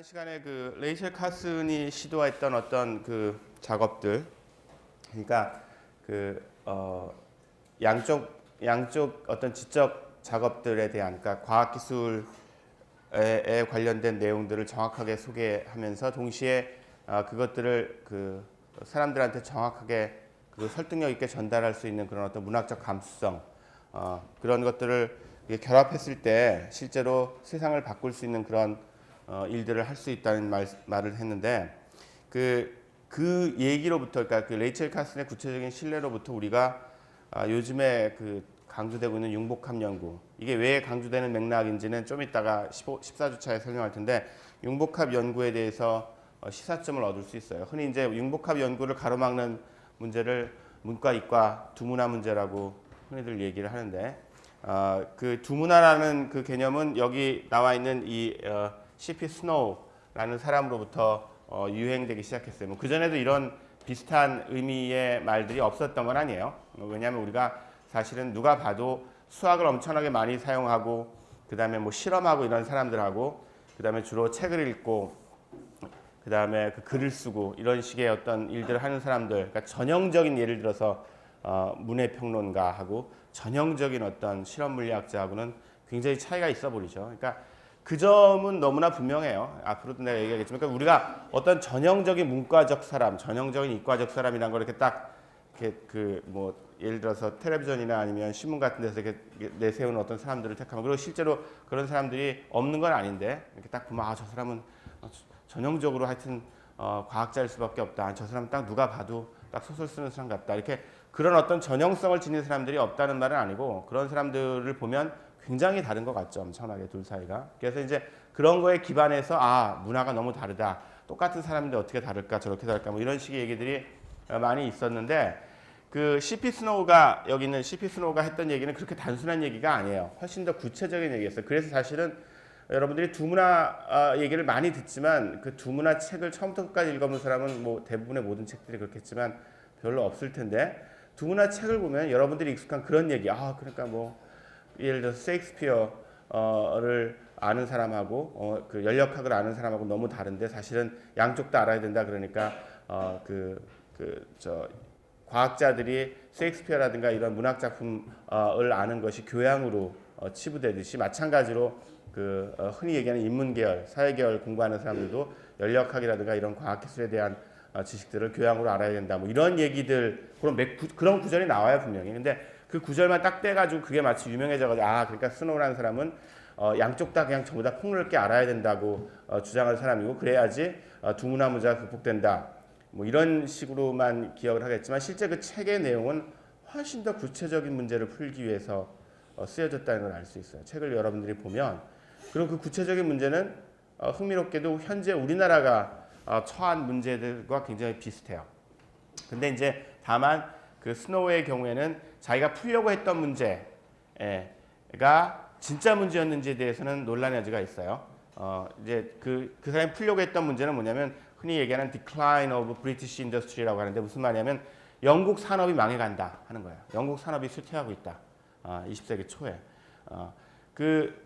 시간에 그 레이첼 카슨이 시도했던 어떤 그 작업들, 그러니까 그 양쪽 어떤 지적 작업들에 대한, 그러니까 과학기술에 관련된 내용들을 정확하게 소개하면서 동시에 그것들을 그 사람들한테 정확하게 그 설득력 있게 전달할 수 있는 그런 어떤 문학적 감수성, 그런 것들을 결합했을 때 실제로 세상을 바꿀 수 있는 그런 일들을 할 수 있다는 말을 했는데 그 얘기로부터, 그러니까 그 레이첼 카슨의 구체적인 신뢰로부터 우리가 요즘에 그 강조되고 있는 융복합 연구, 이게 왜 강조되는 맥락인지는 좀 이따가 14주차에 설명할 텐데, 융복합 연구에 대해서 시사점을 얻을 수 있어요. 흔히 이제 융복합 연구를 가로막는 문제를 문과, 이과 두문화 문제라고 흔히들 얘기를 하는데, 그 두문화라는 그 개념은 여기 나와 있는 이 C.P. 스노우라는 사람으로부터 유행되기 시작했어요. 뭐 그전에도 이런 비슷한 의미의 말들이 없었던 건 아니에요. 왜냐하면 우리가 사실은 누가 봐도 수학을 엄청나게 많이 사용하고, 그 다음에 뭐 실험하고 이런 사람들하고, 그 다음에 주로 책을 읽고, 그 다음에 그 글을 쓰고 이런 식의 어떤 일들을 하는 사람들, 그러니까 전형적인, 예를 들어서 문해평론가하고 전형적인 어떤 실험 물리학자하고는 굉장히 차이가 있어 보이죠. 그러니까 그 점은 너무나 분명해요. 앞으로도 내가 얘기하겠지만, 그러니까 우리가 어떤 전형적인 문과적 사람, 전형적인 이과적 사람이라는 걸 이렇게 딱 이렇게 그 뭐 예를 들어서 텔레비전이나 아니면 신문 같은 데서 이렇게 내세우는 어떤 사람들을 택하면, 그리고 실제로 그런 사람들이 없는 건 아닌데, 이렇게 딱 보면 저 사람은 전형적으로 하여튼 과학자일 수밖에 없다. 저 사람은 딱 누가 봐도 딱 소설 쓰는 사람 같다. 이렇게 그런 어떤 전형성을 지닌 사람들이 없다는 말은 아니고, 그런 사람들을 보면 굉장히 다른 것 같죠. 엄청나게 둘 사이가. 그래서 이제 그런 거에 기반해서 문화가 너무 다르다. 똑같은 사람인데 어떻게 다를까, 저렇게 다를까, 뭐 이런 식의 얘기들이 많이 있었는데, 그 C.P. 스노우가, 여기 있는 C.P. 스노우가 했던 얘기는 그렇게 단순한 얘기가 아니에요. 훨씬 더 구체적인 얘기였어요. 그래서 사실은 여러분들이 두문화 얘기를 많이 듣지만, 그 두문화 책을 처음부터 끝까지 읽어본 사람은 뭐 대부분의 모든 책들이 그렇겠지만 별로 없을 텐데, 두문화 책을 보면 여러분들이 익숙한 그런 얘기, 그러니까 뭐 예를 들어서 셰익스피어를 아는 사람하고 그 연력학을 아는 사람하고 너무 다른데, 사실은 양쪽 다 알아야 된다. 그러니까 과학자들이 셰익스피어라든가 이런 문학 작품을 아는 것이 교양으로 치부되듯이, 마찬가지로 흔히 얘기하는 인문계열, 사회계열 공부하는 사람들도 연력학이라든가 이런 과학기술에 대한 지식들을 교양으로 알아야 된다. 뭐 이런 얘기들, 그런 구절이 나와요 분명히. 근데 그 구절만 딱 떼가지고 그게 마치 유명해져가지고, 그러니까 스노우라는 사람은 양쪽 다 그냥 전부 다 폭넓게 알아야 된다고 주장하는 사람이고, 그래야지 두문화 문제가 극복된다. 뭐 이런 식으로만 기억을 하겠지만, 실제 그 책의 내용은 훨씬 더 구체적인 문제를 풀기 위해서 쓰여졌다는 걸 알 수 있어요. 책을 여러분들이 보면. 그리고 그 구체적인 문제는 흥미롭게도 현재 우리나라가 처한 문제들과 굉장히 비슷해요. 근데 이제 다만 그 스노우의 경우에는 자기가 풀려고 했던 문제가 진짜 문제였는지에 대해서는 논란의 여지가 있어요. 이제 그 사람이 풀려고 했던 문제는 뭐냐면, 흔히 얘기하는 decline of British industry라고 하는데, 무슨 말이냐면 영국 산업이 망해간다 하는 거예요. 영국 산업이 쇠퇴하고 있다. 20세기 초에.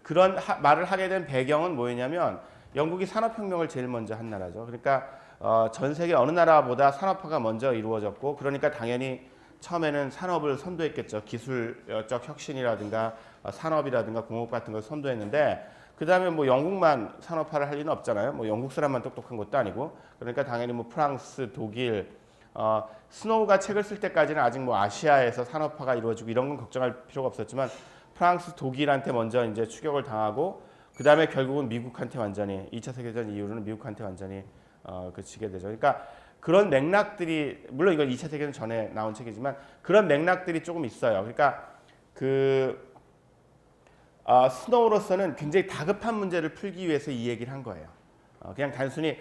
그런 말을 하게 된 배경은 뭐였냐면, 영국이 산업혁명을 제일 먼저 한 나라죠. 그러니까 전 세계 어느 나라보다 산업화가 먼저 이루어졌고, 그러니까 당연히 처음에는 산업을 선도했겠죠. 기술적 혁신이라든가 산업이라든가 공업 같은 걸 선도했는데, 그 다음에 뭐 영국만 산업화를 할 리는 없잖아요. 뭐 영국 사람만 똑똑한 것도 아니고. 그러니까 당연히 뭐 프랑스, 독일, 스노우가 책을 쓸 때까지는 아직 뭐 아시아에서 산업화가 이루어지고 이런 건 걱정할 필요가 없었지만, 프랑스, 독일한테 먼저 이제 추격을 당하고, 그 다음에 결국은 미국한테 완전히 2차 세계대전 이후로는 미국한테 완전히 지게 되죠. 그러니까 그런 맥락들이, 물론 이건 2차 세계대전 전에 나온 책이지만 그런 맥락들이 조금 있어요. 그러니까 스노우로서는 굉장히 다급한 문제를 풀기 위해서 이 얘기를 한 거예요. 그냥 단순히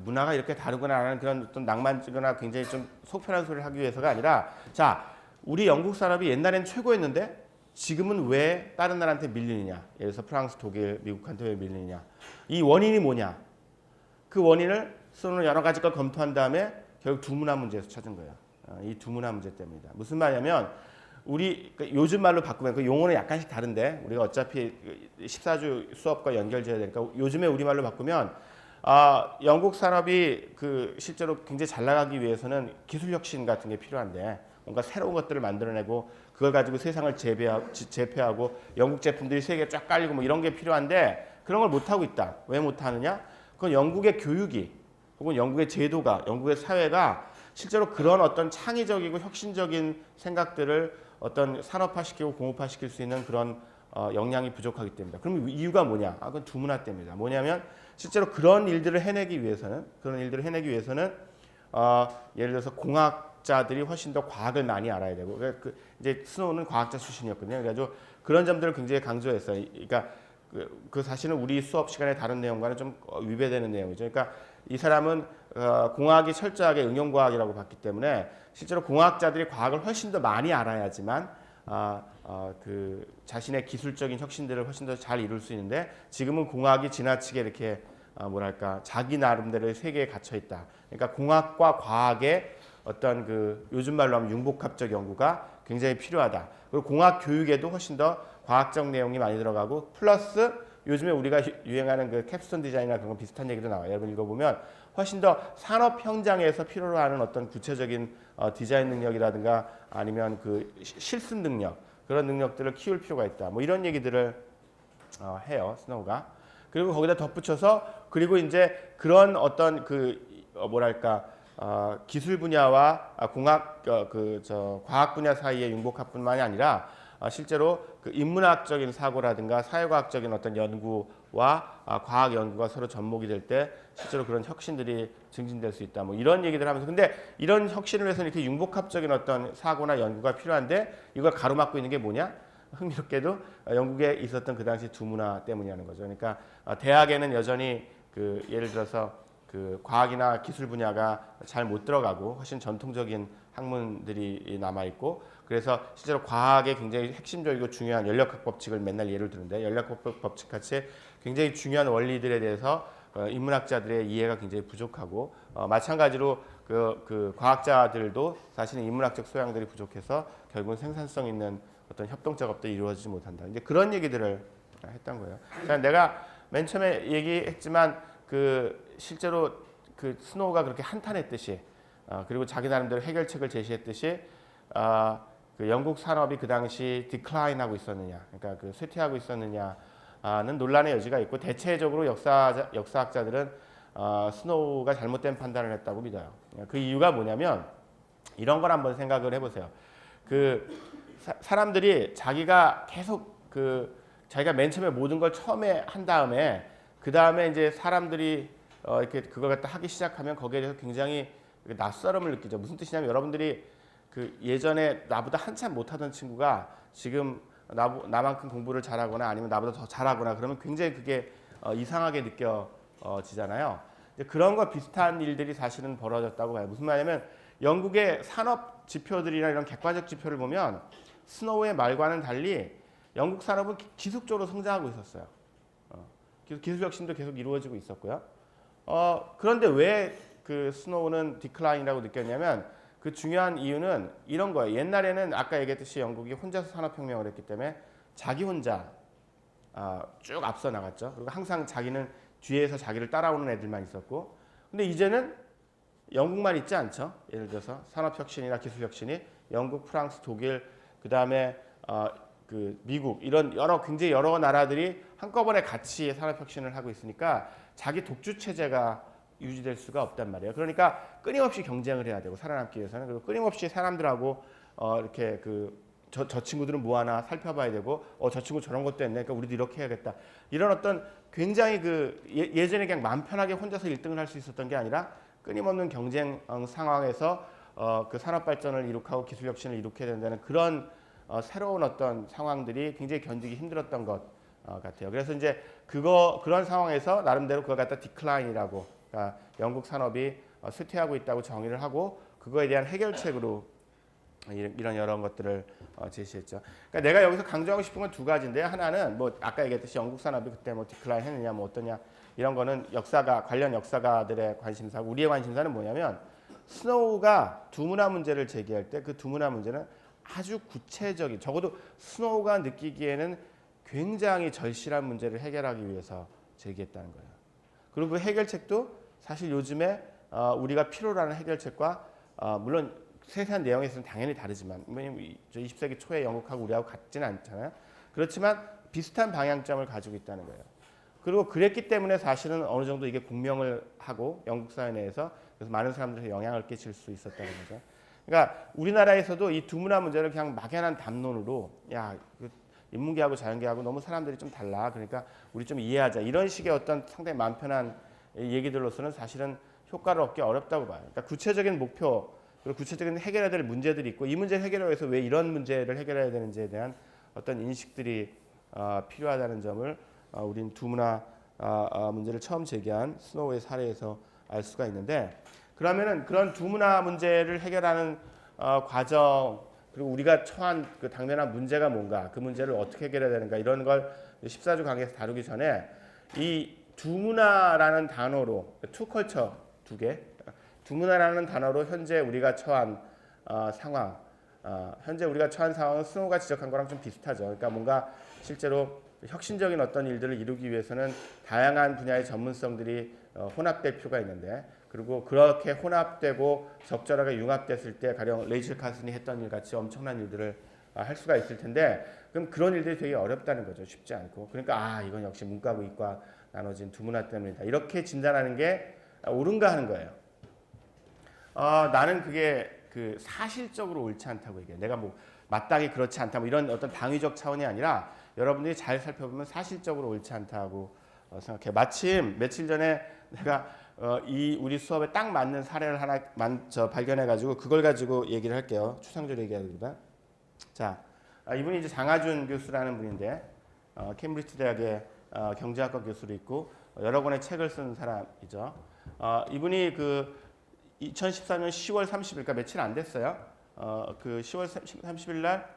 문화가 이렇게 다르구나라는 그런 어떤 낭만적이거나 굉장히 좀 속편한 소리를 하기 위해서가 아니라, 자, 우리 영국 산업이 옛날엔 최고였는데 지금은 왜 다른 나라한테 밀리느냐, 예를 들어서 프랑스, 독일, 미국한테 왜 밀리느냐, 이 원인이 뭐냐, 그 원인을 스노우는 여러 가지 걸 검토한 다음에 결국 두문화 문제에서 찾은 거예요. 이 두문화 문제 때문이다. 무슨 말이냐면, 요즘 말로 바꾸면, 그 용어는 약간씩 다른데 우리가 어차피 14주 수업과 연결돼야 되니까 요즘에 우리말로 바꾸면, 영국 산업이 그 실제로 굉장히 잘 나가기 위해서는 기술 혁신 같은 게 필요한데 뭔가 새로운 것들을 만들어내고 그걸 가지고 세상을 제패하고 영국 제품들이 세계에 쫙 깔리고 뭐 이런 게 필요한데 그런 걸 못하고 있다. 왜 못하느냐? 그건 영국의 교육이 혹은 영국의 제도가 영국의 사회가 실제로 그런 어떤 창의적이고 혁신적인 생각들을 어떤 산업화시키고 공업화시킬 수 있는 그런 역량이 부족하기 때문이다. 그럼 이유가 뭐냐? 그건 두 문화 때문이다. 뭐냐면 실제로 그런 일들을 해내기 위해서는 예를 들어서 공학자들이 훨씬 더 과학을 많이 알아야 되고 이제 스노우는 과학자 출신이었거든요. 그래가지고 그런 점들을 굉장히 강조했어요. 그러니까 그 사실은 우리 수업 시간에 다른 내용과는 좀 위배되는 내용이죠. 그러니까 이 사람은 공학이 철저하게 응용과학이라고 봤기 때문에 실제로 공학자들이 과학을 훨씬 더 많이 알아야지만 그 자신의 기술적인 혁신들을 훨씬 더 잘 이룰 수 있는데 지금은 공학이 지나치게 이렇게 뭐랄까 자기 나름대로의 세계에 갇혀 있다. 그러니까 공학과 과학의 어떤 그 요즘 말로 하면 융복합적 연구가 굉장히 필요하다. 그리고 공학 교육에도 훨씬 더 과학적 내용이 많이 들어가고 플러스 요즘에 우리가 유행하는 그 캡스톤 디자인이나 그런 거 비슷한 얘기도 나와요. 여러분 읽어보면 훨씬 더 산업 현장에서 필요로 하는 어떤 구체적인 디자인 능력이라든가 아니면 그 실습 능력 그런 능력들을 키울 필요가 있다. 뭐 이런 얘기들을 해요. 스노우가. 그리고 거기다 덧붙여서 그리고 이제 그런 어떤 그 뭐랄까 기술 분야와 과학 분야 사이의 융복합뿐만이 아니라 실제로 그 인문학적인 사고라든가 사회과학적인 어떤 연구와 과학 연구가 서로 접목이 될 때 실제로 그런 혁신들이 증진될 수 있다. 뭐 이런 얘기들 하면서 근데 이런 혁신을 위해서는 이렇게 융복합적인 어떤 사고나 연구가 필요한데 이걸 가로막고 있는 게 뭐냐? 흥미롭게도 영국에 있었던 그 당시 두 문화 때문이라는 거죠. 그러니까 대학에는 여전히 그 예를 들어서 그 과학이나 기술 분야가 잘 못 들어가고 훨씬 전통적인 학문들이 남아 있고 그래서 실제로 과학에 굉장히 핵심적이고 중요한 연력학 법칙을 맨날 예를 드는데 연력학 법칙 같이 굉장히 중요한 원리들에 대해서 인문학자들의 이해가 굉장히 부족하고 마찬가지로 그 과학자들도 사실은 인문학적 소양들이 부족해서 결국은 생산성 있는 어떤 협동 작업들이 이루어지지 못한다. 이제 그런 얘기들을 했던 거예요. 내가 맨 처음에 얘기했지만 그 실제로 그 스노우가 그렇게 한탄했듯이 그리고 자기 나름대로 해결책을 제시했듯이 그 영국 산업이 그 당시 디클라인하고 있었느냐, 그러니까 그 쇠퇴하고 있었느냐는 논란의 여지가 있고 대체적으로 역사학자들은 스노우가 잘못된 판단을 했다고 믿어요. 그 이유가 뭐냐면 이런 걸 한번 생각을 해보세요. 그 사람들이 자기가 계속 자기가 맨 처음에 모든 걸 처음에 한 다음에 그 다음에 이제 사람들이 이렇게 그걸 갖다 하기 시작하면 거기에 대해서 굉장히 낯설음을 느끼죠. 무슨 뜻이냐면 여러분들이 그 예전에 나보다 한참 못하던 친구가 지금 나만큼 공부를 잘하거나 아니면 나보다 더 잘하거나 그러면 굉장히 그게 이상하게 느껴지잖아요. 그런 거 비슷한 일들이 사실은 벌어졌다고 봐요. 무슨 말이냐면 영국의 산업 지표들이나 이런 객관적 지표를 보면 스노우의 말과는 달리 영국 산업은 지속적으로 성장하고 있었어요. 기술 혁신도 계속 이루어지고 있었고요. 그런데 왜 그 스노우는 디클라인이라고 느꼈냐면 그 중요한 이유는 이런 거예요. 옛날에는 아까 얘기했듯이 영국이 혼자서 산업혁명을 했기 때문에 자기 혼자 쭉 앞서 나갔죠. 그리고 항상 자기는 뒤에서 자기를 따라오는 애들만 있었고 근데 이제는 영국만 있지 않죠. 예를 들어서 산업혁신이나 기술혁신이 영국, 프랑스, 독일 그 다음에 그 미국 이런 굉장히 여러 나라들이 한꺼번에 같이 산업혁신을 하고 있으니까 자기 독주 체제가 유지될 수가 없단 말이에요. 그러니까 끊임없이 경쟁을 해야 되고 살아남기 위해서는 그리고 끊임없이 사람들하고 이렇게 저 친구들은 뭐 하나 살펴봐야 되고 저 친구 저런 것도 했네. 그러니까 우리도 이렇게 해야겠다. 이런 어떤 굉장히 예전에 그냥 마음 편하게 혼자서 1등을 할 수 있었던 게 아니라 끊임없는 경쟁 상황에서 그 산업 발전을 이룩하고 기술 혁신을 이룩해야 된다는 그런 새로운 어떤 상황들이 굉장히 견디기 힘들었던 것 같아요. 그래서 이제 그런 상황에서 나름대로 그걸 갖다 디클라인이라고 그러니까 영국 산업이 쇠퇴하고 있다고 정의를 하고 그거에 대한 해결책으로 이런 여러 것들을 제시했죠. 그러니까 내가 여기서 강조하고 싶은 건 두 가지인데요. 하나는 뭐 아까 얘기했듯이 영국 산업이 그때 뭐 디클라인 했느냐 뭐 어떠냐 이런 거는 관련 역사가들의 관심사고 우리의 관심사는 뭐냐면 스노우가 두 문화 문제를 제기할 때 그 두 문화 문제는 아주 구체적인 적어도 스노우가 느끼기에는 굉장히 절실한 문제를 해결하기 위해서 제기했다는 거예요. 그리고 그 해결책도 사실 요즘에 우리가 필요로 하는 해결책과 물론 세세한 내용에서는 당연히 다르지만 왜냐면 20세기 초에 영국하고 우리하고 같지는 않잖아요. 그렇지만 비슷한 방향점을 가지고 있다는 거예요. 그리고 그랬기 때문에 사실은 어느 정도 이게 공명을 하고 영국 사회 내에서 그래서 많은 사람들에게 영향을 끼칠 수 있었다는 거죠. 그러니까 우리나라에서도 이 두 문화 문제를 그냥 막연한 담론으로 야 인문계하고 자연계하고 너무 사람들이 좀 달라. 그러니까 우리 좀 이해하자. 이런 식의 어떤 상당히 마음 편한 얘기들로서는 사실은 효과를 얻기 어렵다고 봐요. 그러니까 구체적인 목표 그리고 구체적인 해결해야 될 문제들이 있고 이 문제 해결하기 위해서 왜 이런 문제를 해결해야 되는지에 대한 어떤 인식들이 필요하다는 점을 우린 두 문화 문제를 처음 제기한 스노우의 사례에서 알 수가 있는데 그러면은 그런 두 문화 문제를 해결하는 과정 그리고 우리가 처한 그 당면한 문제가 뭔가 그 문제를 어떻게 해결해야 되는가 이런 걸 14주 강의에서 다루기 전에 이 두 문화라는 단어로 투 컬처 두 개, 두 문화라는 단어로 현재 우리가 처한 상황, 현재 우리가 처한 상황은 스노우가 지적한 거랑 좀 비슷하죠. 그러니까 뭔가 실제로 혁신적인 어떤 일들을 이루기 위해서는 다양한 분야의 전문성들이 혼합될 필요가 있는데 그리고 그렇게 혼합되고 적절하게 융합됐을 때 가령 레이첼 카슨이 했던 일 같이 엄청난 일들을 할 수가 있을 텐데 그럼 그런 일들이 되게 어렵다는 거죠. 쉽지 않고. 그러니까 이건 역시 문과고 이과 나눠진 두 문화 때문이다. 이렇게 진단하는 게 옳은가 하는 거예요. 나는 그게 그 사실적으로 옳지 않다고 얘기해. 내가 뭐 마땅히 그렇지 않다 뭐 이런 어떤 당위적 차원이 아니라 여러분들이 잘 살펴보면 사실적으로 옳지 않다고 생각해. 마침 며칠 전에 내가 이 우리 수업에 딱 맞는 사례를 하나 발견해가지고 그걸 가지고 얘기를 할게요. 추상적으로 얘기하기보다. 자, 이분이 이제 장하준 교수라는 분인데 케임브리지 대학의 경제학과 교수로 있고 여러 권의 책을 쓴 사람이죠. 이분이 그 2014년 10월 30일, 그러니까 며칠 안 됐어요. 그 10월 30일 날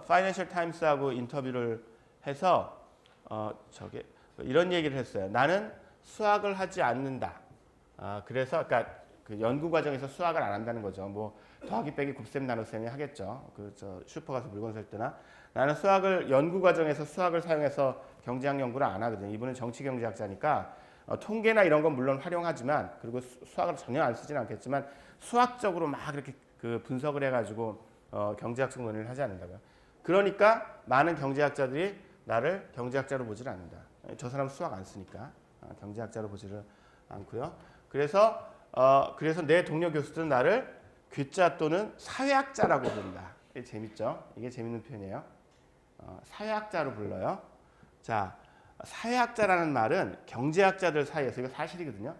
파이낸셜 타임스하고 인터뷰를 해서 저게 이런 얘기를 했어요. 나는 수학을 하지 않는다. 그래서 그러니까 그 연구 과정에서 수학을 안 한다는 거죠. 뭐 더하기 빼기 곱셈 나눗셈이 하겠죠. 그 저 슈퍼 가서 물건 살 때나 나는 수학을 연구 과정에서 수학을 사용해서 경제학 연구를 안 하거든요. 이분은 정치 경제학자니까 통계나 이런 건 물론 활용하지만 그리고 수학을 전혀 안 쓰지는 않겠지만 수학적으로 막 이렇게 그 분석을 해가지고 경제학적 논의를 하지 않는다고요. 그러니까 많은 경제학자들이 나를 경제학자로 보지를 않는다. 저 사람 수학 안 쓰니까 경제학자로 보지를 않고요. 그래서 내 동료 교수들은 나를 괴짜 또는 사회학자라고 부른다. 이게 재밌죠? 이게 재밌는 표현이에요. 사회학자로 불러요. 자, 사회학자라는 말은 경제학자들 사이에서 이거 사실이거든요.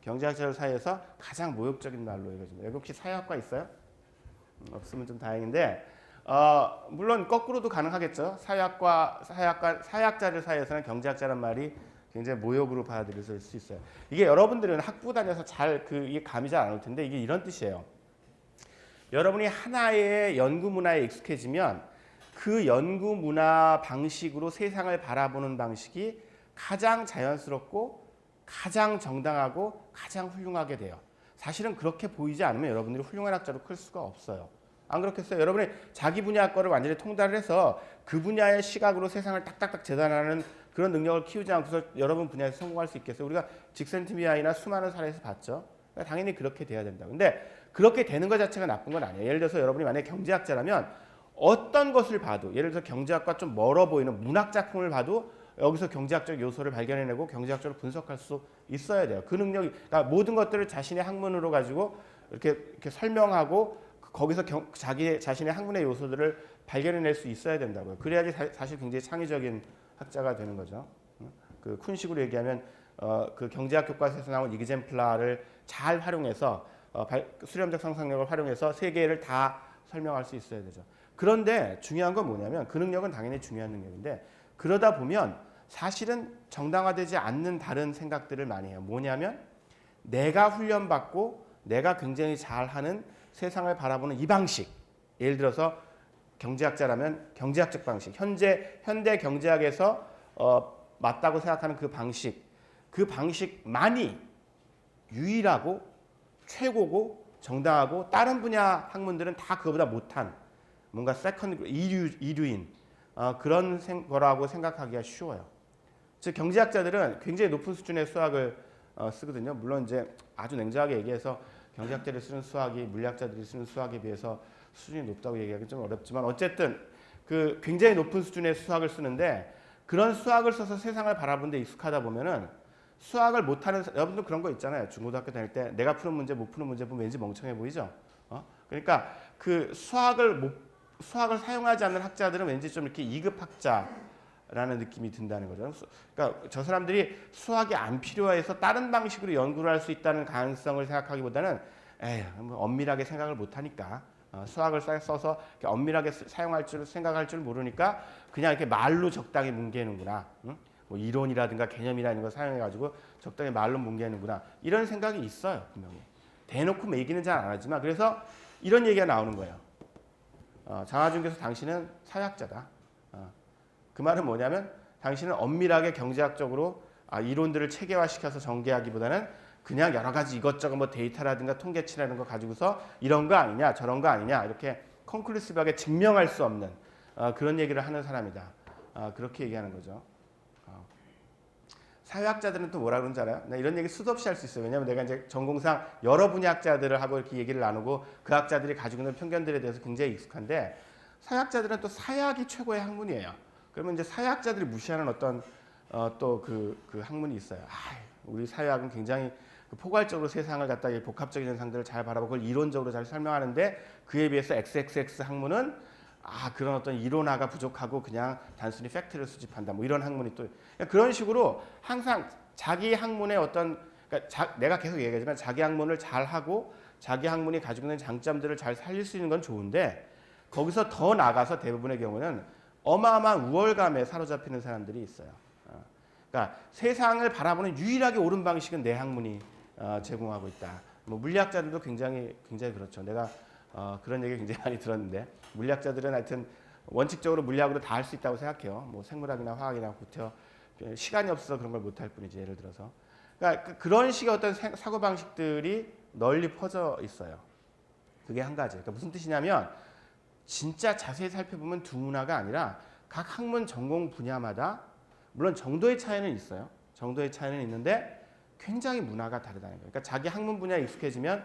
경제학자들 사이에서 가장 모욕적인 말로 이루어집니다. 여기 혹시 사회학과 있어요? 없으면 좀 다행인데 물론 거꾸로도 가능하겠죠. 사회학자들 사이에서는 경제학자란 말이 굉장히 모욕으로 받아들일 수 있어요. 이게 여러분들은 학부 다녀서 이게 감이 잘 안 올 텐데 이게 이런 뜻이에요. 여러분이 하나의 연구 문화에 익숙해지면 그 연구 문화 방식으로 세상을 바라보는 방식이 가장 자연스럽고 가장 정당하고 가장 훌륭하게 돼요. 사실은 그렇게 보이지 않으면 여러분들이 훌륭한 학자로 클 수가 없어요. 안 그렇겠어요? 여러분이 자기 분야 거를 완전히 통달을 해서 그 분야의 시각으로 세상을 딱딱딱 재단하는 그런 능력을 키우지 않고서 여러분 분야에서 성공할 수 있겠어요? 우리가 직선TVI나 수많은 사례에서 봤죠. 그러니까 당연히 그렇게 돼야 된다. 근데 그렇게 되는 것 자체가 나쁜 건 아니에요. 예를 들어서 여러분이 만약에 경제학자라면 어떤 것을 봐도 예를 들어서 경제학과 좀 멀어 보이는 문학 작품을 봐도 여기서 경제학적 요소를 발견해내고 경제학적으로 분석할 수 있어야 돼요. 그 능력이 그러니까 모든 것들을 자신의 학문으로 가지고 이렇게 설명하고 거기서 자신의 학문의 요소들을 발견해낼 수 있어야 된다고요. 그래야지 사실 굉장히 창의적인 학자가 되는 거죠. 그 쿤식으로 얘기하면 그 경제학 교과서에서 나온 이그젬플라를 잘 활용해서 수렴적 상상력을 활용해서 세계를 다 설명할 수 있어야 되죠. 그런데 중요한 건 뭐냐면 그 능력은 당연히 중요한 능력인데 그러다 보면 사실은 정당화되지 않는 다른 생각들을 많이 해요. 뭐냐면 내가 훈련받고 내가 굉장히 잘하는 세상을 바라보는 이 방식. 예를 들어서 경제학자라면 경제학적 방식. 현대 경제학에서 맞다고 생각하는 그 방식만이 유일하고 최고고 정당하고 다른 분야 학문들은 다 그거보다 못한 뭔가 세컨드 이류인 그런 거라고 생각하기가 쉬워요. 즉 경제학자들은 굉장히 높은 수준의 수학을 쓰거든요. 물론 이제 아주 냉정하게 얘기해서 경제학자들이 쓰는 수학이 물리학자들이 쓰는 수학에 비해서 수준이 높다고 얘기하기 좀 어렵지만 어쨌든 그 굉장히 높은 수준의 수학을 쓰는데 그런 수학을 써서 세상을 바라보는 데 익숙하다 보면은 수학을 못하는 여러분도 그런 거 있잖아요. 중고등학교 다닐 때 내가 푸는 문제 못 푸는 문제 보면 왠지 멍청해 보이죠. 그러니까 그 수학을 사용하지 않는 학자들은 왠지 좀 이렇게 2급 학자라는 느낌이 든다는 거죠. 그러니까 저 사람들이 수학이 안 필요해서 다른 방식으로 연구를 할 수 있다는 가능성을 생각하기보다는 뭐 엄밀하게 생각을 못 하니까 수학을 써서 엄밀하게 사용할 줄 생각할 줄 모르니까 그냥 이렇게 말로 적당히 뭉개는구나. 응? 뭐 이론이라든가 개념이라는 걸 사용해가지고 적당히 말로 뭉개는구나. 이런 생각이 있어요. 분명히. 대놓고 얘기는 잘 안 하지만 그래서 이런 얘기가 나오는 거예요. 장하준께서 당신은 사회학자다. 그 말은 뭐냐면 당신은 엄밀하게 경제학적으로 이론들을 체계화시켜서 전개하기보다는 그냥 여러 가지 이것저것 뭐 데이터라든가 통계치라는 거 가지고서 이런 거 아니냐 저런 거 아니냐 이렇게 컨클루시브하게 증명할 수 없는 그런 얘기를 하는 사람이다. 그렇게 얘기하는 거죠. 사회학자들은 또 뭐라 그러는지 알아요? 나 이런 얘기 수도 없이 할 수 있어요. 왜냐하면 내가 이제 전공상 여러 분야 학자들을 하고 이렇게 얘기를 나누고 그 학자들이 가지고 있는 편견들에 대해서 굉장히 익숙한데 사회학자들은 또 사회학이 최고의 학문이에요. 그러면 이제 사회학자들이 무시하는 어떤 또 그 학문이 있어요. 우리 사회학은 굉장히 포괄적으로 세상을 갖다 복합적인 현상들을 잘 바라보고 그걸 이론적으로 잘 설명하는데 그에 비해서 XXX 학문은 그런 어떤 이론화가 부족하고 그냥 단순히 팩트를 수집한다. 뭐 이런 학문이 또 그런 식으로 항상 자기 학문의 어떤 그러니까 내가 계속 얘기하지만 자기 학문을 잘 하고 자기 학문이 가지고 있는 장점들을 잘 살릴 수 있는 건 좋은데 거기서 더 나아가서 대부분의 경우는 어마어마한 우월감에 사로잡히는 사람들이 있어요. 그러니까 세상을 바라보는 유일하게 옳은 방식은 내 학문이 제공하고 있다. 뭐 물리학자들도 굉장히 그렇죠. 내가 그런 얘기 굉장히 많이 들었는데 물리학자들은 하여튼 원칙적으로 물리학으로 다 할 수 있다고 생각해요. 뭐 생물학이나 화학이나 구태여 시간이 없어서 그런 걸 못할 뿐이지 예를 들어서. 그러니까 그런 식의 어떤 사고 방식들이 널리 퍼져 있어요. 그게 한 가지. 그러니까 무슨 뜻이냐면 진짜 자세히 살펴보면 두 문화가 아니라 각 학문 전공 분야마다 물론 정도의 차이는 있어요. 정도의 차이는 있는데 굉장히 문화가 다르다는 거예요. 그러니까 자기 학문 분야에 익숙해지면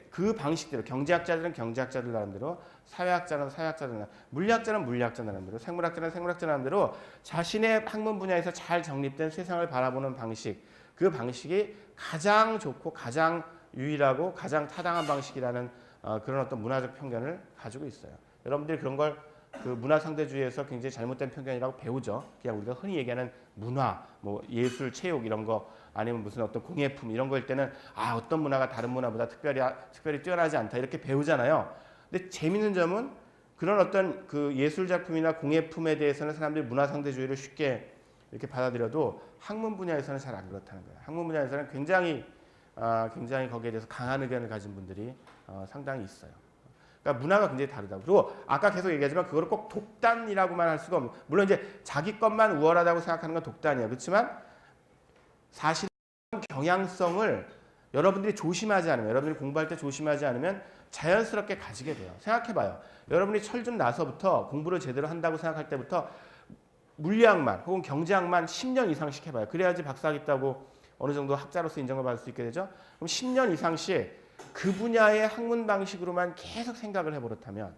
그 방식대로 경제학자들은 경제학자들 나름대로 사회학자는 사회학자들 나름대로 물리학자는 물리학자 나름대로 생물학자는 생물학자 나름대로 자신의 학문 분야에서 잘 정립된 세상을 바라보는 방식 그 방식이 가장 좋고 가장 유일하고 가장 타당한 방식이라는 그런 어떤 문화적 편견을 가지고 있어요. 여러분들이 그런 걸 그 문화상대주의에서 굉장히 잘못된 편견이라고 배우죠. 그냥 우리가 흔히 얘기하는 문화, 뭐 예술, 체육 이런 거 아니면 무슨 어떤 공예품 이런 거일 때는 어떤 문화가 다른 문화보다 특별히 뛰어나지 않다 이렇게 배우잖아요. 근데 재밌는 점은 그런 어떤 그 예술 작품이나 공예품에 대해서는 사람들이 문화상대주의를 쉽게 이렇게 받아들여도 학문 분야에서는 잘 안 그렇다는 거예요. 학문 분야에서는 굉장히 거기에 대해서 강한 의견을 가진 분들이 상당히 있어요. 그러니까 문화가 굉장히 다르다고. 그리고 아까 계속 얘기하지만 그거를 꼭 독단이라고만 할 수가 없는. 물론 이제 자기 것만 우월하다고 생각하는 건 독단이에요. 그렇지만 사실 경향성을 여러분들이 조심하지 않으면, 여러분들이 공부할 때 조심하지 않으면 자연스럽게 가지게 돼요. 생각해봐요. 여러분이 철 좀 나서부터 공부를 제대로 한다고 생각할 때부터 물리학만 혹은 경제학만 10년 이상씩 해봐요. 그래야지 박사학위 따고 어느 정도 학자로서 인정을 받을 수 있게 되죠. 그럼 10년 이상씩 그 분야의 학문 방식으로만 계속 생각을 해버렸다면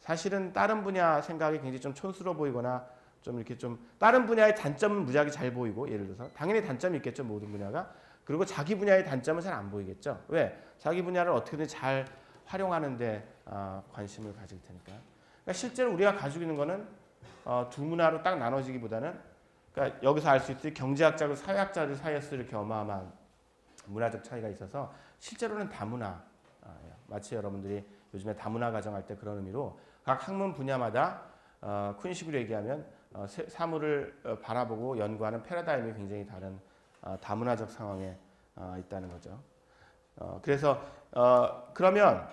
사실은 다른 분야 생각이 굉장히 좀 촌스러워 보이거나 좀 이렇게 좀 다른 분야의 단점은 무지하게 잘 보이고 예를 들어서 당연히 단점이 있겠죠. 모든 분야가. 그리고 자기 분야의 단점은 잘 안 보이겠죠. 왜? 자기 분야를 어떻게든 잘 활용하는 데 관심을 가질 테니까. 그러니까 실제로 우리가 가지고 있는 거는 두 문화로 딱 나눠지기보다는 그러니까 여기서 알 수 있듯이 경제학자고 사회학자들 사이에서 이렇게 어마어마한 문화적 차이가 있어서 실제로는 다문화. 마치 여러분들이 요즘에 다문화 가정할 때 그런 의미로 각 학문 분야마다 큰 식으로 얘기하면 사물을 바라보고 연구하는 패러다임이 굉장히 다른 다문화적 상황에 있다는 거죠. 그래서 그러면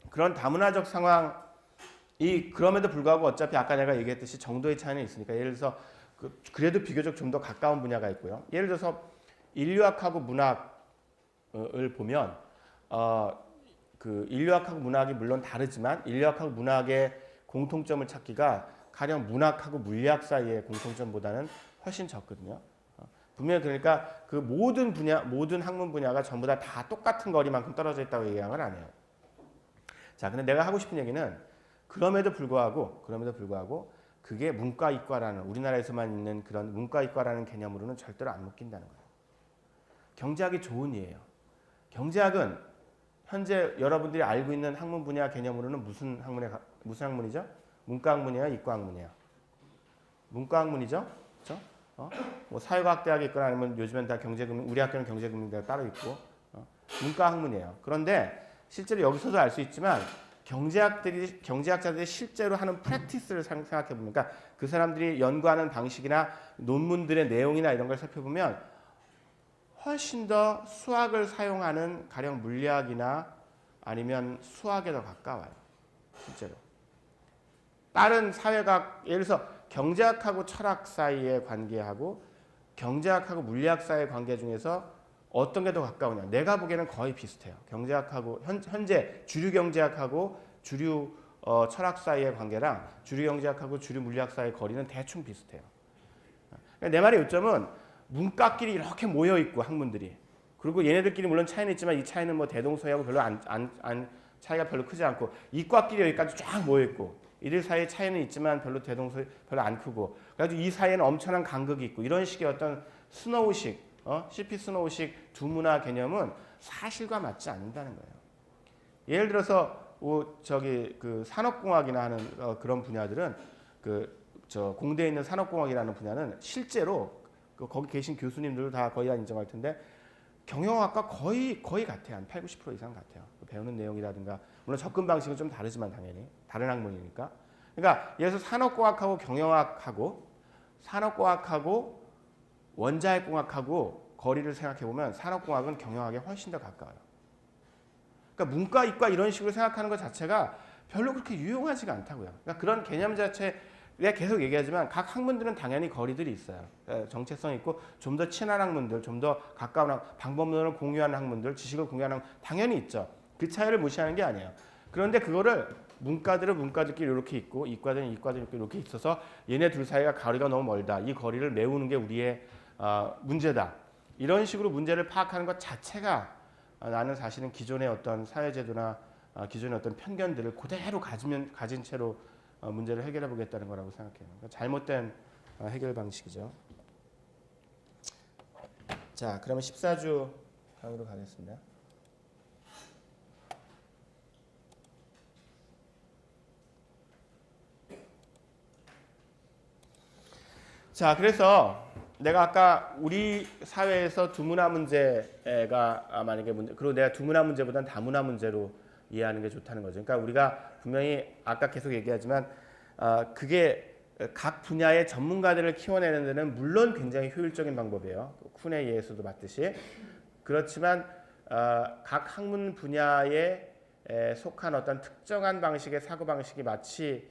그런 다문화적 상황이 그럼에도 불구하고 어차피 아까 내가 얘기했듯이 정도의 차이는 있으니까 예를 들어서 그래도 비교적 좀 더 가까운 분야가 있고요. 예를 들어서 인류학하고 문학을 보면 그 인류학하고 문학이 물론 다르지만 인류학하고 문학의 공통점을 찾기가 가령 문학하고 물리학 사이의 공통점보다는 훨씬 적거든요. 분명히 그러니까 그 모든 분야, 모든 학문 분야가 전부 다 똑같은 거리만큼 떨어져 있다고 얘기하는 건 아니에요. 자, 근데 내가 하고 싶은 얘기는 그럼에도 불구하고 그게 문과 이과라는 우리나라에서만 있는 그런 문과 이과라는 개념으로는 절대로 안 묶인다는 거예요. 경제학이 좋은 이에요. 경제학은 현재 여러분들이 알고 있는 학문 분야 개념으로는 무슨 학문이죠? 문과 학문이에요, 이과 학문이에요? 문과 학문이죠, 그렇죠? 뭐 사회과학대학이 있거나 아니면 요즘엔 다 경제금융, 우리 학교는 경제금융대가 따로 있고 문과 학문이에요. 그런데 실제로 여기서도 알 수 있지만 경제학자들이 실제로 하는 프랙티스를 생각해 보면, 그러니까 그 사람들이 연구하는 방식이나 논문들의 내용이나 이런 걸 살펴보면 훨씬 더 수학을 사용하는 가령 물리학이나 아니면 수학에 더 가까워요. 실제로. 다른 사회과학, 예를 들어서 경제학하고 철학 사이의 관계하고 경제학하고 물리학 사이의 관계 중에서 어떤 게 더 가까우냐? 내가 보기에는 거의 비슷해요. 경제학하고 현재 주류 경제학하고 주류 철학 사이의 관계랑 주류 경제학하고 주류 물리학 사이의 거리는 대충 비슷해요. 내 말의 요점은 문과끼리 이렇게 모여 있고 학문들이, 그리고 얘네들끼리 물론 차이는 있지만 이 차이는 뭐 대동소이하고 별로 차이가 별로 크지 않고, 이과끼리 여기까지 쫙 모여 있고 이들 사이의 차이는 있지만 별로 대동소이 별로 안 크고, 그래가지고 이 사이에는 엄청난 간극이 있고 이런 식의 어떤 스노우식 CP 스노우식 두문화 개념은 사실과 맞지 않는다는 거예요. 예를 들어서 그 산업공학이나 하는 그런 분야들은 공대에 있는 산업공학이라는 분야는 실제로 거기 계신 교수님들도 다 거의 다 인정할 텐데 경영학과 거의 같아요. 한 80, 90% 이상 같아요. 배우는 내용이라든가 물론 접근 방식은 좀 다르지만 당연히 다른 학문이니까. 그러니까 예를 들어서 산업공학하고 산업공학하고 원자핵공학하고 거리를 생각해 보면 산업공학은 경영학에 훨씬 더 가까워요. 그러니까 문과, 이과 이런 식으로 생각하는 것 자체가 별로 그렇게 유용하지가 않다고요. 그러니까 그런 개념 자체 내가 계속 얘기하지만 각 학문들은 당연히 거리들이 있어요. 정체성이 있고 좀 더 친한 학문들, 좀 더 가까운 방법론을 공유하는 학문들, 지식을 공유하는 학문 당연히 있죠. 그 차이를 무시하는 게 아니에요. 그런데 그거를 문과들은 문과들끼리 이렇게 있고 이과들은 이과들끼리 이렇게 있어서 얘네 둘 사이가 거리가 너무 멀다. 이 거리를 메우는 게 우리의 문제다. 이런 식으로 문제를 파악하는 것 자체가 나는 사실은 기존의 어떤 사회제도나 기존의 어떤 편견들을 그대로 가진 채로 문제를 해결해 보겠다는 거라고 생각해요. 그러니까 잘못된 해결 방식이죠. 자, 그러면 14주 강의로 가겠습니다. 자, 그래서 내가 아까 우리 사회에서 두문화 문제가 만약에 그리고 내가 두문화 문제보다는 다문화 문제로 이해하는 게 좋다는 거죠. 그러니까 우리가 분명히 아까 계속 얘기하지만 그게 각 분야의 전문가들을 키워내는 데는 물론 굉장히 효율적인 방법이에요. 쿤의 예에서도 봤듯이. 그렇지만 각 학문 분야에 속한 어떤 특정한 방식의 사고방식이 마치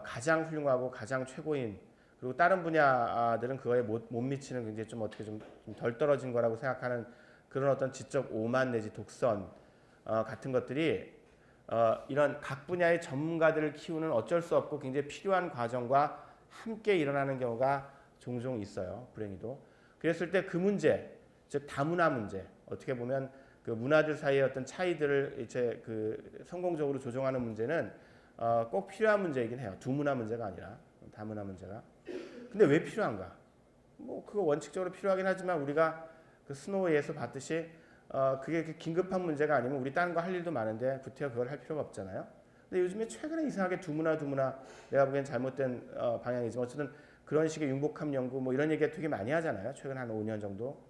가장 훌륭하고 가장 최고인, 그리고 다른 분야들은 그거에 못 미치는 굉장히 좀 어떻게 좀 덜 떨어진 거라고 생각하는 그런 어떤 지적 오만 내지 독선 같은 것들이 이런 각 분야의 전문가들을 키우는 어쩔 수 없고 굉장히 필요한 과정과 함께 일어나는 경우가 종종 있어요. 불행히도. 그랬을 때 그 문제, 즉 다문화 문제, 어떻게 보면 그 문화들 사이의 어떤 차이들을 이제 그 성공적으로 조정하는 문제는 꼭 필요한 문제이긴 해요. 두문화 문제가 아니라 다문화 문제가. 근데 왜 필요한가? 뭐 그거 원칙적으로 필요하긴 하지만 우리가 그 스노우에서 봤듯이 그게 긴급한 문제가 아니면 우리 다른 거 할 일도 많은데 구태여 그걸 할 필요가 없잖아요. 근데 요즘에 최근에 이상하게 두문화 내가 보기엔 잘못된 방향이지만 어쨌든 그런 식의 융복합 연구 뭐 이런 얘기 되게 많이 하잖아요. 최근 한 5년 정도.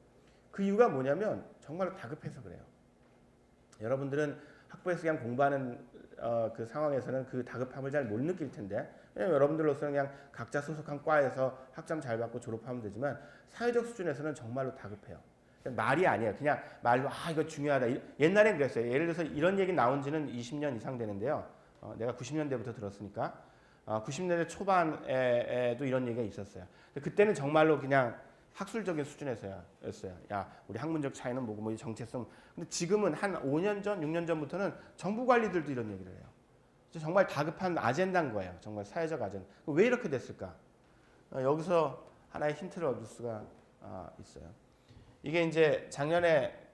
그 이유가 뭐냐면 정말로 다급해서 그래요. 여러분들은 학부에서 그냥 공부하는 그 상황에서는 그 다급함을 잘 못 느낄 텐데, 왜냐면 여러분들로서는 그냥 각자 소속한 과에서 학점 잘 받고 졸업하면 되지만 사회적 수준에서는 정말로 다급해요. 말이 아니에요. 그냥 말로 이거 중요하다. 옛날엔 그랬어요. 예를 들어서 이런 얘기 나온 지는 20년 이상 되는데요. 내가 90년대부터 들었으니까 90년대 초반에도 이런 얘기가 있었어요. 그때는 정말로 그냥 학술적인 수준에서였어요. 야, 우리 학문적 차이는 뭐고 뭐 정체성. 근데 지금은 한 5년 전, 6년 전부터는 정부 관리들도 이런 얘기를 해요. 정말 다급한 아젠다인 거예요. 정말 사회적 아젠다. 왜 이렇게 됐을까? 여기서 하나의 힌트를 얻을 수가 있어요. 이게 이제 작년에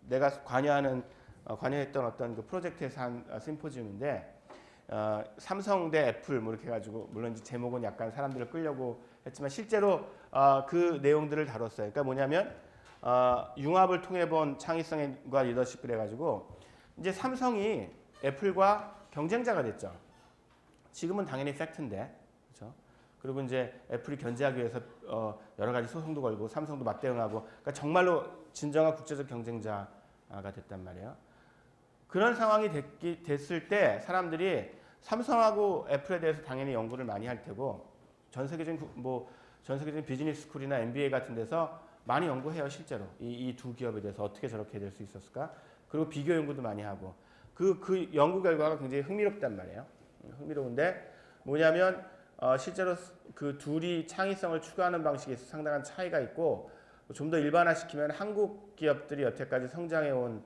내가 관여했던 어떤 그 프로젝트에서 한 심포지움인데 삼성 대 애플 뭐 이렇게 해가지고 물론 이제 제목은 약간 사람들을 끌려고 했지만 실제로 그 내용들을 다뤘어요. 그러니까 뭐냐면 융합을 통해 본 창의성과 리더십 그래가지고 이제 삼성이 애플과 경쟁자가 됐죠. 지금은 당연히 팩트인데, 그렇죠? 그리고 이제 애플이 견제하기 위해서 여러 가지 소송도 걸고 삼성도 맞대응하고, 그러니까 정말로 진정한 국제적 경쟁자가 됐단 말이에요. 그런 상황이 됐을 때 사람들이 삼성하고 애플에 대해서 당연히 연구를 많이 할 테고 전 세계적인 비즈니스 스쿨이나 MBA 같은 데서 많이 연구해요. 실제로 이 두 기업에 대해서 어떻게 저렇게 될 수 있었을까? 그리고 비교 연구도 많이 하고 그 연구 결과가 굉장히 흥미롭단 말이에요. 흥미로운데 뭐냐면 실제로 그 둘이 창의성을 추구하는 방식에서 상당한 차이가 있고 좀 더 일반화시키면 한국 기업들이 여태까지 성장해온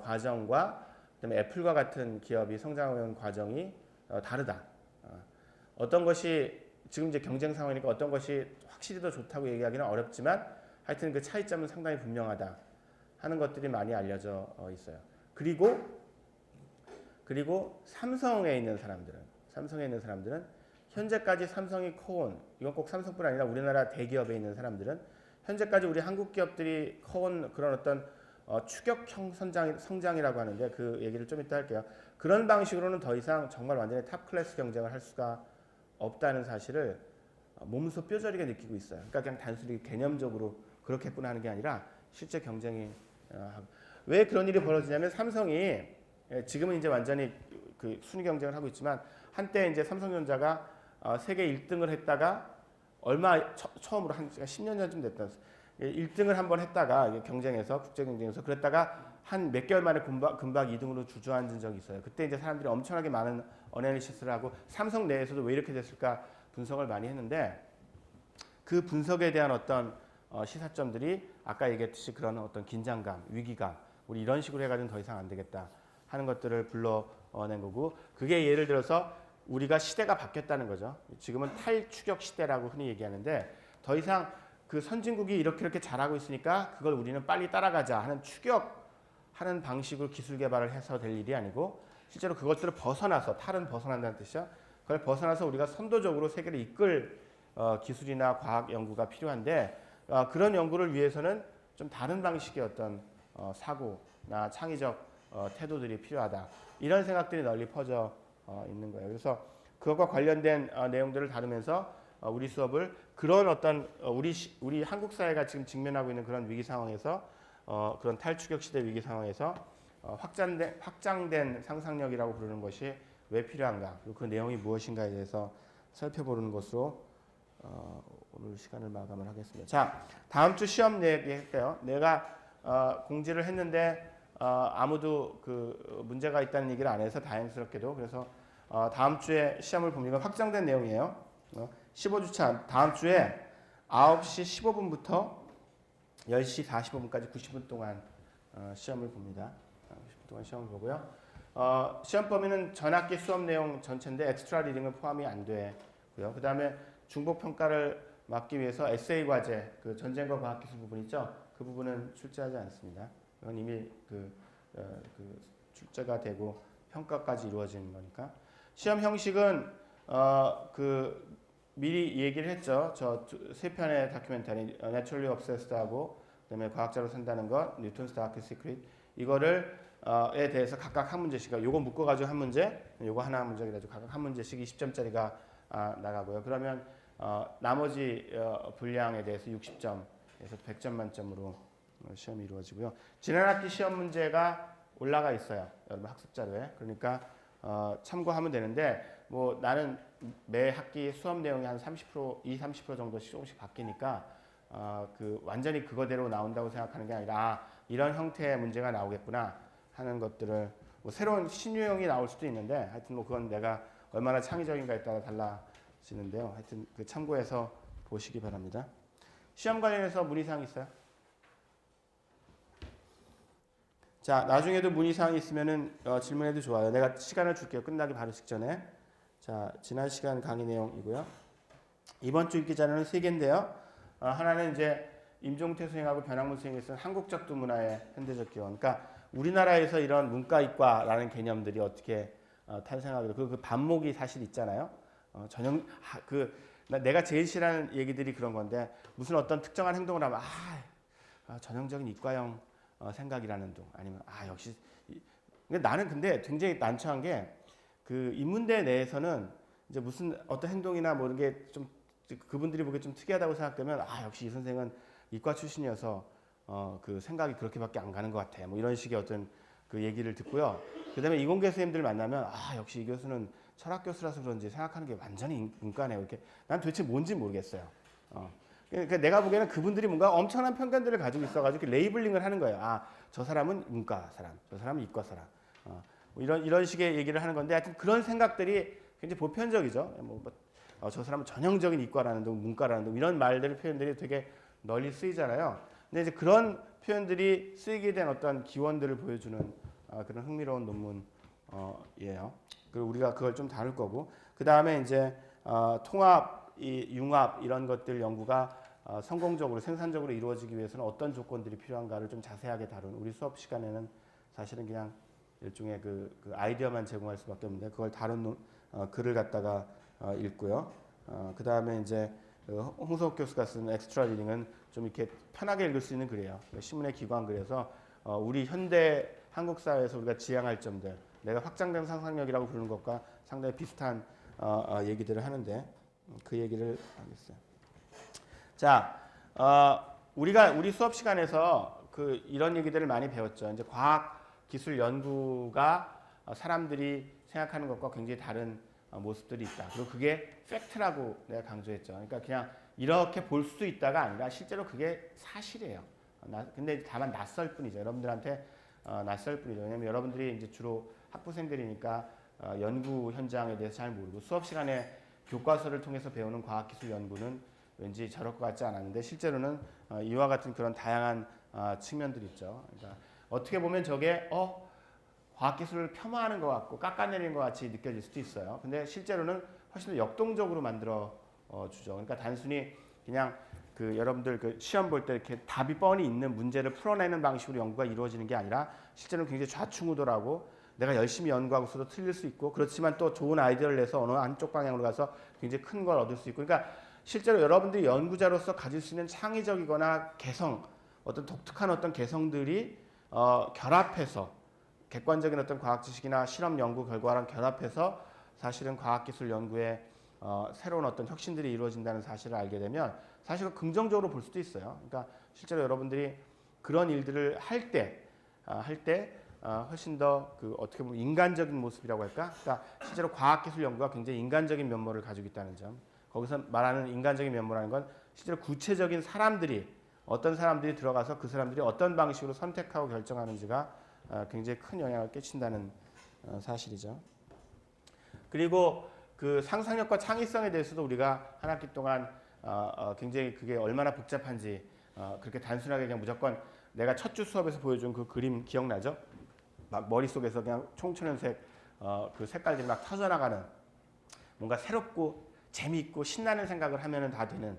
과정과 그다음에 애플과 같은 기업이 성장해온 과정이 다르다. 어떤 것이 지금 이제 경쟁 상황이니까 어떤 것이 확실히 더 좋다고 얘기하기는 어렵지만 하여튼 그 차이점은 상당히 분명하다 하는 것들이 많이 알려져 있어요. 그리고 삼성에 있는 사람들은 현재까지 삼성이 커온, 이건 꼭 삼성뿐 아니라 우리나라 대기업에 있는 사람들은 현재까지 우리 한국 기업들이 커온 그런 어떤 추격형 성장이라고 하는데 그 얘기를 좀 이따 할게요. 그런 방식으로는 더 이상 정말 완전히 탑 클래스 경쟁을 할 수가 없다는 사실을 몸소 뼈저리게 느끼고 있어요. 그러니까 그냥 단순히 개념적으로 그렇겠구나 하는 게 아니라 실제 경쟁이 왜 그런 일이 벌어지냐면 삼성이 지금은 이제 완전히 그 순위 경쟁을 하고 있지만 한때 이제 삼성전자가 세계 1등을 했다가 처음으로 한 10년 전쯤 됐다. 1등을 한번 했다가 경쟁에서 국제 경쟁에서 그랬다가 한 몇 개월 만에 금방 2등으로 주저앉은 적이 있어요. 그때 이제 사람들이 엄청나게 많은 어널리시스를 하고 삼성 내에서도 왜 이렇게 됐을까 분석을 많이 했는데 그 분석에 대한 어떤 시사점들이 아까 얘기했듯이 그런 어떤 긴장감, 위기감, 우리 이런 식으로 해가지고는 더 이상 안 되겠다 하는 것들을 불러낸 거고 그게 예를 들어서 우리가 시대가 바뀌었다는 거죠. 지금은 탈추격 시대라고 흔히 얘기하는데 더 이상 그 선진국이 이렇게 잘하고 있으니까 그걸 우리는 빨리 따라가자 하는 추격하는 방식으로 기술 개발을 해서 될 일이 아니고 실제로 그것들을 벗어나서 탈은 벗어난다는 뜻이죠. 그걸 벗어나서 우리가 선도적으로 세계를 이끌 기술이나 과학 연구가 필요한데 그런 연구를 위해서는 좀 다른 방식의 어떤 사고나 창의적 태도들이 필요하다. 이런 생각들이 널리 퍼져 있는 거예요. 그래서 그것과 관련된 내용들을 다루면서 우리 수업을 그런 어떤 우리 한국 사회가 지금 직면하고 있는 그런 위기 상황에서 그런 탈추격 시대 위기 상황에서 확장된 상상력이라고 부르는 것이 왜 필요한가 그리고 그 내용이 무엇인가에 대해서 살펴보는 것으로 오늘 시간을 마감을 하겠습니다. 자, 다음 주 시험 얘기할게요. 내가 공지를 했는데 아무도 그 문제가 있다는 얘기를 안 해서 다행스럽게도 그래서 다음 주에 시험을 봅니다. 확장된 내용이에요. 15주차 다음 주에 9시 15분부터 10시 45분까지 90분 동안 시험을 봅니다. 90분 동안 시험을 보고요. 시험 범위는 전학기 수업 내용 전체인데 엑스트라 리딩은 포함이 안 되고요. 그 다음에 중복 평가를 막기 위해서 에세이 과제, 그 전쟁과 과학기술 부분 있죠. 그 부분은 출제하지 않습니다. 이건 이미 그 출제가 되고 평가까지 이루어진 거니까. 시험 형식은 미리 얘기를 했죠. 저 세 편의 다큐멘터리, Naturally Obsessed하고 그다음에 과학자로 산다는 것, Newton's Dark Secret 이거를 에 대해서 각각 한 문제씩, 요거 묶어가지고 한 문제, 요거 하나 문제가 가지고 각각 한 문제씩 20점짜리가 나가고요. 그러면 나머지 분량에 대해서 60점에서 100점 만점으로 시험이 이루어지고요. 지난 학기 시험 문제가 올라가 있어요. 여러분 학습 자료에. 그러니까 참고하면 되는데 뭐 나는 매 학기 수업 내용이 한 30%, 30% 정도씩 조금씩 바뀌니까 완전히 그거대로 나온다고 생각하는 게 아니라 이런 형태의 문제가 나오겠구나 하는 것들을 뭐 새로운 신유형이 나올 수도 있는데 하여튼 뭐 그건 내가 얼마나 창의적인가에 따라 달라지는데요. 하여튼 그 참고해서 보시기 바랍니다. 시험 관련해서 문의사항 있어요? 자, 나중에도 문의사항이 있으면은 질문해도 좋아요. 내가 시간을 줄게요. 끝나기 바로 직전에. 자, 지난 시간 강의 내용이고요. 이번 주 읽기 자료는 세 개인데요. 하나는 이제 임종태 수행하고 변학문 수행에 있어서 한국적 두 문화의 현대적 기원. 그러니까 우리나라에서 이런 문과이과라는 개념들이 어떻게 탄생하게 되고 그 반목이 사실 있잖아요. 내가 제일 싫어하는 얘기들이 그런 건데 무슨 어떤 특정한 행동을 하면 전형적인 이과형 생각이라는 둥 아니면 역시 나는 근데 굉장히 난처한 게 그 인문대 내에서는 이제 무슨 어떤 행동이나 뭐 이런 게 좀 그분들이 보기에 좀 특이하다고 생각되면 역시 이 선생은 이과 출신이어서 그 생각이 그렇게밖에 안 가는 것 같아. 뭐 이런 식의 어떤 그 얘기를 듣고요. 그다음에 이공계 선생님들 만나면 역시 이 교수는 철학 교수라서 그런지 생각하는 게 완전히 문과네요. 이렇게 난 도대체 뭔지 모르겠어요. 그러니까 내가 보기에는 그분들이 뭔가 엄청난 편견들을 가지고 있어가지고 레이블링을 하는 거예요. 저 사람은 문과 사람, 저 사람은 이과 사람. 뭐 이런 식의 얘기를 하는 건데 하여튼 그런 생각들이 굉장히 보편적이죠. 저 사람은 전형적인 이과라는 둥, 문과라는 둥 이런 말들 표현들이 되게 널리 쓰이잖아요. 근데 이제 그런 표현들이 쓰이게 된 어떤 기원들을 보여주는 그런 흥미로운 논문이에요. 그리고 우리가 그걸 좀 다룰 거고 그 다음에 이제 통합, 융합 이런 것들 연구가 성공적으로 생산적으로 이루어지기 위해서는 어떤 조건들이 필요한가를 좀 자세하게 다룬 우리 수업 시간에는 사실은 그냥 일종의 그 아이디어만 제공할 수밖에 없는데 그걸 다룬 글을 갖다가 읽고요. 그 다음에 이제 홍석욱 교수가 쓴 엑스트라 리딩은 좀 이렇게 편하게 읽을 수 있는 글이에요. 신문의 기관글에서 우리 현대 한국 사회에서 우리가 지향할 점들, 내가 확장된 상상력이라고 부르는 것과 상당히 비슷한 얘기들을 하는데 그 얘기를 하겠어요. 자, 우리 수업 시간에서 이런 얘기들을 많이 배웠죠. 이제 과학 기술 연구가 사람들이 생각하는 것과 굉장히 다른 모습들이 있다. 그리고 그게 팩트라고 내가 강조했죠. 그러니까 그냥 이렇게 볼 수도 있다가 아니라 실제로 그게 사실이에요. 근데 다만 낯설 뿐이죠. 여러분들한테 낯설 뿐이죠. 왜냐하면 여러분들이 이제 주로 학부생들이니까 연구 현장에 대해서 잘 모르고 수업 시간에 교과서를 통해서 배우는 과학기술 연구는 왠지 저럴 것 같지 않았는데 실제로는 이와 같은 그런 다양한 측면들이 있죠. 그러니까 어떻게 보면 저게 과학기술을 폄하하는 것 같고 깎아내리는 것 같이 느껴질 수도 있어요. 근데 실제로는 훨씬 더 역동적으로 만들어 주죠. 그러니까 단순히 그냥 여러분들 시험 볼 때 이렇게 답이 뻔히 있는 문제를 풀어내는 방식으로 연구가 이루어지는 게 아니라 실제로는 굉장히 좌충우돌하고 내가 열심히 연구하고서도 틀릴 수 있고 그렇지만 또 좋은 아이디어를 내서 어느 한쪽 방향으로 가서 굉장히 큰 걸 얻을 수 있고 그러니까 실제로 여러분들이 연구자로서 가질 수 있는 창의적이거나 개성 어떤 독특한 어떤 개성들이 결합해서 객관적인 어떤 과학 지식이나 실험 연구 결과랑 결합해서 사실은 과학기술 연구에 새로운 어떤 혁신들이 이루어진다는 사실을 알게 되면 사실은 긍정적으로 볼 수도 있어요. 그러니까 실제로 여러분들이 그런 일들을 할 때 훨씬 더 어떻게 보면 인간적인 모습이라고 할까? 그러니까 실제로 과학기술 연구가 굉장히 인간적인 면모를 가지고 있다는 점. 거기서 말하는 인간적인 면모라는 건 실제로 구체적인 어떤 사람들이 들어가서 그 사람들이 어떤 방식으로 선택하고 결정하는지가 굉장히 큰 영향을 끼친다는 사실이죠. 그리고 그 상상력과 창의성에 대해서도 우리가 한 학기 동안 굉장히 그게 얼마나 복잡한지 그렇게 단순하게 그냥 무조건 내가 첫 주 수업에서 보여준 그 그림 기억나죠? 막 머릿속에서 그냥 총천연색 그 색깔들이 막 터져나가는 뭔가 새롭고 재미있고 신나는 생각을 하면은 다 되는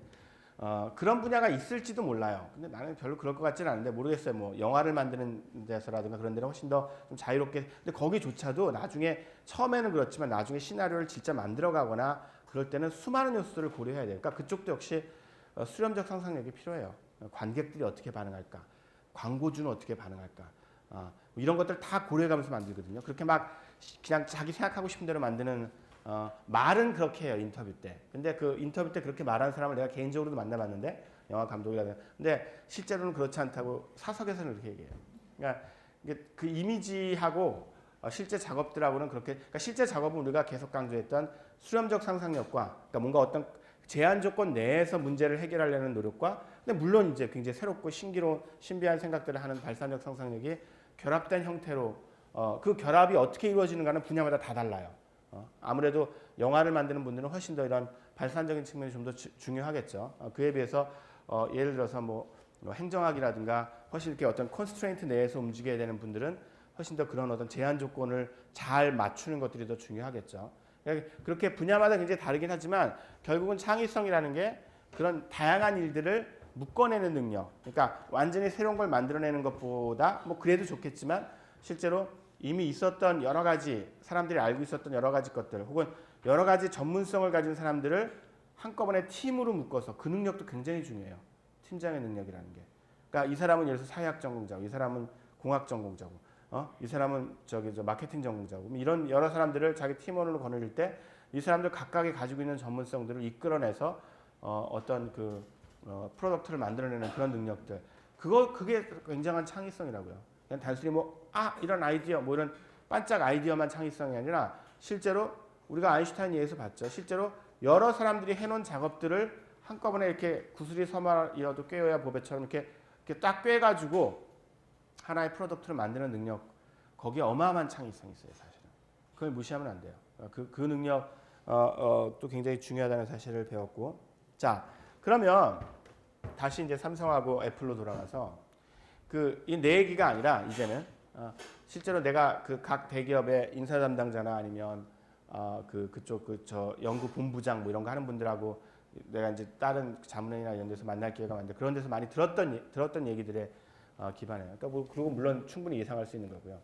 그런 분야가 있을지도 몰라요. 근데 나는 별로 그럴 것 같지는 않은데 모르겠어요. 뭐 영화를 만드는 데서라든가 그런 데는 훨씬 더 좀 자유롭게. 근데 거기조차도 나중에 처음에는 그렇지만 나중에 시나리오를 진짜 만들어가거나 그럴 때는 수많은 요소들을 고려해야 돼요. 그러니까 그쪽도 역시 수렴적 상상력이 필요해요. 관객들이 어떻게 반응할까, 광고주는 어떻게 반응할까, 이런 것들 다 고려해가면서 만들거든요. 그렇게 막 그냥 자기 생각하고 싶은 대로 만드는 말은 그렇게 해요, 인터뷰 때. 근데 그 인터뷰 때 그렇게 말하는 사람을 내가 개인적으로도 만나봤는데, 영화 감독이라든가. 근데 실제로는 그렇지 않다고 사석에서는 그렇게 얘기해요. 그러니까 그 이미지하고 실제 작업들하고는 그러니까 실제 작업은 우리가 계속 강조했던 수렴적 상상력과, 그러니까 뭔가 어떤 제한 조건 내에서 문제를 해결하려는 노력과, 근데 물론 이제 굉장히 새롭고 신기로운 신비한 생각들을 하는 발산력 상상력이 결합된 형태로, 그 결합이 어떻게 이루어지는가는 분야마다 다 달라요. 아무래도 영화를 만드는 분들은 훨씬 더 이런 발산적인 측면이 좀 더 중요하겠죠. 그에 비해서 예를 들어서 뭐 행정학이라든가 훨씬 이렇게 어떤 컨스트레인트 내에서 움직여야 되는 분들은 훨씬 더 그런 어떤 제한 조건을 잘 맞추는 것들이 더 중요하겠죠. 그렇게 분야마다 굉장히 다르긴 하지만 결국은 창의성이라는 게 그런 다양한 일들을 묶어내는 능력. 그러니까 완전히 새로운 걸 만들어내는 것보다 뭐 그래도 좋겠지만 실제로 이미 있었던 여러 가지 사람들이 알고 있었던 여러 가지 것들 혹은 여러 가지 전문성을 가진 사람들을 한꺼번에 팀으로 묶어서 그 능력도 굉장히 중요해요. 팀장의 능력이라는 게. 그러니까 이 사람은 예를 들어서 사회학 전공자고 이 사람은 공학 전공자고 이 사람은 저 마케팅 전공자고 이런 여러 사람들을 자기 팀원으로 거느릴 때 이 사람들 각각이 가지고 있는 전문성들을 이끌어내서 어떤 그 프로덕트를 만들어내는 그런 능력들 그게 굉장한 창의성이라고요. 그냥 단순히 뭐 이런 아이디어 뭐 이런 반짝 아이디어만 창의성이 아니라 실제로 우리가 아인슈타인 예에서 봤죠. 실제로 여러 사람들이 해놓은 작업들을 한꺼번에 이렇게 구슬이 서말이라도 꿰어야 보배처럼 이렇게 딱 꿰가지고 하나의 프로덕트를 만드는 능력 거기에 어마어마한 창의성이 있어요. 사실은 그걸 무시하면 안 돼요. 그 능력 또 굉장히 중요하다는 사실을 배웠고 자 그러면 다시 이제 삼성하고 애플로 돌아가서 이 내 얘기가 아니라 이제는 실제로 내가 그 각 대기업의 인사 담당자나 아니면 그쪽 저 연구 본부장 뭐 이런 거 하는 분들하고 내가 이제 다른 자문회의나 이런 데서 만날 기회가 많은데 그런 데서 많이 들었던 얘기들에 기반해요. 그러니까 뭐 그리고 물론 충분히 예상할 수 있는 거고요.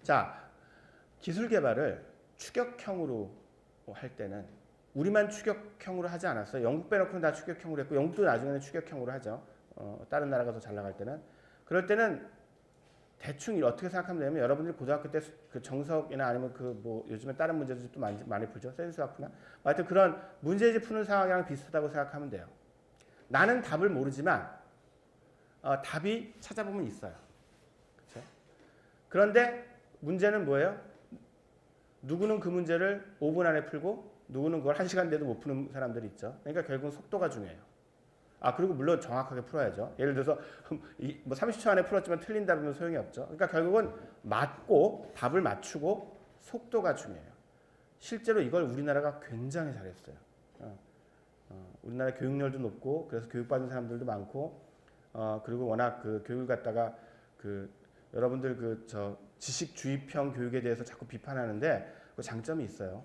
자 기술 개발을 추격형으로 할 때는 우리만 추격형으로 하지 않았어요. 영국 빼놓고는 다 추격형으로 했고 영국도 나중에는 추격형으로 하죠. 다른 나라가 더 잘 나갈 때는. 그럴 때는 대충 어떻게 생각하면 되냐면 여러분들이 고등학교 때 그 정석이나 아니면 그 뭐 요즘에 다른 문제집도 많이 풀죠. 센스학부나. 하여튼 그런 문제집 푸는 상황이랑 비슷하다고 생각하면 돼요. 나는 답을 모르지만 답이 찾아보면 있어요. 그렇죠? 그런데 문제는 뭐예요? 누구는 그 문제를 5분 안에 풀고 누구는 그걸 1시간 돼도 못 푸는 사람들이 있죠. 그러니까 결국은 속도가 중요해요. 그리고 물론 정확하게 풀어야죠. 예를 들어서 뭐 30초 안에 풀었지만 틀린다 그러면 소용이 없죠. 그러니까 결국은 맞고 답을 맞추고 속도가 중요해요. 실제로 이걸 우리나라가 굉장히 잘했어요. 우리나라 교육열도 높고 그래서 교육받은 사람들도 많고 그리고 워낙 그 교육을 갖다가 여러분들 지식 주입형 교육에 대해서 자꾸 비판하는데 그 장점이 있어요.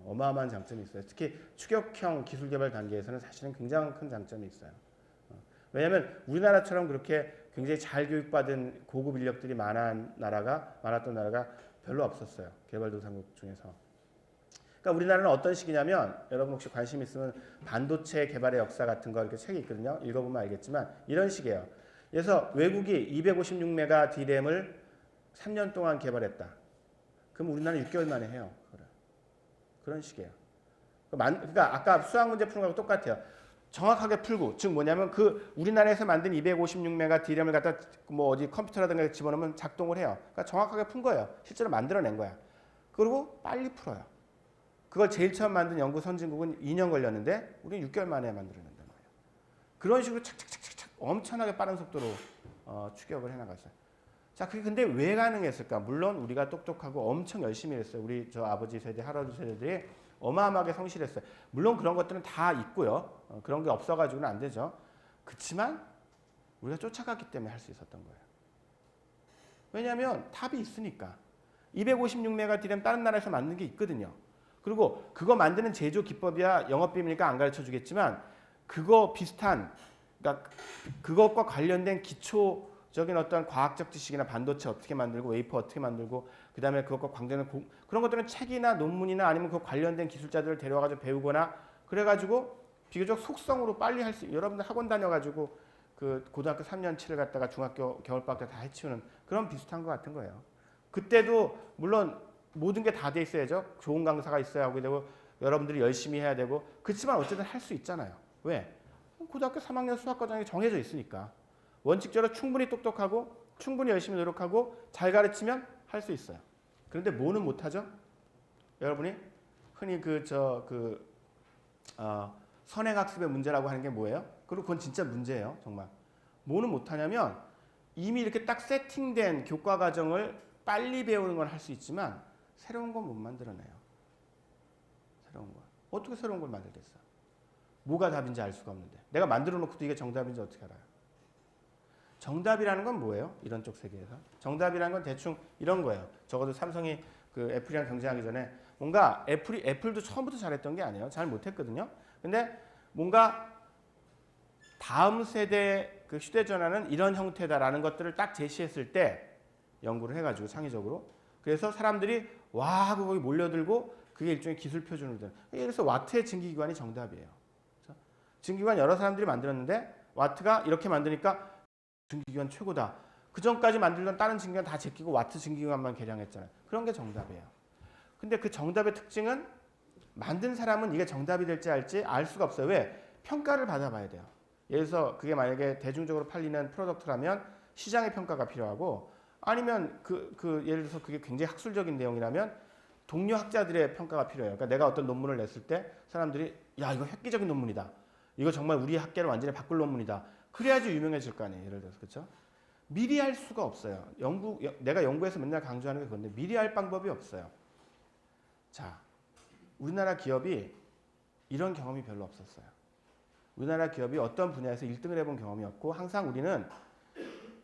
어마어마한 장점이 있어요. 특히 추격형 기술 개발 단계에서는 사실은 굉장히 큰 장점이 있어요. 왜냐하면 우리나라처럼 그렇게 굉장히 잘 교육받은 고급 인력들이 많았던 나라가 별로 없었어요. 개발도상국 중에서. 그러니까 우리나라는 어떤 식이냐면 여러분 혹시 관심 있으면 반도체 개발의 역사 같은 거 이렇게 책이 있거든요. 읽어보면 알겠지만 이런 식이에요. 그래서 외국이 256메가 D램을 3년 동안 개발했다. 그럼 우리나라는 6개월 만에 해요. 그런 식이에요. 그러니까 아까 수학 문제 푸는 거하고 똑같아요. 정확하게 풀고, 즉 뭐냐면 우리나라에서 만든 256메가 D램을 갖다 뭐 어디 컴퓨터라든가 집어넣으면 작동을 해요. 그러니까 정확하게 푼 거예요. 실제로 만들어낸 거야. 그리고 빨리 풀어요. 그걸 제일 처음 만든 연구 선진국은 2년 걸렸는데 우리는 6개월 만에 만들어낸단 말이에요. 그런 식으로 착착착착 엄청나게 빠른 속도로 추격을 해나갔어요. 자, 그게 근데 왜 가능했을까? 물론 우리가 똑똑하고 엄청 열심히 했어요. 우리 저 아버지 세대, 할아버지 세대들이 어마어마하게 성실했어요. 물론 그런 것들은 다 있고요. 그런 게 없어가지고는 안 되죠. 그렇지만 우리가 쫓아갔기 때문에 할 수 있었던 거예요. 왜냐하면 탑이 있으니까. 256메가 D램 다른 나라에서 만든 게 있거든요. 그리고 그거 만드는 제조 기법이야 영업비밀이니까 안 가르쳐 주겠지만 그거 비슷한, 그러니까 그것과 관련된 기초적인 어떤 과학적 지식이나 반도체 어떻게 만들고 웨이퍼 어떻게 만들고 그다음에 그것과 관계되는 그런 것들은 책이나 논문이나 아니면 그 관련된 기술자들을 데려와가지고 배우거나 그래가지고 비교적 속성으로 빨리 할 수, 여러분들 학원 다녀가지고 그 고등학교 3년치를 갖다가 중학교 겨울방학 때 다 해치우는 그런 비슷한 것 같은 거예요. 그때도 물론 모든 게 다 돼 있어야죠. 좋은 강사가 있어야 하게 되고 여러분들이 열심히 해야 되고 그렇지만 어쨌든 할 수 있잖아요. 왜? 고등학교 3학년 수학과정이 정해져 있으니까. 원칙적으로 충분히 똑똑하고 충분히 열심히 노력하고 잘 가르치면 할 수 있어요. 그런데 뭐는 못하죠? 여러분이 흔히 선행학습의 문제라고 하는 게 뭐예요? 그리고 그건 진짜 문제예요. 정말. 뭐는 못하냐면 이미 이렇게 딱 세팅된 교과 과정을 빨리 배우는 건 할 수 있지만 새로운 건 못 만들어내요. 새로운 거. 어떻게 새로운 걸 만들겠어? 뭐가 답인지 알 수가 없는데. 내가 만들어 놓고도 이게 정답인지 어떻게 알아요? 정답이라는 건 뭐예요? 이런 쪽 세계에서. 정답이라는 건 대충 이런 거예요. 적어도 삼성이 그 애플이랑 경쟁하기 전에 뭔가 애플도 처음부터 잘했던 게 아니에요. 잘 못했거든요. 근데 뭔가 다음 세대 그 휴대전화는 이런 형태다라는 것들을 딱 제시했을 때 연구를 해가지고 창의적으로 그래서 사람들이 와 하고 거기 몰려들고 그게 일종의 기술 표준으로 되는. 예를 들어서 와트의 증기기관이 정답이에요. 그렇죠? 증기기관 여러 사람들이 만들었는데 와트가 이렇게 만드니까 증기기관 최고다. 그 전까지 만들던 다른 증기기관 다 제끼고 와트 증기기관만 개량했잖아요. 그런 게 정답이에요. 근데 그 정답의 특징은 만든 사람은 이게 정답이 될지 알지 알 수가 없어요. 왜? 평가를 받아봐야 돼요. 예를 들어서 그게 만약에 대중적으로 팔리는 프로덕트라면 시장의 평가가 필요하고 아니면 예를 들어서 그게 굉장히 학술적인 내용이라면 동료 학자들의 평가가 필요해요. 그러니까 내가 어떤 논문을 냈을 때 사람들이 야 이거 획기적인 논문이다. 이거 정말 우리 학계를 완전히 바꿀 논문이다. 그래야지 유명해질 거 아니에요. 예를 들어서 그렇죠? 미리 할 수가 없어요. 내가 연구에서 맨날 강조하는 게 그건데 미리 할 방법이 없어요. 자, 우리나라 기업이 이런 경험이 별로 없었어요. 우리나라 기업이 어떤 분야에서 1등을 해본 경험이 없고 항상 우리는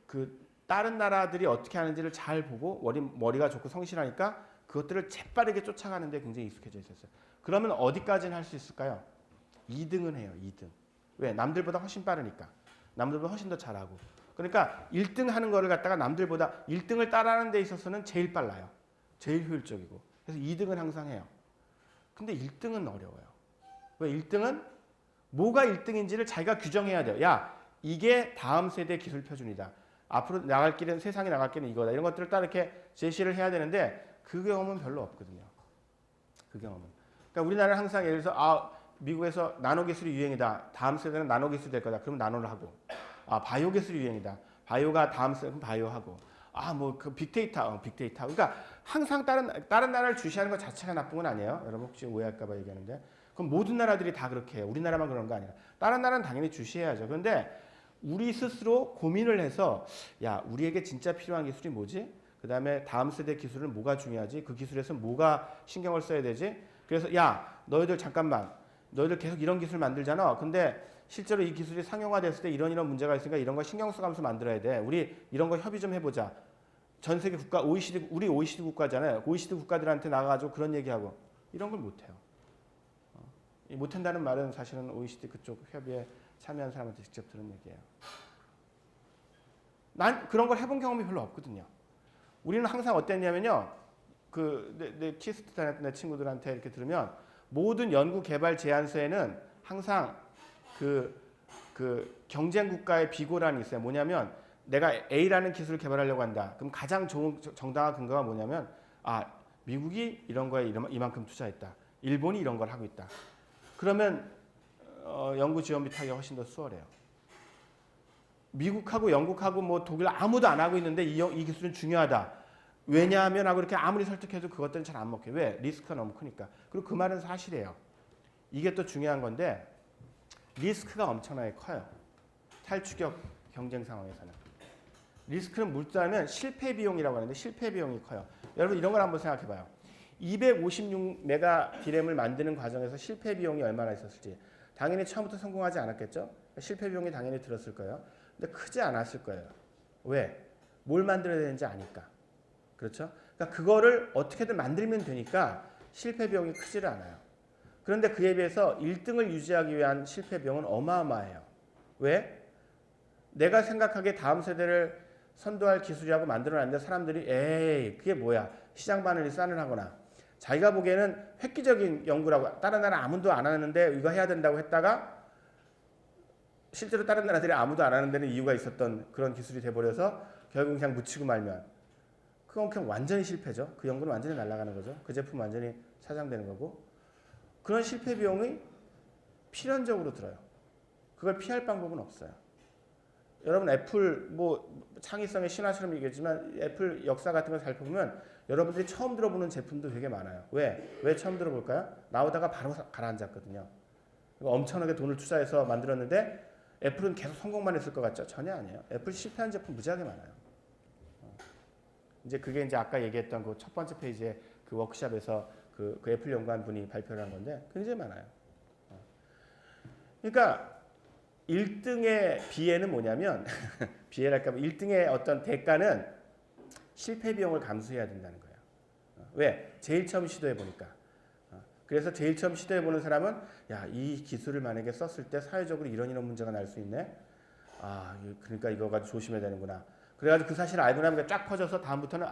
그 다른 나라들이 어떻게 하는지를 잘 보고 머리가 좋고 성실하니까 그것들을 재빠르게 쫓아가는 데 굉장히 익숙해져 있었어요. 그러면 어디까지는 할 수 있을까요? 2등은 해요. 2등. 왜? 남들보다 훨씬 빠르니까. 남들보다 훨씬 더 잘하고. 그러니까 1등 하는 거를 갖다가 남들보다 1등을 따라하는 데 있어서는 제일 빨라요. 제일 효율적이고. 그래서 2등은 항상 해요. 근데 1등은 어려워요. 왜? 1등은 뭐가 1등인지를 자기가 규정해야 돼요. 야, 이게 다음 세대 기술 표준이다. 앞으로 나갈 길은 세상에 나갈 길은 이거다. 이런 것들을 딱 이렇게 제시를 해야 되는데 그 경험은 별로 없거든요. 그 경험은. 그러니까 우리나라는 항상 예를 들어서 미국에서 나노 기술이 유행이다. 다음 세대는 나노 기술이 될 거다. 그럼 나노를 하고. 바이오 기술이 유행이다. 바이오가 다음 세대는 바이오 하고. 뭐 그 빅데이터, 빅데이터. 그러니까 항상 다른 나라를 주시하는 것 자체가 나쁜 건 아니에요. 여러분 혹시 오해할까 봐 얘기하는데. 그럼 모든 나라들이 다 그렇게 해요. 우리나라만 그런 거 아니라. 다른 나라는 당연히 주시해야죠. 그런데 우리 스스로 고민을 해서 야, 우리에게 진짜 필요한 기술이 뭐지? 그 다음에 다음 세대 기술은 뭐가 중요하지? 그 기술에서 뭐가 신경을 써야 되지? 그래서 야, 너희들 잠깐만. 너희들 계속 이런 기술 만들잖아. 근데 실제로 이 기술이 상용화됐을 때 이런 문제가 있으니까 이런 거 신경 써가면서 만들어야 돼. 우리 이런 거 협의 좀 해보자. 전 세계 국가, 우리 OECD 국가잖아요. OECD 국가들한테 나가가지고 그런 얘기하고 이런 걸 못해요. 못한다는 말은 사실은 OECD 그쪽 협의에 참여한 사람한테 직접 들은 얘기예요. 난 그런 걸 해본 경험이 별로 없거든요. 우리는 항상 어땠냐면요. 내 키스트 다녔던 내 친구들한테 이렇게 들으면 모든 연구 개발 제안서에는 항상 그 경쟁 국가의 비고란이 있어요. 뭐냐면 내가 A라는 기술을 개발하려고 한다. 그럼 가장 좋은 정당한 근거가 뭐냐면 미국이 이런 거에 이만큼 투자했다. 일본이 이런 걸 하고 있다. 그러면 연구 지원비 타기가 훨씬 더 수월해요. 미국하고 영국하고 뭐 독일 아무도 안 하고 있는데 이 기술은 중요하다. 왜냐하면 하고 이렇게 아무리 설득해도 그것들은 잘 안 먹혀요. 왜? 리스크가 너무 크니까. 그리고 그 말은 사실이에요. 이게 또 중요한 건데 리스크가 엄청나게 커요. 탈추격 경쟁 상황에서는. 리스크는 물자면 실패 비용이라고 하는데 실패 비용이 커요. 여러분 이런 걸 한번 생각해 봐요. 256메가 디램을 만드는 과정에서 실패 비용이 얼마나 있었을지. 당연히 처음부터 성공하지 않았겠죠? 실패 비용이 당연히 들었을 거예요. 근데 크지 않았을 거예요. 왜? 뭘 만들어야 되는지 아니까. 그렇죠? 그러니까 그거를 어떻게든 만들면 되니까 실패 비용이 크지를 않아요. 그런데 그에 비해서 1등을 유지하기 위한 실패 비용은 어마어마해요. 왜? 내가 생각하기에 다음 세대를 선도할 기술이라고 만들어놨는데 사람들이 에이 그게 뭐야 시장 반응이 싸늘하거나 자기가 보기에는 획기적인 연구라고 다른 나라 아무도 안 하는데 이거 해야 된다고 했다가 실제로 다른 나라들이 아무도 안 하는 데는 이유가 있었던 그런 기술이 돼버려서 결국 그냥 묻히고 말면 그건 그냥 완전히 실패죠. 그 연구는 완전히 날아가는 거죠. 그 제품 완전히 사장되는 거고 그런 실패 비용이 필연적으로 들어요. 그걸 피할 방법은 없어요. 여러분 애플 뭐 창의성의 신화처럼 얘기했지만 애플 역사 같은 걸 살펴보면 여러분들이 처음 들어보는 제품도 되게 많아요. 왜 처음 들어볼까요? 나오다가 바로 가라앉았거든요. 엄청나게 돈을 투자해서 만들었는데 애플은 계속 성공만 했을 것 같죠? 전혀 아니에요. 애플 실패한 제품 무지하게 많아요. 이제 그게 이제 아까 얘기했던 그 첫 번째 페이지에 그 워크숍에서 그 애플 연구한 분이 발표를 한 건데 굉장히 많아요. 그러니까 1등의 비애는 뭐냐면 비애랄까 1등의 어떤 대가는 실패 비용을 감수해야 된다는 거예요. 왜? 제일 처음 시도해 보니까. 그래서 제일 처음 시도해 보는 사람은 야, 이 기술을 만약에 썼을 때 사회적으로 이런 문제가 날 수 있네. 그러니까 이거 가지고 조심해야 되는구나. 그래가지고 그 사실을 알고 나면 쫙 퍼져서 다음부터는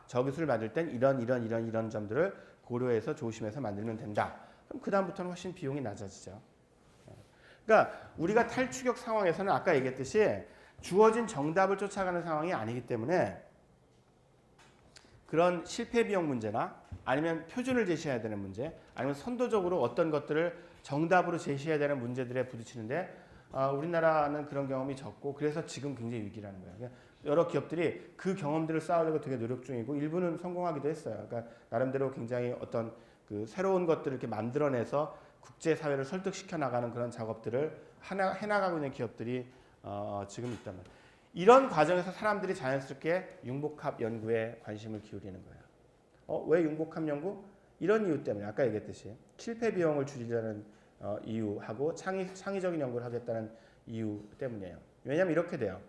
저 기술을 만들 땐 이런 점들을 고려해서 조심해서 만들면 된다. 그럼 그 다음부터는 훨씬 비용이 낮아지죠. 그러니까 우리가 탈추격 상황에서는 아까 얘기했듯이 주어진 정답을 쫓아가는 상황이 아니기 때문에 그런 실패 비용 문제나 아니면 표준을 제시해야 되는 문제, 아니면 선도적으로 어떤 것들을 정답으로 제시해야 되는 문제들에 부딪히는데 우리나라는 그런 경험이 적고 그래서 지금 굉장히 위기라는 거예요. 그러니까 여러 기업들이 그 경험들을 쌓으려고 되게 노력 중이고 일부는 성공하기도 했어요. 그러니까 나름대로 굉장히 어떤 그 새로운 것들을 이렇게 만들어내서 국제 사회를 설득시켜 나가는 그런 작업들을 해나가고 있는 기업들이 지금 있단 말이에요. 이런 과정에서 사람들이 자연스럽게 융복합 연구에 관심을 기울이는 거예요. 왜 융복합 연구? 이런 이유 때문에 아까 얘기했듯이 실패 비용을 줄이려는 이유하고 창의적인 연구를 하겠다는 이유 때문이에요. 왜냐하면 이렇게 돼요.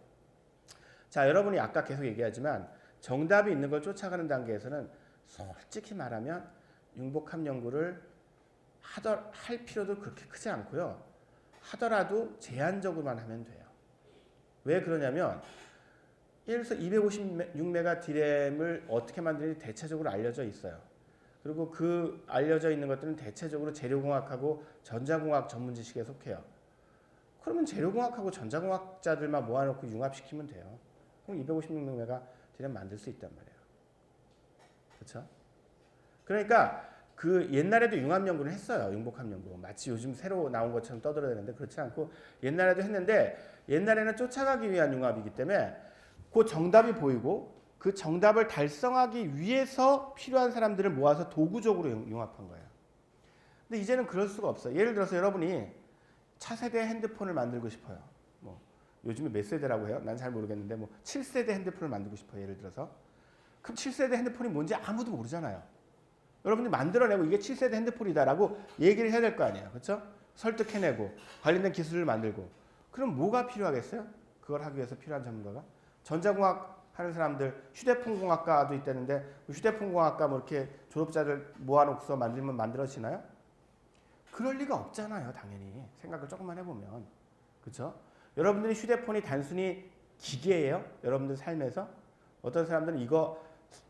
자, 여러분이 아까 계속 얘기하지만 정답이 있는 걸 쫓아가는 단계에서는 솔직히 말하면 융복합 연구를 할 필요도 그렇게 크지 않고요. 하더라도 제한적으로만 하면 돼요. 왜 그러냐면 예를 들어서 256메가 D램을 어떻게 만드는지 대체적으로 알려져 있어요. 그리고 그 알려져 있는 것들은 대체적으로 재료공학하고 전자공학 전문 지식에 속해요. 그러면 재료공학하고 전자공학자들만 모아놓고 융합시키면 돼요. 그럼 256메가 D램 만들 수 있단 말이에요. 그렇죠? 그러니까 그 옛날에도 융합 연구를 했어요. 융복합 연구. 마치 요즘 새로 나온 것처럼 떠들어대는데 그렇지 않고 옛날에도 했는데 옛날에는 쫓아가기 위한 융합이기 때문에 그 정답이 보이고 그 정답을 달성하기 위해서 필요한 사람들을 모아서 도구적으로 융합한 거예요. 근데 이제는 그럴 수가 없어요. 예를 들어서 여러분이 차세대 핸드폰을 만들고 싶어요. 뭐 요즘에 몇 세대라고 해요? 난 잘 모르겠는데 뭐 7세대 핸드폰을 만들고 싶어요. 예를 들어서. 그럼 7세대 핸드폰이 뭔지 아무도 모르잖아요. 여러분들이 만들어내고 이게 7세대 핸드폰이다라고 얘기를 해야 될 거 아니에요. 그렇죠? 설득해내고 관련된 기술을 만들고. 그럼 뭐가 필요하겠어요? 그걸 하기 위해서 필요한 전문가가? 전자공학 하는 사람들, 휴대폰공학과도 있다는데 휴대폰공학과 뭐 이렇게 졸업자들 모아놓고서 만들면 만들어지나요? 그럴 리가 없잖아요. 당연히. 생각을 조금만 해보면. 그렇죠? 여러분들이 휴대폰이 단순히 기계예요? 여러분들 삶에서? 어떤 사람들은 이거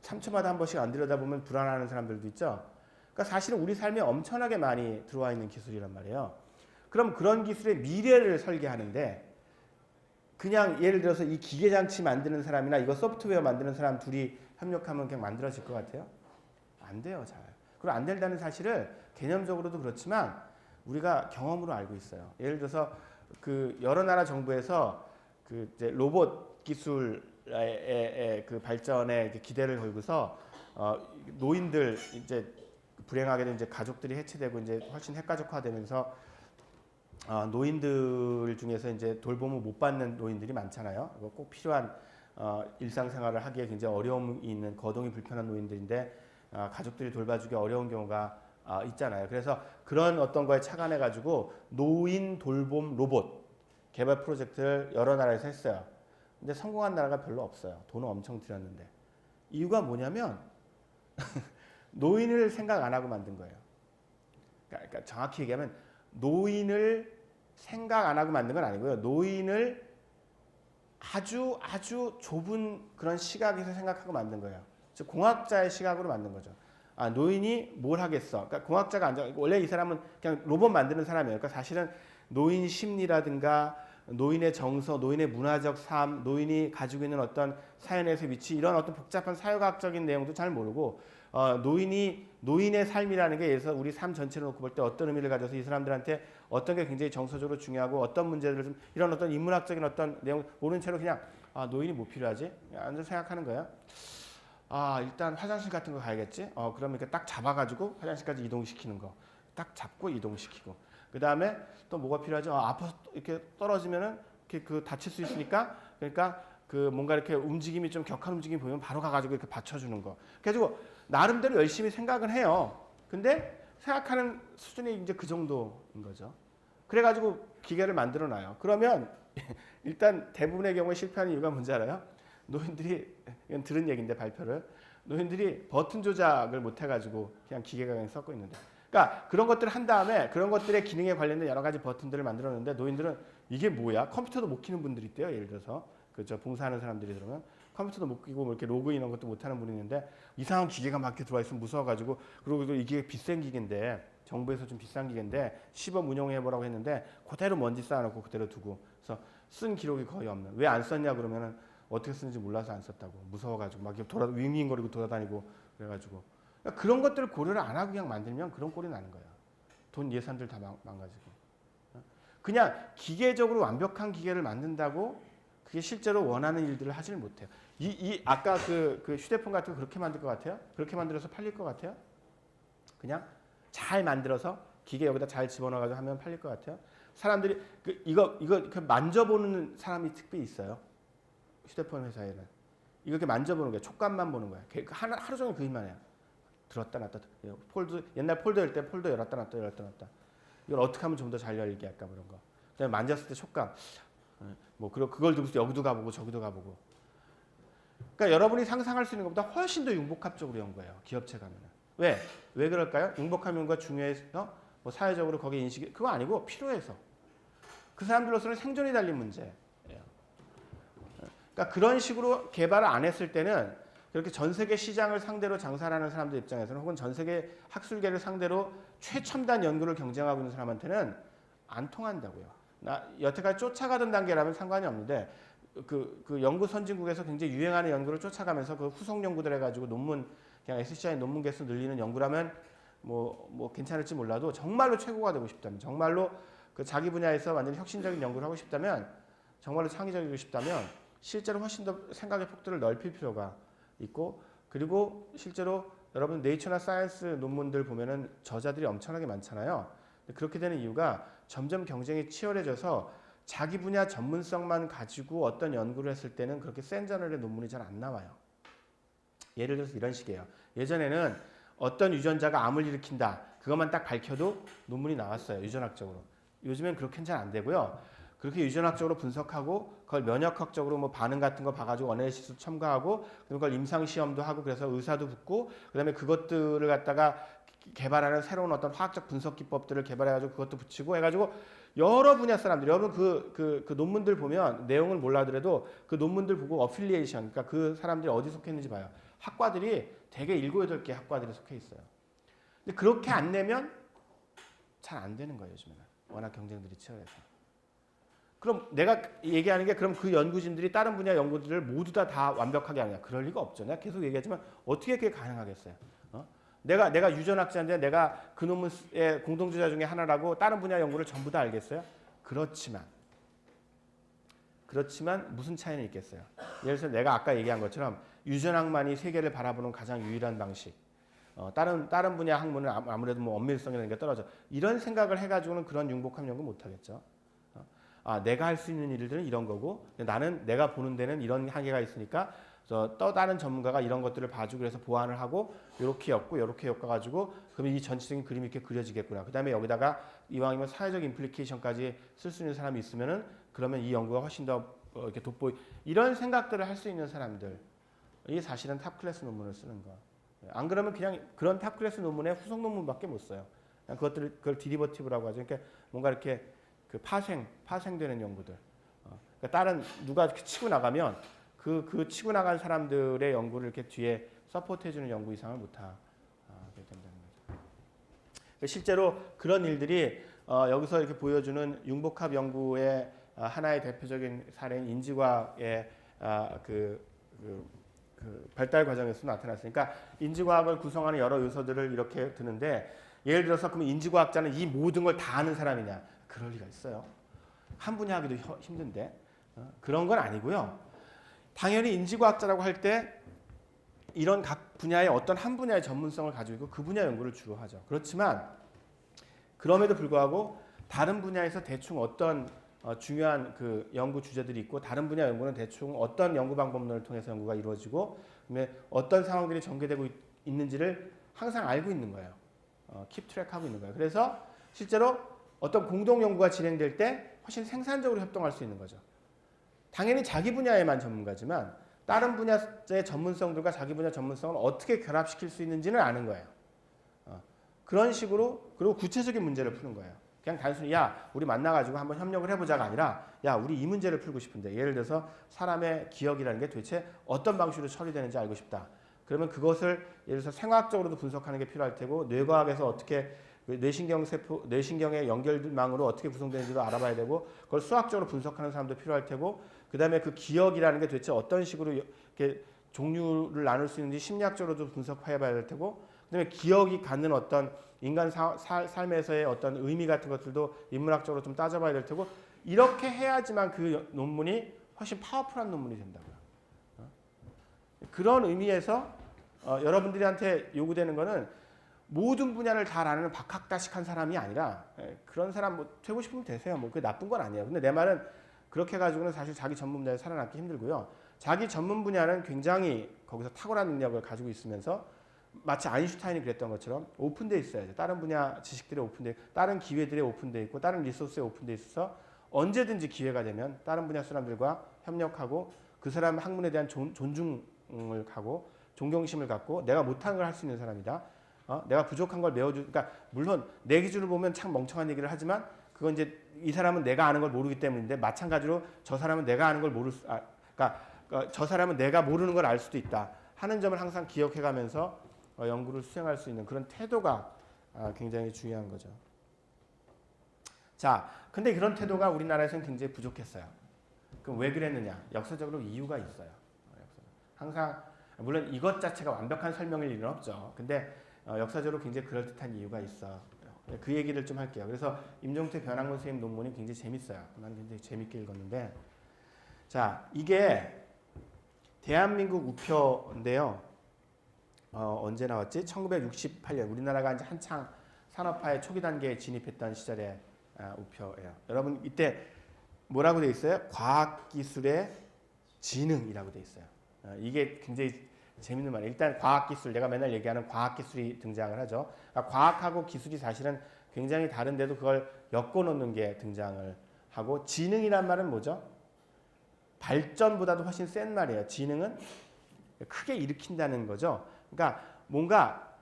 3초마다 한 번씩 안 들여다보면 불안하는 사람들도 있죠. 그러니까 사실은 우리 삶에 엄청나게 많이 들어와 있는 기술이란 말이에요. 그럼 그런 기술의 미래를 설계하는데 그냥 예를 들어서 이 기계장치 만드는 사람이나 이거 소프트웨어 만드는 사람 둘이 협력하면 그냥 만들어질 것 같아요? 안 돼요, 잘. 그리고 안 된다는 사실을 개념적으로도 그렇지만 우리가 경험으로 알고 있어요. 예를 들어서 그 여러 나라 정부에서 그 이제 로봇 기술 그 발전에 기대를 걸고서 노인들 이제 불행하게 된 이제 가족들이 해체되고 이제 훨씬 핵가족화되면서 노인들 중에서 이제 돌봄을 못 받는 노인들이 많잖아요. 꼭 필요한 일상생활을 하기에 굉장히 어려움이 있는 거동이 불편한 노인들인데 가족들이 돌봐주기 어려운 경우가 있잖아요. 그래서 그런 어떤 거에 착안해 가지고 노인 돌봄 로봇 개발 프로젝트를 여러 나라에서 했어요. 근데 성공한 나라가 별로 없어요. 돈을 엄청 들였는데. 이유가 뭐냐면 노인을 생각 안 하고 만든 거예요. 그러니까 정확히 얘기하면 노인을 생각 안 하고 만든 건 아니고요. 노인을 아주 좁은 그런 시각에서 생각하고 만든 거예요. 즉 공학자의 시각으로 만든 거죠. 노인이 뭘 하겠어. 그러니까 공학자가 아니라 원래 이 사람은 그냥 로봇 만드는 사람이에요. 그러니까 사실은 노인 심리라든가 노인의 정서, 노인의 문화적 삶, 노인이 가지고 있는 어떤 사연에서 위치 이런 어떤 복잡한 사회과학적인 내용도 잘 모르고 노인의 삶이라는 게 예를 들어서 우리 삶 전체를 놓고 볼 때 어떤 의미를 가져서 이 사람들한테 어떤 게 굉장히 정서적으로 중요하고 어떤 문제들을 좀 이런 어떤 인문학적인 어떤 내용 모르는 채로 그냥 노인이 뭐 필요하지? 앉아서 생각하는 거예요. 일단 화장실 같은 거 가야겠지? 그러면 이렇게 딱 잡아가지고 화장실까지 이동시키는 거. 딱 잡고 이동시키고. 그 다음에 또 뭐가 필요하죠? 아파서 이렇게 떨어지면은 이렇게 그 다칠 수 있으니까 그러니까 그 뭔가 이렇게 움직임이 좀 격한 움직임이 보이면 바로 가가지고 이렇게 받쳐주는 거. 그래가지고 나름대로 열심히 생각을 해요. 근데 생각하는 수준이 이제 그 정도인 거죠. 그래가지고 기계를 만들어 놔요. 그러면 일단 대부분의 경우에 실패하는 이유가 뭔지 알아요? 노인들이 이건 들은 얘기인데 발표를 노인들이 버튼 조작을 못 해가지고 그냥 기계가 그냥 섞고 있는데. 그러니까 그런 것들을 한 다음에 그런 것들의 기능에 관련된 여러 가지 버튼들을 만들었는데 노인들은 이게 뭐야? 컴퓨터도 못 키는 분들이 있대요. 예를 들어서 그저 봉사하는 사람들이 들으면 컴퓨터도 못 키고 뭐 이렇게 로그인 이런 것도 못 하는 분이 있는데 이상한 기계가 막 이렇게 들어와 있으면 무서워가지고 그리고 이게 비싼 기계인데 정부에서 좀 비싼 기계인데 시범 운영해보라고 했는데 그대로 먼지 쌓아놓고 그대로 두고 그래서 쓴 기록이 거의 없는. 왜 안 썼냐 그러면은 어떻게 쓰는지 몰라서 안 썼다고. 무서워가지고 막 이렇게 윙윙거리고 돌아다니고 그래가지고 그러니까 그런 것들을 고려를 안 하고 그냥 만들면 그런 꼴이 나는 거야. 돈 예산들 다 망가지고. 그냥 기계적으로 완벽한 기계를 만든다고 그게 실제로 원하는 일들을 하지를 못해요. 아까 그 휴대폰 같은 거 그렇게 만들 것 같아요? 그렇게 만들어서 팔릴 것 같아요? 그냥 잘 만들어서 기계 여기다 잘 집어넣어가지고 하면 팔릴 것 같아요? 사람들이 이거 만져보는 사람이 특별히 있어요. 휴대폰 회사에는 이거 이렇게 만져보는 거예요. 촉감만 보는 거예요. 하루 종일 그 일만 해요. 들었다 놨다. 옛날 폴더 열 때 폴더 열었다 놨다 열었다 놨다. 이걸 어떻게 하면 좀 더 잘 열리게 할까 그런 거. 그다음에 만졌을 때 촉감. 뭐 그걸 두고서 여기도 가보고 저기도 가보고. 그러니까 여러분이 상상할 수 있는 것보다 훨씬 더 융복합적으로 연 거예요. 기업체 가면은. 왜 그럴까요? 융복합 연구가 중요해서 뭐 사회적으로 거기에 인식이 그거 아니고 필요해서. 그 사람들로서는 생존이 달린 문제예요. 그러니까 그런 식으로 개발을 안 했을 때는 그렇게 전 세계 시장을 상대로 장사를 하는 사람들 입장에서는 혹은 전 세계 학술계를 상대로 최첨단 연구를 경쟁하고 있는 사람한테는 안 통한다고요. 여태까지 쫓아가던 단계라면 상관이 없는데 그 연구 선진국에서 굉장히 유행하는 연구를 쫓아가면서 그 후속 연구들 해가지고 논문 그냥 SCI 논문 개수 늘리는 연구라면 뭐 괜찮을지 몰라도 정말로 최고가 되고 싶다면 정말로 그 자기 분야에서 완전히 혁신적인 연구를 하고 싶다면 정말로 창의적이고 싶다면 실제로 훨씬 더 생각의 폭도를 넓힐 필요가 있고 그리고 실제로 여러분 네이처나 사이언스 논문들 보면은 저자들이 엄청나게 많잖아요. 그렇게 되는 이유가 점점 경쟁이 치열해져서 자기 분야 전문성만 가지고 어떤 연구를 했을 때는 그렇게 센 저널의 논문이 잘 안 나와요. 예를 들어서 이런 식이에요. 예전에는 어떤 유전자가 암을 일으킨다. 그것만 딱 밝혀도 논문이 나왔어요. 유전학적으로. 요즘엔 그렇게는 잘 안 되고요. 그렇게 유전학적으로 분석하고 그걸 면역학적으로 뭐 반응 같은 거 봐가지고 어널리시스 첨가하고 그걸 임상 시험도 하고 그래서 의사도 붙고 그다음에 그것들을 갖다가 개발하는 새로운 어떤 화학적 분석 기법들을 개발해가지고 그것도 붙이고 해가지고 여러 분야 사람들이 여러분 그 논문들 보면 내용을 몰라더라도 그 논문들 보고 어필리에이션 그러니까 그 사람들이 어디 속해 있는지 봐요. 학과들이 대개 7, 8개 학과들이 속해 있어요. 근데 그렇게 안 내면 잘 안 되는 거예요, 요즘에는. 워낙 경쟁들이 치열해서. 그럼 내가 얘기하는 게 그럼 그 연구진들이 다른 분야 연구들을 모두 다 완벽하게 하냐? 그럴 리가 없죠. 내가 계속 얘기하지만 어떻게 그게 가능하겠어요? 내가 유전학자인데 내가 그 논문의 공동주자 중에 하나라고 다른 분야 연구를 전부 다 알겠어요? 그렇지만 무슨 차이는 있겠어요? 예를 들어서 내가 아까 얘기한 것처럼 유전학만이 세계를 바라보는 가장 유일한 방식. 다른 분야 학문은 아무래도 뭐 엄밀성이라는 게 떨어져. 이런 생각을 해가지고는 그런 융복합 연구 못 하겠죠. 내가 할 수 있는 일들은 이런 거고 나는 내가 보는 데는 이런 한계가 있으니까 또 다른 전문가가 이런 것들을 봐주고 그래서 보완을 하고 요렇게 엮고 요렇게 엮어가지고 그러면 이 전체적인 그림이 이렇게 그려지겠구나. 그 다음에 여기다가 이왕이면 사회적 임플리케이션까지 쓸 수 있는 사람이 있으면은 그러면 이 연구가 훨씬 더 이렇게 돋보이 이런 생각들을 할 수 있는 사람들 이게 사실은 탑 클래스 논문을 쓰는 거. 안 그러면 그냥 그런 탑 클래스 논문에 후속 논문밖에 못 써요. 그냥 그걸 디리버티브라고 하죠. 그러니까 뭔가 이렇게 그 파생되는 연구들. 그러니까 다른 누가 치고 나가면 그 치고 나간 사람들의 연구를 이렇게 뒤에 서포트해주는 연구 이상을 못하게 된다는 거죠. 실제로 그런 일들이 여기서 이렇게 보여주는 융복합 연구의 하나의 대표적인 사례인 인지과학의 그 발달 과정에서 나타났으니까 인지과학을 구성하는 여러 요소들을 이렇게 드는데 예를 들어서 그럼 인지과학자는 이 모든 걸 다 아는 사람이냐? 그럴 리가 있어요. 한 분야 하기도 힘든데 그런 건 아니고요. 당연히 인지과학자라고 할 때 이런 각 분야의 어떤 한 분야의 전문성을 가지고 있고 그 분야 연구를 주로 하죠. 그렇지만 그럼에도 불구하고 다른 분야에서 대충 어떤 중요한 그 연구 주제들이 있고 다른 분야 연구는 대충 어떤 연구 방법론을 통해서 연구가 이루어지고 그다음에 어떤 상황들이 전개되고 있는지를 항상 알고 있는 거예요. 킵 트랙하고 있는 거예요. 그래서 실제로 어떤 공동 연구가 진행될 때 훨씬 생산적으로 협동할 수 있는 거죠. 당연히 자기 분야에만 전문가지만 다른 분야의 전문성들과 자기 분야 전문성을 어떻게 결합시킬 수 있는지는 아는 거예요. 그런 식으로 그리고 구체적인 문제를 푸는 거예요. 그냥 단순히 야 우리 만나가지고 한번 협력을 해보자가 아니라 야 우리 이 문제를 풀고 싶은데 예를 들어서 사람의 기억이라는 게 도대체 어떤 방식으로 처리되는지 알고 싶다. 그러면 그것을 예를 들어서 생화학적으로도 분석하는 게 필요할 테고 뇌과학에서 어떻게 뇌신경 세포, 뇌신경의 연결망으로 어떻게 구성되는지도 알아봐야 되고 그걸 수학적으로 분석하는 사람도 필요할 테고 그 다음에 그 기억이라는 게 도대체 어떤 식으로 이렇게 종류를 나눌 수 있는지 심리학적으로도 분석해봐야 될 테고 그다음에 기억이 갖는 어떤 인간 삶에서의 어떤 의미 같은 것들도 인문학적으로 좀 따져봐야 될 테고 이렇게 해야지만 그 논문이 훨씬 파워풀한 논문이 된다고요. 그런 의미에서 여러분들한테 요구되는 거는 모든 분야를 다 아는 박학다식한 사람이 아니라 그런 사람 뭐 되고 싶으면 되세요. 뭐 그게 나쁜 건 아니에요. 근데 내 말은 그렇게 가지고는 사실 자기 전문 분야에 살아남기 힘들고요. 자기 전문 분야는 굉장히 거기서 탁월한 능력을 가지고 있으면서 마치 아인슈타인이 그랬던 것처럼 오픈되어 있어야죠. 다른 분야 지식들이 오픈되어 다른 기회들이 오픈되어 있고 다른 리소스에 오픈되어 있어서 언제든지 기회가 되면 다른 분야 사람들과 협력하고 그 사람 학문에 대한 존중을 하고 존경심을 갖고 내가 못하는 걸 할 수 있는 사람이다. 내가 부족한 걸 메워주. 그러니까 물론 내 기준으로 보면 참 멍청한 얘기를 하지만 그건 이제 이 사람은 내가 아는 걸 모르기 때문인데 마찬가지로 저 사람은 내가 아는 걸 모를 수. 그러니까 저 사람은 내가 모르는 걸 알 수도 있다 하는 점을 항상 기억해가면서 연구를 수행할 수 있는 그런 태도가 굉장히 중요한 거죠. 자, 근데 그런 태도가 우리나라에서는 굉장히 부족했어요. 그럼 왜 그랬느냐? 역사적으로 이유가 있어요. 항상 물론 이것 자체가 완벽한 설명일 일은 없죠. 근데 역사적으로 굉장히 그럴듯한 이유가 있어. 그 얘기를 좀 할게요. 그래서 임종태 변학문 선생님 논문이 굉장히 재밌어요. 나는 굉장히 재밌게 읽었는데 자, 이게 대한민국 우표인데요. 언제 나왔지? 1968년 우리나라가 이제 한창 산업화의 초기 단계에 진입했던 시절의 우표예요. 여러분 이때 뭐라고 돼 있어요? 과학기술의 진흥이라고 돼 있어요. 이게 굉장히 재밌는 말이에요. 일단 과학기술, 내가 맨날 얘기하는 과학기술이 등장을 하죠. 그러니까 과학하고 기술이 사실은 굉장히 다른데도 그걸 엮어놓는 게 등장을 하고 진흥이란 말은 뭐죠? 발전보다도 훨씬 센 말이에요. 진흥은 크게 일으킨다는 거죠. 그러니까 뭔가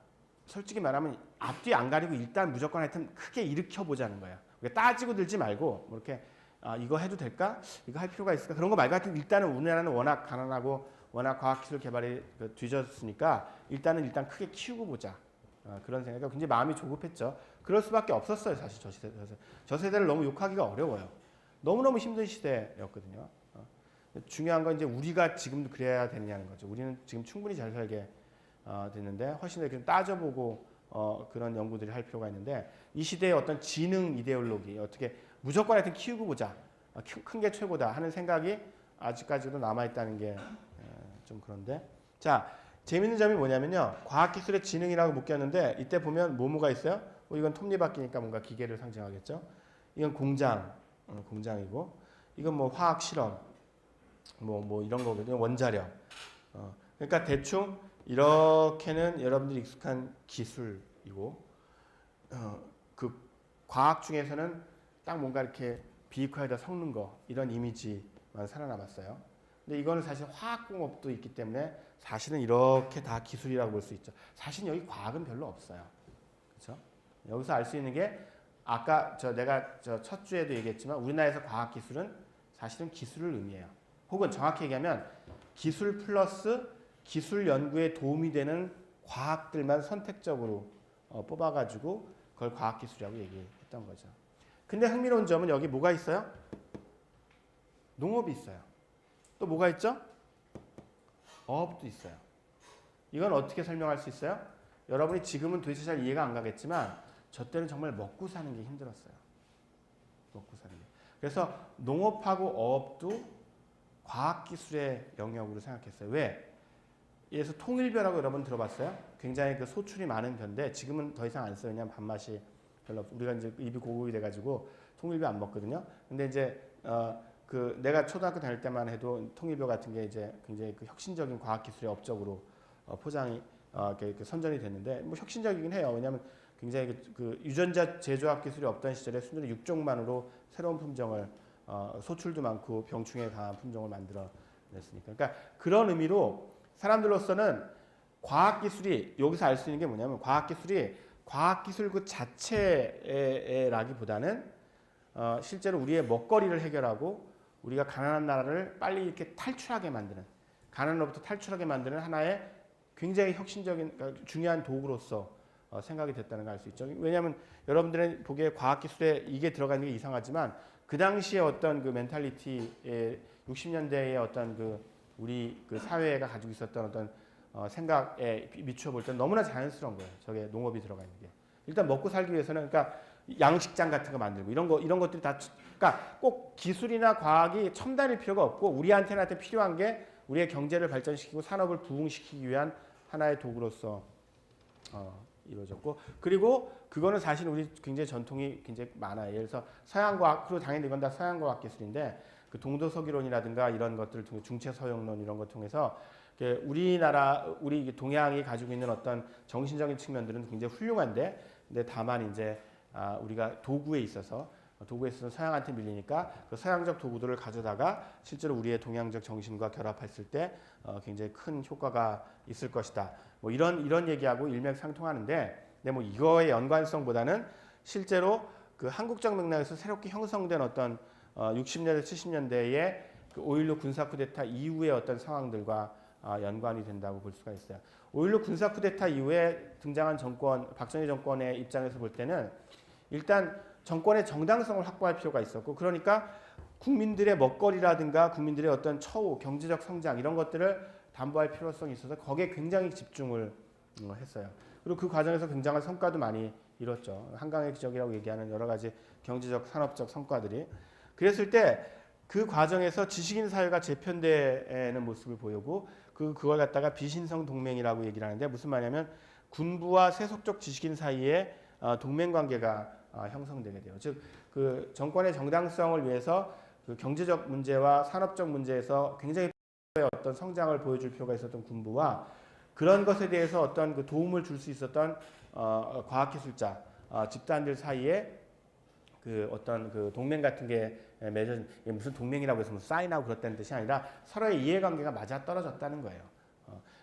솔직히 말하면 앞뒤 안 가리고 일단 무조건 하여튼 크게 일으켜보자는 거예요. 따지고 들지 말고 뭐 이렇게 이거 해도 될까? 이거 할 필요가 있을까? 그런 거 말고 하여튼 일단은 우리나라는 워낙 가난하고 워낙 과학기술 개발이 뒤졌으니까 일단 크게 키우고 보자. 그런 생각이 굉장히 마음이 조급했죠. 그럴 수밖에 없었어요. 사실 저 세대를 너무 욕하기가 어려워요. 너무너무 힘든 시대였거든요. 중요한 건 이제 우리가 지금도 그래야 되느냐는 거죠. 우리는 지금 충분히 잘 살게 됐는데 훨씬 더 따져보고 그런 연구들을 할 필요가 있는데 이 시대의 어떤 지능 이데올로기 어떻게 무조건 하여튼 키우고 보자. 큰 게 최고다 하는 생각이 아직까지도 남아있다는 게 좀 그런데 자 재밌는 점이 뭐냐면요. 과학기술의 지능이라고 묶였는데 이때 보면 뭐가 있어요? 이건 톱니바퀴니까 뭔가 기계를 상징하겠죠. 이건 공장이고 이건 뭐 화학 실험 뭐 이런 거거든요. 원자력. 그러니까 대충 이렇게는 여러분들이 익숙한 기술이고 그 과학 중에서는 딱 뭔가 이렇게 비핵화에다 섞는 거 이런 이미지만 살아남았어요. 근데 이거는 사실 화학공업도 있기 때문에 사실은 이렇게 다 기술이라고 볼 수 있죠. 사실 여기 과학은 별로 없어요. 그렇죠? 여기서 알 수 있는 게 아까 내가 첫 주에도 얘기했지만 우리나라에서 과학기술은 사실은 기술을 의미해요. 혹은 정확히 얘기하면 기술 플러스 기술 연구에 도움이 되는 과학들만 선택적으로 뽑아가지고 그걸 과학기술이라고 얘기했던 거죠. 근데 흥미로운 점은 여기 뭐가 있어요? 농업이 있어요. 또 뭐가 있죠? 어업도 있어요. 이건 어떻게 설명할 수 있어요? 여러분이 지금은 도대체 잘 이해가 안 가겠지만 저 때는 정말 먹고 사는 게 힘들었어요. 먹고 사는 게. 그래서 농업하고 어업도 과학기술의 영역으로 생각했어요. 왜? 예를 들어서 통일벼라고 여러분 들어봤어요? 굉장히 그 소출이 많은 벼인데 지금은 더 이상 안 써요. 왜냐면 밥맛이 별로 없어. 우리가 이제 입이 고급이 돼가지고 통일벼 안 먹거든요. 근데 이제 내가 초등학교 다닐 때만 해도 통일벼 같은 게 이제 굉장히 그 혁신적인 과학기술의 업적으로 포장이 이렇게 선전이 됐는데 뭐 혁신적이긴 해요. 왜냐하면 굉장히 그 유전자 제조학 기술이 없던 시절에 순전히 육종만으로 새로운 품종을 소출도 많고 병충해 강한 품종을 만들어 그랬으니까. 그러니까 그런 의미로 사람들로서는 과학기술이 여기서 알 수 있는 게 뭐냐면 과학기술이 과학기술 그 자체라기보다는 실제로 우리의 먹거리를 해결하고 우리가 가난한 나라를 빨리 이렇게 탈출하게 만드는 가난으로부터 탈출하게 만드는 하나의 굉장히 혁신적인 그러니까 중요한 도구로서 생각이 됐다는 걸 알 수 있죠. 왜냐하면 여러분들은 보기에 과학기술에 이게 들어가는 게 이상하지만 그 당시에 어떤 그 멘탈리티에 60년대의 어떤 그 우리 그 사회가 가지고 있었던 어떤 생각에 비추어 볼 때는 너무나 자연스러운 거예요. 저게 농업이 들어가 있는 게. 일단 먹고 살기 위해서는 그러니까 양식장 같은 거 만들고 이런 것들이 다 그러니까 꼭 기술이나 과학이 첨단일 필요가 없고 우리한테 필요한 게 우리의 경제를 발전시키고 산업을 부흥시키기 위한 하나의 도구로서 이루어졌고 그리고 그거는 사실 우리 굉장히 전통이 굉장히 많아요. 예를 들어서 서양과학 그리고 당연히 이건 다 서양과학 기술인데 그 동도서기론이라든가 이런 것들을 통해 중체서용론 이런 것 통해서 우리 동양이 가지고 있는 어떤 정신적인 측면들은 굉장히 훌륭한데 근데 다만 이제 우리가 도구에 있어서 서양한테 밀리니까 그 서양적 도구들을 가져다가 실제로 우리의 동양적 정신과 결합했을 때 굉장히 큰 효과가 있을 것이다. 뭐 이런 얘기하고 일맥상통하는데 근데 뭐 이거의 연관성보다는 실제로 그 한국적 맥락에서 새롭게 형성된 어떤 60년대 70년대의 그 5.16 군사 쿠데타 이후의 어떤 상황들과 연관이 된다고 볼 수가 있어요. 5.16 군사 쿠데타 이후에 등장한 정권, 박정희 정권의 입장에서 볼 때는 일단 정권의 정당성을 확보할 필요가 있었고 그러니까 국민들의 먹거리라든가 국민들의 어떤 처우, 경제적 성장 이런 것들을 담보할 필요성이 있어서 거기에 굉장히 집중을 했어요. 그리고 그 과정에서 굉장한 성과도 많이 이뤘죠. 한강의 기적이라고 얘기하는 여러 가지 경제적, 산업적 성과들이. 그랬을 때 그 과정에서 지식인 사회가 재편되는 모습을 보이고 그걸 갖다가 비신성 동맹이라고 얘기를 하는데 무슨 말이냐면 군부와 세속적 지식인 사이에 동맹 관계가 형성되게 돼요. 즉 그 정권의 정당성을 위해서 그 경제적 문제와 산업적 문제에서 굉장히 어떤 성장을 보여줄 필요가 있었던 군부와 그런 것에 대해서 어떤 그 도움을 줄 수 있었던 과학기술자 집단들 사이에 그 어떤 그 동맹 같은 게 맺어진 무슨 동맹이라고 해서 뭐 사인하고 그렇다는 뜻이 아니라 서로의 이해관계가 맞아 떨어졌다는 거예요.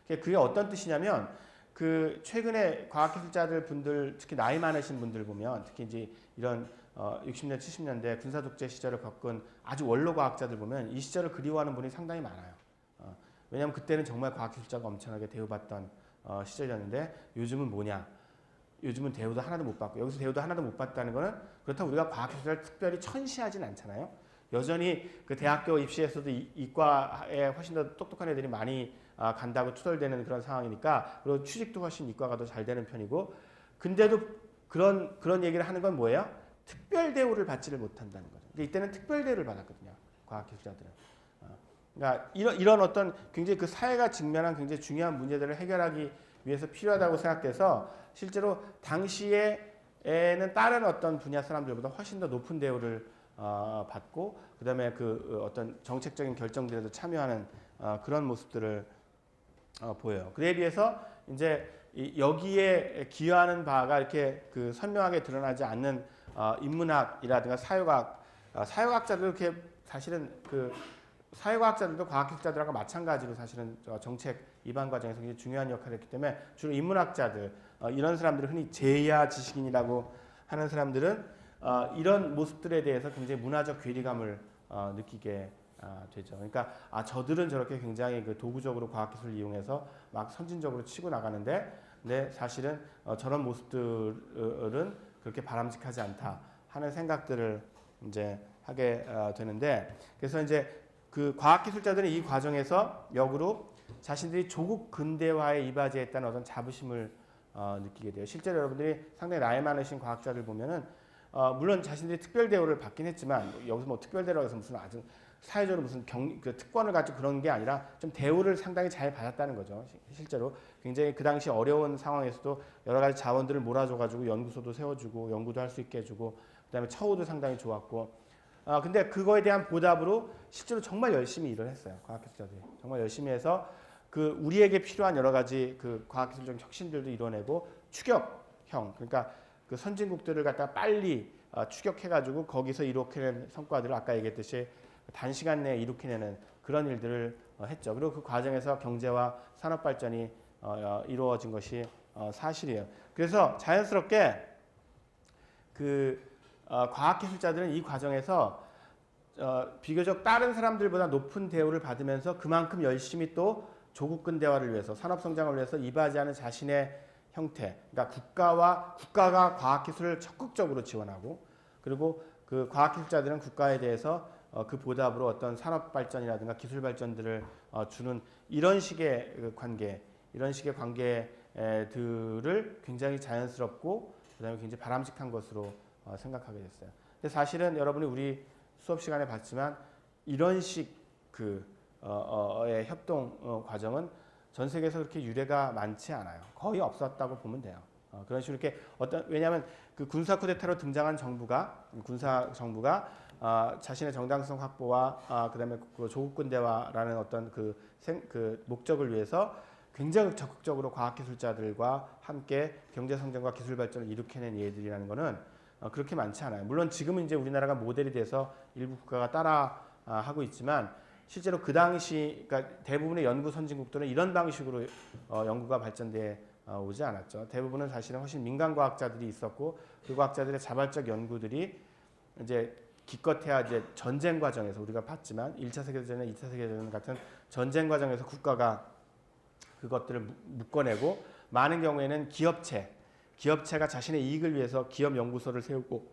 그게 어떤 뜻이냐면 그 최근에 과학기술자들 분들 특히 나이 많으신 분들 보면 특히 이제 이런 60년 70년대 군사 독재 시절을 겪은 아주 원로 과학자들 보면 이 시절을 그리워하는 분이 상당히 많아요. 왜냐하면 그때는 정말 과학기술자가 엄청나게 대우받던 시절이었는데 요즘은 뭐냐? 요즘은 대우도 하나도 못 받고 여기서 대우도 하나도 못 받다는 거는 그렇다고 우리가 과학기술을 특별히 천시하진 않잖아요. 여전히 그 대학교 입시에서도 이과에 훨씬 더 똑똑한 애들이 많이 간다고 투덜대는 그런 상황이니까 그리고 취직도 훨씬 이과가 더 잘 되는 편이고 근데도 그런 얘기를 하는 건 뭐예요? 특별 대우를 받지를 못한다는 거죠. 그러니까 이때는 특별 대우를 받았거든요. 과학기술자들은. 그러니까 이런 어떤 굉장히 그 사회가 직면한 굉장히 중요한 문제들을 해결하기 위해서 필요하다고 생각돼서 실제로 당시에는 다른 어떤 분야 사람들보다 훨씬 더 높은 대우를 받고 그다음에 그 어떤 정책적인 결정들에도 참여하는 그런 모습들을 보여요. 그에 비해서 이제 여기에 기여하는 바가 이렇게 그 선명하게 드러나지 않는 인문학이라든가 사회과학자들 이렇게 사실은 그 사회과학자들도 과학기술자들하고 마찬가지로 사실은 정책 입안 과정에서 굉장히 중요한 역할을 했기 때문에 주로 인문학자들 이런 사람들을 흔히 제야 지식인이라고 하는 사람들은 이런 모습들에 대해서 굉장히 문화적 괴리감을 느끼게 되죠. 그러니까 저들은 저렇게 굉장히 그 도구적으로 과학기술을 이용해서 막 선진적으로 치고 나가는데 근데 사실은 저런 모습들은 그렇게 바람직하지 않다 하는 생각들을 이제 하게 되는데 그래서 이제 그 과학기술자들은 이 과정에서 역으로 자신들이 조국 근대화에 이바지했다는 어떤 자부심을 느끼게 돼요. 실제로 여러분들이 상당히 나이 많으신 과학자들 보면은 물론 자신들이 특별 대우를 받긴 했지만 여기서 뭐 특별 대우라고 해서 무슨 아주 사회적으로 무슨 그 특권을 가지고 그런 게 아니라 좀 대우를 상당히 잘 받았다는 거죠. 실제로 굉장히 그 당시 어려운 상황에서도 여러 가지 자원들을 몰아줘가지고 연구소도 세워주고 연구도 할 수 있게 해주고 그다음에 처우도 상당히 좋았고 근데 그거에 대한 보답으로 실제로 정말 열심히 일을 했어요. 과학기술자들이 정말 열심히 해서 그 우리에게 필요한 여러 가지 그 과학기술적 혁신들도 이뤄내고 추격형 그러니까 그 선진국들을 갖다 빨리 추격해가지고 거기서 이룩해낸 성과들을 아까 얘기했듯이 단시간 내에 이룩해내는 그런 일들을 했죠. 그리고 그 과정에서 경제와 산업 발전이 이루어진 것이 사실이에요. 그래서 자연스럽게 과학기술자들은 이 과정에서 비교적 다른 사람들보다 높은 대우를 받으면서 그만큼 열심히 또 조국 근대화를 위해서 산업 성장을 위해서 이바지하는 자신의 형태, 그러니까 국가가 과학기술을 적극적으로 지원하고 그리고 그 과학기술자들은 국가에 대해서 그 보답으로 어떤 산업 발전이라든가 기술 발전들을 주는 이런 식의 관계들을 굉장히 자연스럽고 그다음에 굉장히 바람직한 것으로 생각하게 됐어요. 근데 사실은 여러분이 우리 수업 시간에 봤지만 이런 의 협동 과정은 전 세계에서 그렇게 유례가 많지 않아요. 거의 없었다고 보면 돼요. 그런 식으로 이렇게 왜냐하면 그 군사 쿠데타로 등장한 군사 정부가 자신의 정당성 확보와 그다음에 그 조국 근대화라는 어떤 그 목적을 위해서 굉장히 적극적으로 과학기술자들과 함께 경제 성장과 기술 발전을 일으켜낸 예들이라는 것은 그렇게 많지 않아요. 물론 지금은 이제 우리나라가 모델이 돼서 일부 국가가 따라 하고 있지만 실제로 그 당시 그러니까 대부분의 연구 선진국들은 이런 방식으로 연구가 발전돼 오지 않았죠. 대부분은 사실은 훨씬 민간 과학자들이 있었고 그 과학자들의 자발적 연구들이 이제 기껏해야 이제 전쟁 과정에서 우리가 봤지만 1차 세계대전이나 2차 세계대전 같은 전쟁 과정에서 국가가 그것들을 묶어내고 많은 경우에는 기업체가 자신의 이익을 위해서 기업 연구소를 세우고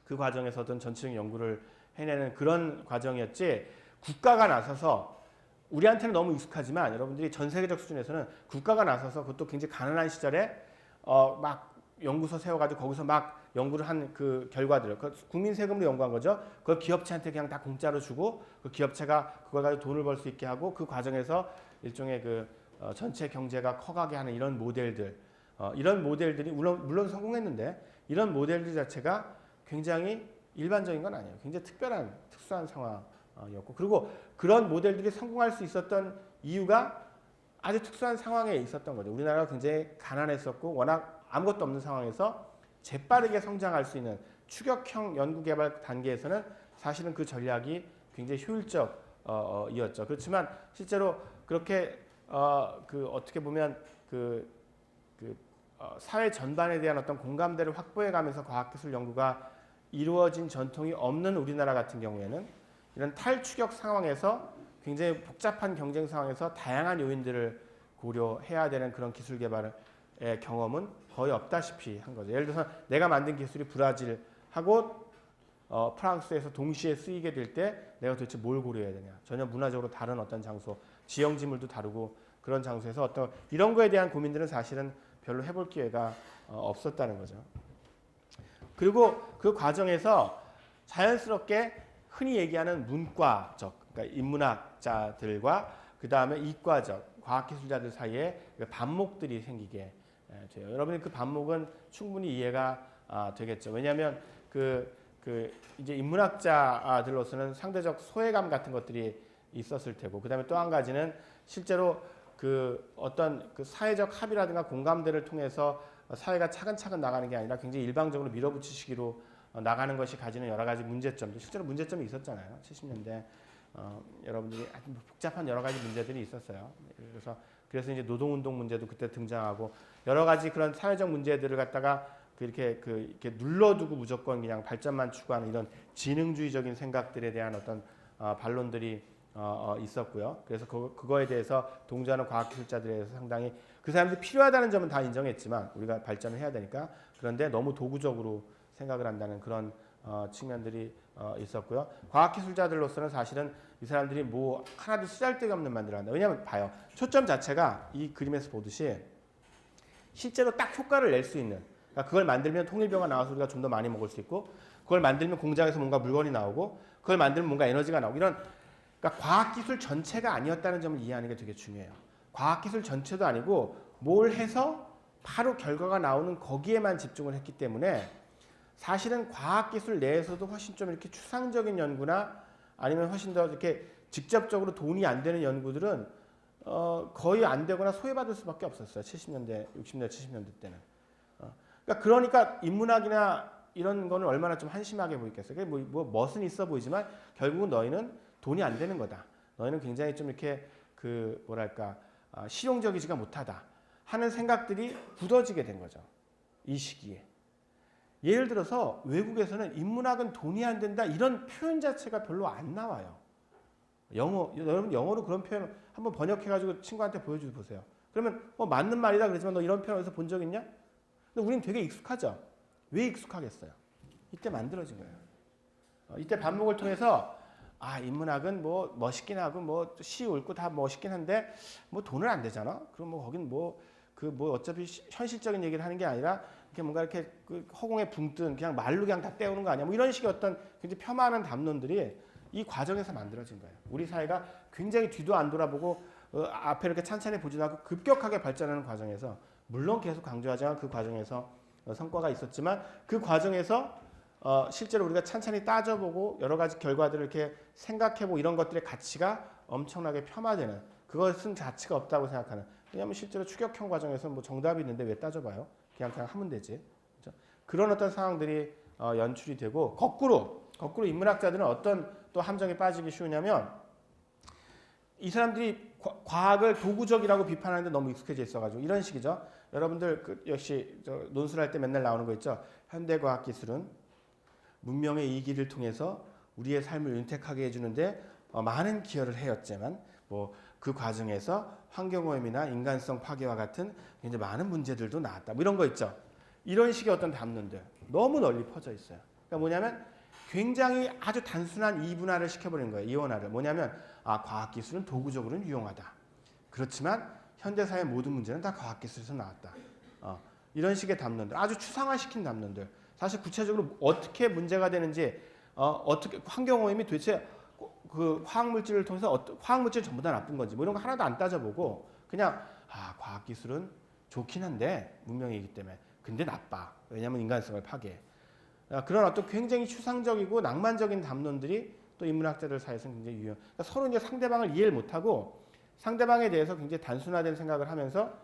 그 과정에서 어떤 전체적인 연구를 해내는 그런 과정이었지 국가가 나서서 우리한테는 너무 익숙하지만 여러분들이 전 세계적 수준에서는 국가가 나서서 그것도 굉장히 가난한 시절에 막 연구소 세워가지고 거기서 막 연구를 한 그 결과들을 국민 세금으로 연구한 거죠. 그걸 기업체한테 그냥 다 공짜로 주고 그 기업체가 그걸 가지고 돈을 벌 수 있게 하고 그 과정에서 일종의 전체 경제가 커가게 하는 이런 모델들 이런 모델들이 물론 성공했는데 이런 모델들 자체가 굉장히 일반적인 건 아니에요. 굉장히 특수한 상황이었고 그리고 그런 모델들이 성공할 수 있었던 이유가 아주 특수한 상황에 있었던 거죠. 우리나라가 굉장히 가난했었고 워낙 아무것도 없는 상황에서 재빠르게 성장할 수 있는 추격형 연구개발 단계에서는 사실은 그 전략이 굉장히 효율적이었죠. 그렇지만 실제로 그렇게 어떻게 보면 사회 전반에 대한 어떤 공감대를 확보해가면서 과학기술 연구가 이루어진 전통이 없는 우리나라 같은 경우에는 이런 탈추격 상황에서 굉장히 복잡한 경쟁 상황에서 다양한 요인들을 고려해야 되는 그런 기술 개발의 경험은 거의 없다시피 한 거죠. 예를 들어서 내가 만든 기술이 브라질하고 프랑스에서 동시에 쓰이게 될 때 내가 도대체 뭘 고려해야 되냐. 전혀 문화적으로 다른 어떤 장소, 지형지물도 다르고 그런 장소에서 어떤 이런 거에 대한 고민들은 사실은 별로 해볼 기회가 없었다는 거죠. 그리고 그 과정에서 자연스럽게 흔히 얘기하는 문과적, 그러니까 인문학자들과 그 다음에 이과적, 과학기술자들 사이에 반목들이 생기게 돼요. 여러분이 그 반목은 충분히 이해가 되겠죠. 왜냐하면 이제 인문학자들로서는 상대적 소외감 같은 것들이 있었을 테고, 그 다음에 또 한 가지는 실제로 어떤 사회적 합의라든가 공감대를 통해서 사회가 차근차근 나가는 게 아니라 굉장히 일방적으로 밀어붙이시기로 나가는 것이 가지는 여러 가지 문제점도 실제로 문제점이 있었잖아요. 70년대 여러분들이 아주 복잡한 여러 가지 문제들이 있었어요. 그래서 이제 노동운동 문제도 그때 등장하고 여러 가지 그런 사회적 문제들을 갖다가 이렇게 눌러두고 무조건 그냥 발전만 추구하는 이런 지능주의적인 생각들에 대한 어떤 반론들이 있었고요. 그래서 그거에 대해서 동조하는 과학기술자들에 대해서 상당히 그 사람들이 필요하다는 점은 다 인정했지만 우리가 발전을 해야 되니까 그런데 너무 도구적으로 생각을 한다는 그런 측면들이 있었고요. 과학기술자들로서는 사실은 이 사람들이 뭐 하나도 쓰잘데기 없는 만들어 한다. 왜냐하면 봐요. 초점 자체가 이 그림에서 보듯이 실제로 딱 효과를 낼 수 있는 그러니까 그걸 만들면 통일벼가 나와서 우리가 좀 더 많이 먹을 수 있고 그걸 만들면 공장에서 뭔가 물건이 나오고 그걸 만들면 뭔가 에너지가 나오고 이런 그러니까 과학기술 전체가 아니었다는 점을 이해하는 게 되게 중요해요. 과학기술 전체도 아니고 뭘 해서 바로 결과가 나오는 거기에만 집중을 했기 때문에 사실은 과학기술 내에서도 훨씬 좀 이렇게 추상적인 연구나 아니면 훨씬 더 이렇게 직접적으로 돈이 안 되는 연구들은 거의 안 되거나 소외받을 수밖에 없었어요. 70년대, 60년대, 70년대 때는. 그러니까 인문학이나 이런 거는 얼마나 좀 한심하게 보이겠어요. 멋은 있어 보이지만 결국은 너희는 돈이 안 되는 거다. 너희는 굉장히 좀 이렇게 그 뭐랄까 실용적이지가 못하다 하는 생각들이 굳어지게 된 거죠. 이 시기에. 예를 들어서 외국에서는 인문학은 돈이 안 된다 이런 표현 자체가 별로 안 나와요. 여러분 영어로 그런 표현 한번 번역해가지고 친구한테 보여줘 보세요. 그러면 맞는 말이다 그러지만 너 이런 표현 어디서 본 적 있냐? 근데 우리는 되게 익숙하죠. 왜 익숙하겠어요? 이때 만들어진 거예요. 이때 반복을 통해서 인문학은 뭐 멋있긴 하고 뭐 시 옳고 다 멋있긴 한데 뭐 돈은 안 되잖아. 그럼 뭐 거긴 어차피 현실적인 얘기를 하는 게 아니라 이렇게 뭔가 이렇게 그 허공에 붕 뜬 그냥 말로 그냥 다 때우는 거 아니야. 뭐 이런 식의 어떤 굉장히 폄하하는 담론들이 이 과정에서 만들어진 거예요. 우리 사회가 굉장히 뒤도 안 돌아보고 앞에 이렇게 찬찬히 보지도 않고 급격하게 발전하는 과정에서 물론 계속 강조하지만 그 과정에서 성과가 있었지만 그 과정에서 실제로 우리가 찬찬히 따져보고 여러 가지 결과들을 이렇게 생각해보고 이런 것들의 가치가 엄청나게 폄하되는 그것은 가치가 없다고 생각하는 왜냐하면 실제로 추격형 과정에서 뭐 정답이 있는데 왜 따져봐요? 그냥 하면 되지. 그렇죠? 그런 어떤 상황들이 연출이 되고 거꾸로 인문학자들은 어떤 또 함정에 빠지기 쉬우냐면 이 사람들이 과학을 도구적이라고 비판하는데 너무 익숙해져 있어가지고 이런 식이죠. 여러분들 역시 논술할 때 맨날 나오는 거 있죠. 현대과학기술은 문명의 이 길을 통해서 우리의 삶을 윤택하게 해주는데 많은 기여를 해왔지만 뭐 그 과정에서 환경오염이나 인간성 파괴와 같은 굉장히 많은 문제들도 나왔다. 뭐 이런 거 있죠. 이런 식의 어떤 담론들 너무 널리 퍼져 있어요. 그러니까 뭐냐면 굉장히 아주 단순한 이분화를 시켜버리는 거예요. 이원화를. 뭐냐면 과학기술은 도구적으로는 유용하다. 그렇지만 현대사의 모든 문제는 다 과학기술에서 나왔다. 이런 식의 담론들. 아주 추상화시킨 담론들. 사실 구체적으로 어떻게 문제가 되는지 어떻게 환경오염이 도대체 그 화학물질을 통해서 화학물질 전부 다 나쁜 건지 뭐 이런 거 하나도 안 따져보고 그냥 과학기술은 좋긴 한데 문명이기 때문에 근데 나빠. 왜냐하면 인간성을 파괴해. 그런 어떤 굉장히 추상적이고 낭만적인 담론들이 또 인문학자들 사이에서는 굉장히 유용. 그러니까 서로 이제 상대방을 이해를 못하고 상대방에 대해서 굉장히 단순화된 생각을 하면서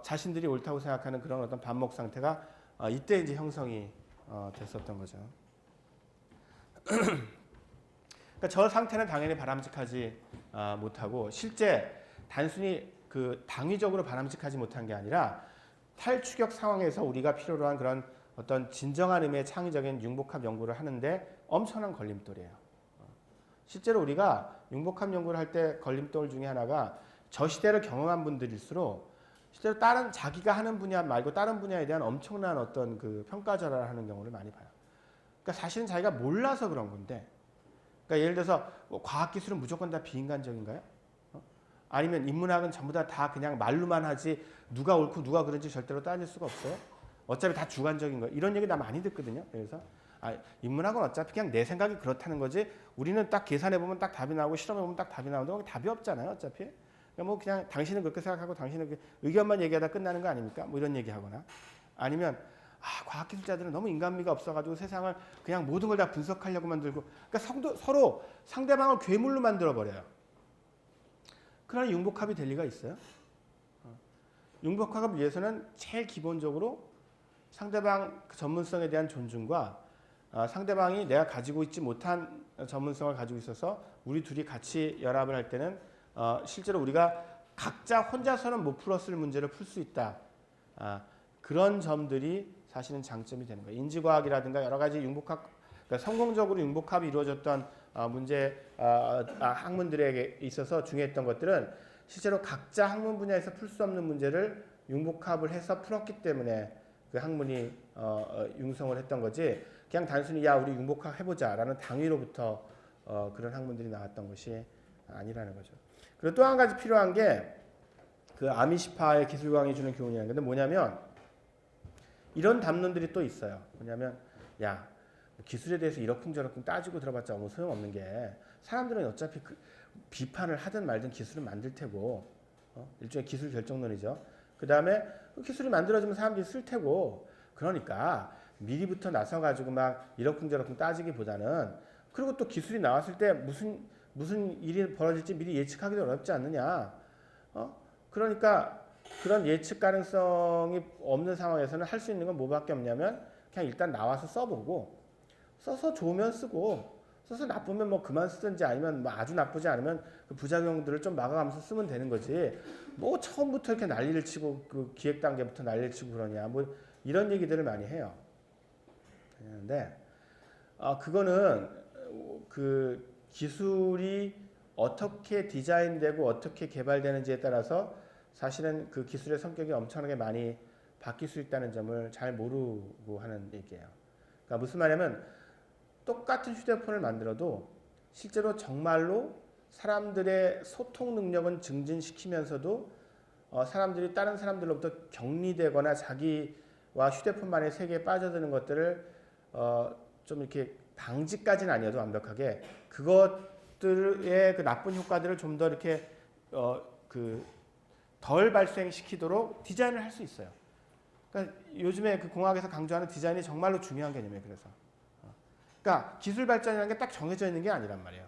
자신들이 옳다고 생각하는 그런 어떤 반목 상태가 이때 이제 형성이 됐었던 거죠. 그러니까 저 상태는 당연히 바람직하지 못하고 실제 단순히 그 당위적으로 바람직하지 못한 게 아니라 탈추격 상황에서 우리가 필요로 한 그런 어떤 진정한 의미의 창의적인 융복합 연구를 하는데 엄청난 걸림돌이에요. 실제로 우리가 융복합 연구를 할 때 걸림돌 중에 하나가 저 시대를 경험한 분들일수록 실제로 자기가 하는 분야 말고 다른 분야에 대한 엄청난 어떤 그 평가절하를 하는 경우를 많이 봐요. 그러니까 사실은 자기가 몰라서 그런 건데 그러니까 예를 들어서 과학기술은 무조건 다 비인간적인가요? 아니면 인문학은 전부 다 그냥 말로만 하지 누가 옳고 누가 그런지 절대로 따질 수가 없어요? 어차피 다 주관적인 거예요. 이런 얘기 나 많이 듣거든요. 그래서 인문학은 어차피 그냥 내 생각이 그렇다는 거지 우리는 딱 계산해보면 딱 답이 나오고 실험해보면 딱 답이 나오는데 답이 없잖아요. 어차피. 그러니까 그냥 당신은 그렇게 생각하고 당신은 그 의견만 얘기하다 끝나는 거 아닙니까? 뭐 이런 얘기하거나 아니면 과학기술자들은 너무 인간미가 없어가지고 세상을 그냥 모든 걸 다 분석하려고 만들고 그러니까 서로 상대방을 괴물로 만들어버려요. 그러나 융복합이 될 리가 있어요? 융복합을 위해서는 제일 기본적으로 상대방 전문성에 대한 존중과 상대방이 내가 가지고 있지 못한 전문성을 가지고 있어서 우리 둘이 같이 연합을 할 때는 실제로 우리가 각자 혼자서는 못 풀었을 문제를 풀 수 있다. 그런 점들이 사실은 장점이 되는 거예요. 인지과학이라든가 여러 가지 그러니까 성공적으로 융복합이 이루어졌던 학문들에게 있어서 중요했던 것들은 실제로 각자 학문 분야에서 풀 수 없는 문제를 융복합을 해서 풀었기 때문에 그 학문이 융성을 했던 거지 그냥 단순히 우리 융복합 해보자라는 당위로부터 그런 학문들이 나왔던 것이 아니라는 거죠. 그리고 또 한 가지 필요한 게 그 아미시파의 기술광이 주는 교훈이라는 건데 뭐냐면 이런 담론들이 또 있어요. 뭐냐면 기술에 대해서 이러쿵저러쿵 따지고 들어봤자 아무 소용없는 게 사람들은 어차피 비판을 하든 말든 기술을 만들 테고 일종의 기술 결정론이죠. 그 다음에 기술이 만들어지면 사람들이 쓸 테고 그러니까 미리부터 나서가지고 막 이러쿵저러쿵 따지기보다는 그리고 또 기술이 나왔을 때 무슨 일이 벌어질지 미리 예측하기도 어렵지 않느냐. 그러니까 그런 예측 가능성이 없는 상황에서는 할 수 있는 건 뭐밖에 없냐면 그냥 일단 나와서 써보고 써서 좋으면 쓰고 써서 나쁘면 뭐 그만 쓰든지 아니면 뭐 아주 나쁘지 않으면 그 부작용들을 좀 막아가면서 쓰면 되는 거지. 뭐 처음부터 이렇게 난리를 치고 그 기획 단계부터 난리를 치고 그러냐. 뭐 이런 얘기들을 많이 해요. 그런데 그거는 그 기술이 어떻게 디자인되고 어떻게 개발되는지에 따라서 사실은 그 기술의 성격이 엄청나게 많이 바뀔 수 있다는 점을 잘 모르고 하는 얘기예요. 그러니까 무슨 말이냐면 똑같은 휴대폰을 만들어도 실제로 정말로 사람들의 소통 능력은 증진시키면서도 사람들이 다른 사람들로부터 격리되거나 자기와 휴대폰만의 세계에 빠져드는 것들을 좀 이렇게 방지까지는 아니어도 완벽하게 그것들의 그 나쁜 효과들을 좀 더 이렇게 그 덜 발생시키도록 디자인을 할 수 있어요. 그러니까 요즘에 그 공학에서 강조하는 디자인이 정말로 중요한 개념이에요. 그래서 그러니까 기술 발전이라는 게 딱 정해져 있는 게 아니란 말이에요.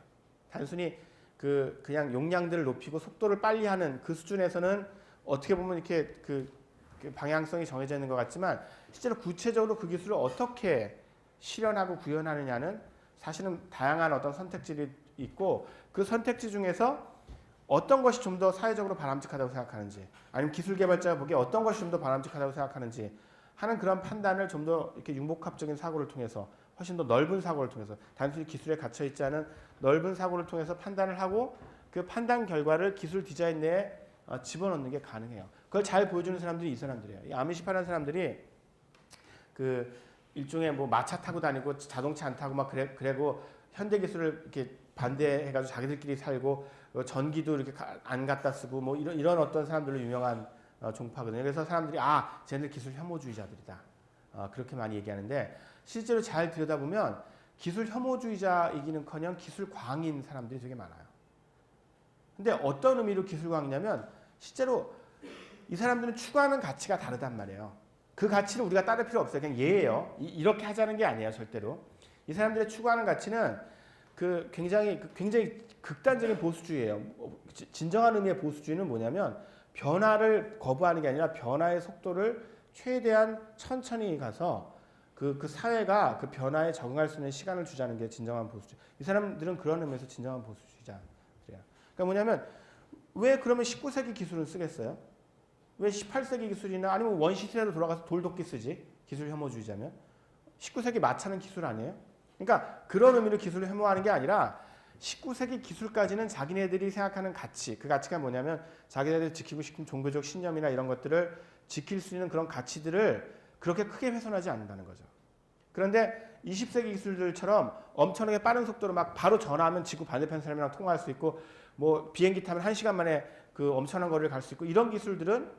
단순히 그냥 용량들을 높이고 속도를 빨리 하는 그 수준에서는 어떻게 보면 이렇게 그 방향성이 정해져 있는 것 같지만 실제로 구체적으로 그 기술을 어떻게 실현하고 구현하느냐는 사실은 다양한 어떤 선택지들이 있고 그 선택지 중에서 어떤 것이 좀 더 사회적으로 바람직하다고 생각하는지 아니면 기술 개발자가 보기에 어떤 것이 좀 더 바람직하다고 생각하는지 하는 그런 판단을 좀 더 이렇게 융복합적인 사고를 통해서 훨씬 더 넓은 사고를 통해서 단순히 기술에 갇혀 있지 않은 넓은 사고를 통해서 판단을 하고 그 판단 결과를 기술 디자인 내에 집어넣는 게 가능해요. 그걸 잘 보여주는 사람들이 이 사람들이에요. 이 아미시파라는 사람들이 그 일종의 뭐 마차 타고 다니고 자동차 안 타고 막 그래고 현대 기술을 이렇게 반대해가지고 자기들끼리 살고 전기도 이렇게 안 갖다 쓰고 뭐 이런 어떤 사람들로 유명한 종파거든요. 그래서 사람들이 쟤네들 기술 혐오주의자들이다. 그렇게 많이 얘기하는데 실제로 잘 들여다보면 기술 혐오주의자이기는커녕 기술 광인 사람들이 되게 많아요. 근데 어떤 의미로 기술 광이냐면 실제로 이 사람들은 추구하는 가치가 다르단 말이에요. 그 가치는 우리가 따를 필요 없어요. 그냥 예예요. 이렇게 하자는 게 아니에요, 절대로. 이 사람들의 추구하는 가치는 굉장히 극단적인 보수주의예요. 진정한 의미의 보수주의는 뭐냐면 변화를 거부하는 게 아니라 변화의 속도를 최대한 천천히 가서 그 사회가 그 변화에 적응할 수 있는 시간을 주자는 게 진정한 보수주의. 이 사람들은 그런 의미에서 진정한 보수주의자들이에요. 그러니까 뭐냐면 왜 그러면 19세기 기술을 쓰겠어요? 왜 18세기 기술이나 아니면 원시시대로 돌아가서 돌도끼 쓰지? 기술 혐오주의자면 19세기 마차는 기술 아니에요? 그러니까 그런 의미로 기술을 혐오하는 게 아니라 19세기 기술까지는 자기네들이 생각하는 가치, 그 가치가 뭐냐면 자기네들이 지키고 싶은 종교적 신념이나 이런 것들을 지킬 수 있는 그런 가치들을 그렇게 크게 훼손하지 않는다는 거죠. 그런데 20세기 기술들처럼 엄청나게 빠른 속도로 막 바로 전화하면 지구 반대편 사람이랑 통화할 수 있고 뭐 비행기 타면 1시간 만에 그 엄청난 거리를 갈 수 있고 이런 기술들은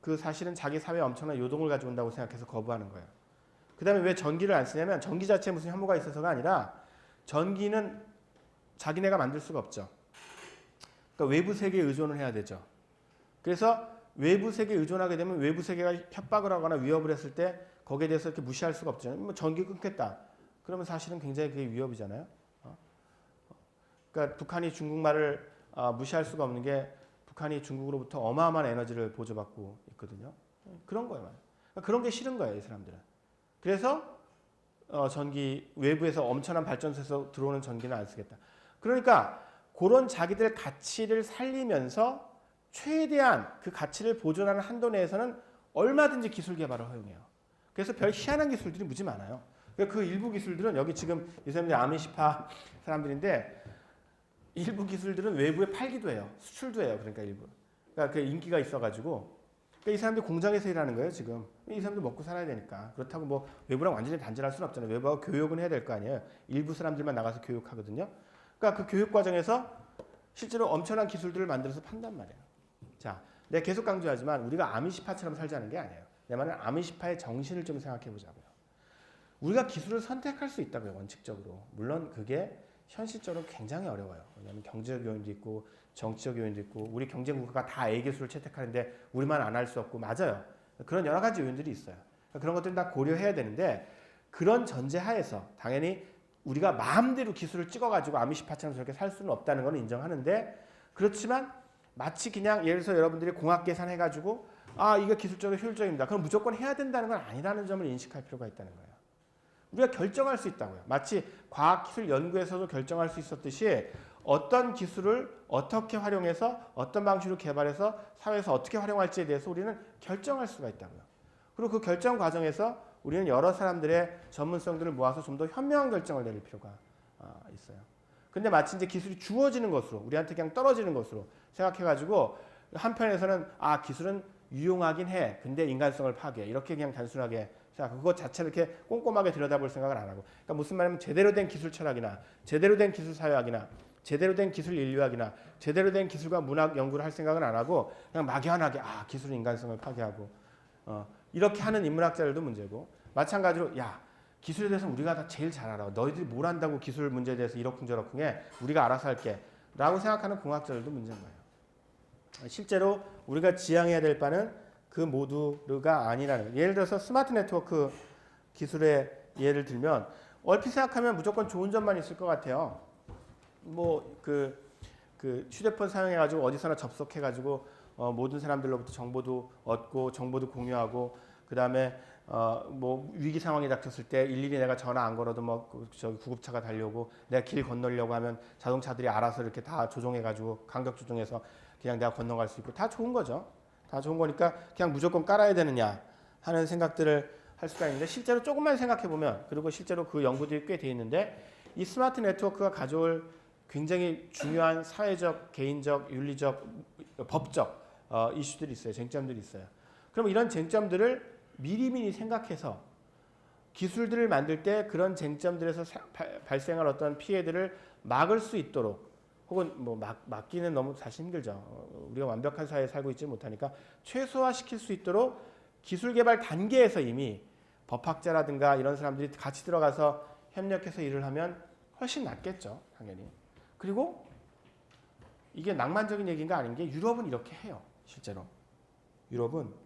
그 사실은 자기 사회에 엄청난 요동을 가져온다고 생각해서 거부하는 거예요. 그 다음에 왜 전기를 안 쓰냐면 전기 자체에 무슨 혐오가 있어서가 아니라 전기는 자기네가 만들 수가 없죠. 그러니까 외부 세계에 의존을 해야 되죠. 그래서 외부 세계에 의존하게 되면 외부 세계가 협박을 하거나 위협을 했을 때 거기에 대해서 이렇게 무시할 수가 없잖아요. 뭐 전기 끊겠다. 그러면 사실은 굉장히 그게 위협이잖아요. 그러니까 북한이 중국말을 무시할 수가 없는 게 북한이 중국으로부터 어마어마한 에너지를 보조받고 있거든요. 그런 거예요. 그러니까 그런 게 싫은 거예요, 이 사람들은. 그래서 전기 외부에서 엄청난 발전소에서 들어오는 전기는 안 쓰겠다. 그러니까 그런 자기들 가치를 살리면서 최대한 그 가치를 보존하는 한도 내에서는 얼마든지 기술 개발을 허용해요. 그래서 별 희한한 기술들이 무지 많아요. 그 일부 기술들은 여기 지금 이 사람들이 아미시파 사람들인데 일부 기술들은 외부에 팔기도 해요. 수출도 해요. 그러니까 일부. 그러니까 그 인기가 있어가지고 그러니까 이 사람들 공장에서 일하는 거예요, 지금. 이 사람들 먹고 살아야 되니까. 그렇다고 뭐 외부랑 완전히 단절할 수는 없잖아요. 외부하고 교육은 해야 될 거 아니에요. 일부 사람들만 나가서 교육하거든요. 그러니까 그 교육 과정에서 실제로 엄청난 기술들을 만들어서 판단 말이에요. 자, 내가 계속 강조하지만 우리가 아미시파처럼 살자는 게 아니에요. 내 말은 아미시파의 정신을 좀 생각해 보자고요. 우리가 기술을 선택할 수 있다고요, 원칙적으로. 물론 그게 현실적으로 굉장히 어려워요. 왜냐하면 경제적 요인도 있고 정치적 요인도 있고 우리 경쟁국가가 다 A 기술을 채택하는데 우리만 안 할 수 없고 맞아요. 그런 여러 가지 요인들이 있어요. 그런 것들은 다 고려해야 되는데 그런 전제하에서 당연히 우리가 마음대로 기술을 찍어가지고 아미시파처럼 저렇게 살 수는 없다는 건 인정하는데 그렇지만 마치 그냥 예를 들어서 여러분들이 공학 계산해가지고 이거 기술적으로 효율적입니다. 그럼 무조건 해야 된다는 건 아니라는 점을 인식할 필요가 있다는 거예요. 우리가 결정할 수 있다고요. 마치 과학기술 연구에서도 결정할 수 있었듯이 어떤 기술을 어떻게 활용해서 어떤 방식으로 개발해서 사회에서 어떻게 활용할지에 대해서 우리는 결정할 수가 있다고요. 그리고 그 결정 과정에서 우리는 여러 사람들의 전문성들을 모아서 좀 더 현명한 결정을 내릴 필요가 있어요. 근데 마치 이제 기술이 주어지는 것으로 우리한테 그냥 떨어지는 것으로 생각해가지고 한편에서는 기술은 유용하긴 해. 근데 인간성을 파괴해. 이렇게 그냥 단순하게 생각하고 그것 자체를 이렇게 꼼꼼하게 들여다볼 생각을 안 하고. 그러니까 무슨 말이냐면 제대로 된 기술 철학이나 제대로 된 기술 사회학이나 제대로 된 기술 인류학이나 제대로 된 기술과 문학 연구를 할 생각은 안 하고 그냥 막연하게 기술은 인간성을 파괴하고 이렇게 하는 인문학자들도 문제고 마찬가지로 기술에 대해서 우리가 다 제일 잘 알아. 너희들이 뭘 안다고 기술 문제에 대해서 이러쿵저러쿵해. 우리가 알아서 할게. 라고 생각하는 공학자들도 문제인 거예요. 실제로 우리가 지향해야 될 바는 그 모두가 아니라는 거예요. 예를 들어서 스마트 네트워크 기술의 예를 들면 얼핏 생각하면 무조건 좋은 점만 있을 것 같아요. 그 휴대폰 사용해가지고 어디서나 접속해가지고 모든 사람들로부터 정보도 얻고 정보도 공유하고 그 다음에 위기 상황이 닥쳤을 때 일일이 내가 전화 안 걸어도 저기 구급차가 달려오고 내가 길 건너려고 하면 자동차들이 알아서 이렇게 다 조종해가지고 간격 조정해서 그냥 내가 건너갈 수 있고 다 좋은 거죠. 다 좋은 거니까 그냥 무조건 깔아야 되느냐 하는 생각들을 할 수가 있는데 실제로 조금만 생각해 보면 그리고 실제로 그 연구들이 꽤 돼 있는데 이 스마트 네트워크가 가져올 굉장히 중요한 사회적, 개인적, 윤리적, 법적 이슈들이 있어요. 쟁점들이 있어요. 그럼 이런 쟁점들을 미리미리 생각해서 기술들을 만들 때 그런 쟁점들에서 발생할 어떤 피해들을 막을 수 있도록 혹은 막기는 너무 사실 힘들죠. 우리가 완벽한 사회에 살고 있지 못하니까 최소화시킬 수 있도록 기술 개발 단계에서 이미 법학자라든가 이런 사람들이 같이 들어가서 협력해서 일을 하면 훨씬 낫겠죠. 당연히. 그리고 이게 낭만적인 얘기인가 아닌 게 유럽은 이렇게 해요. 실제로. 유럽은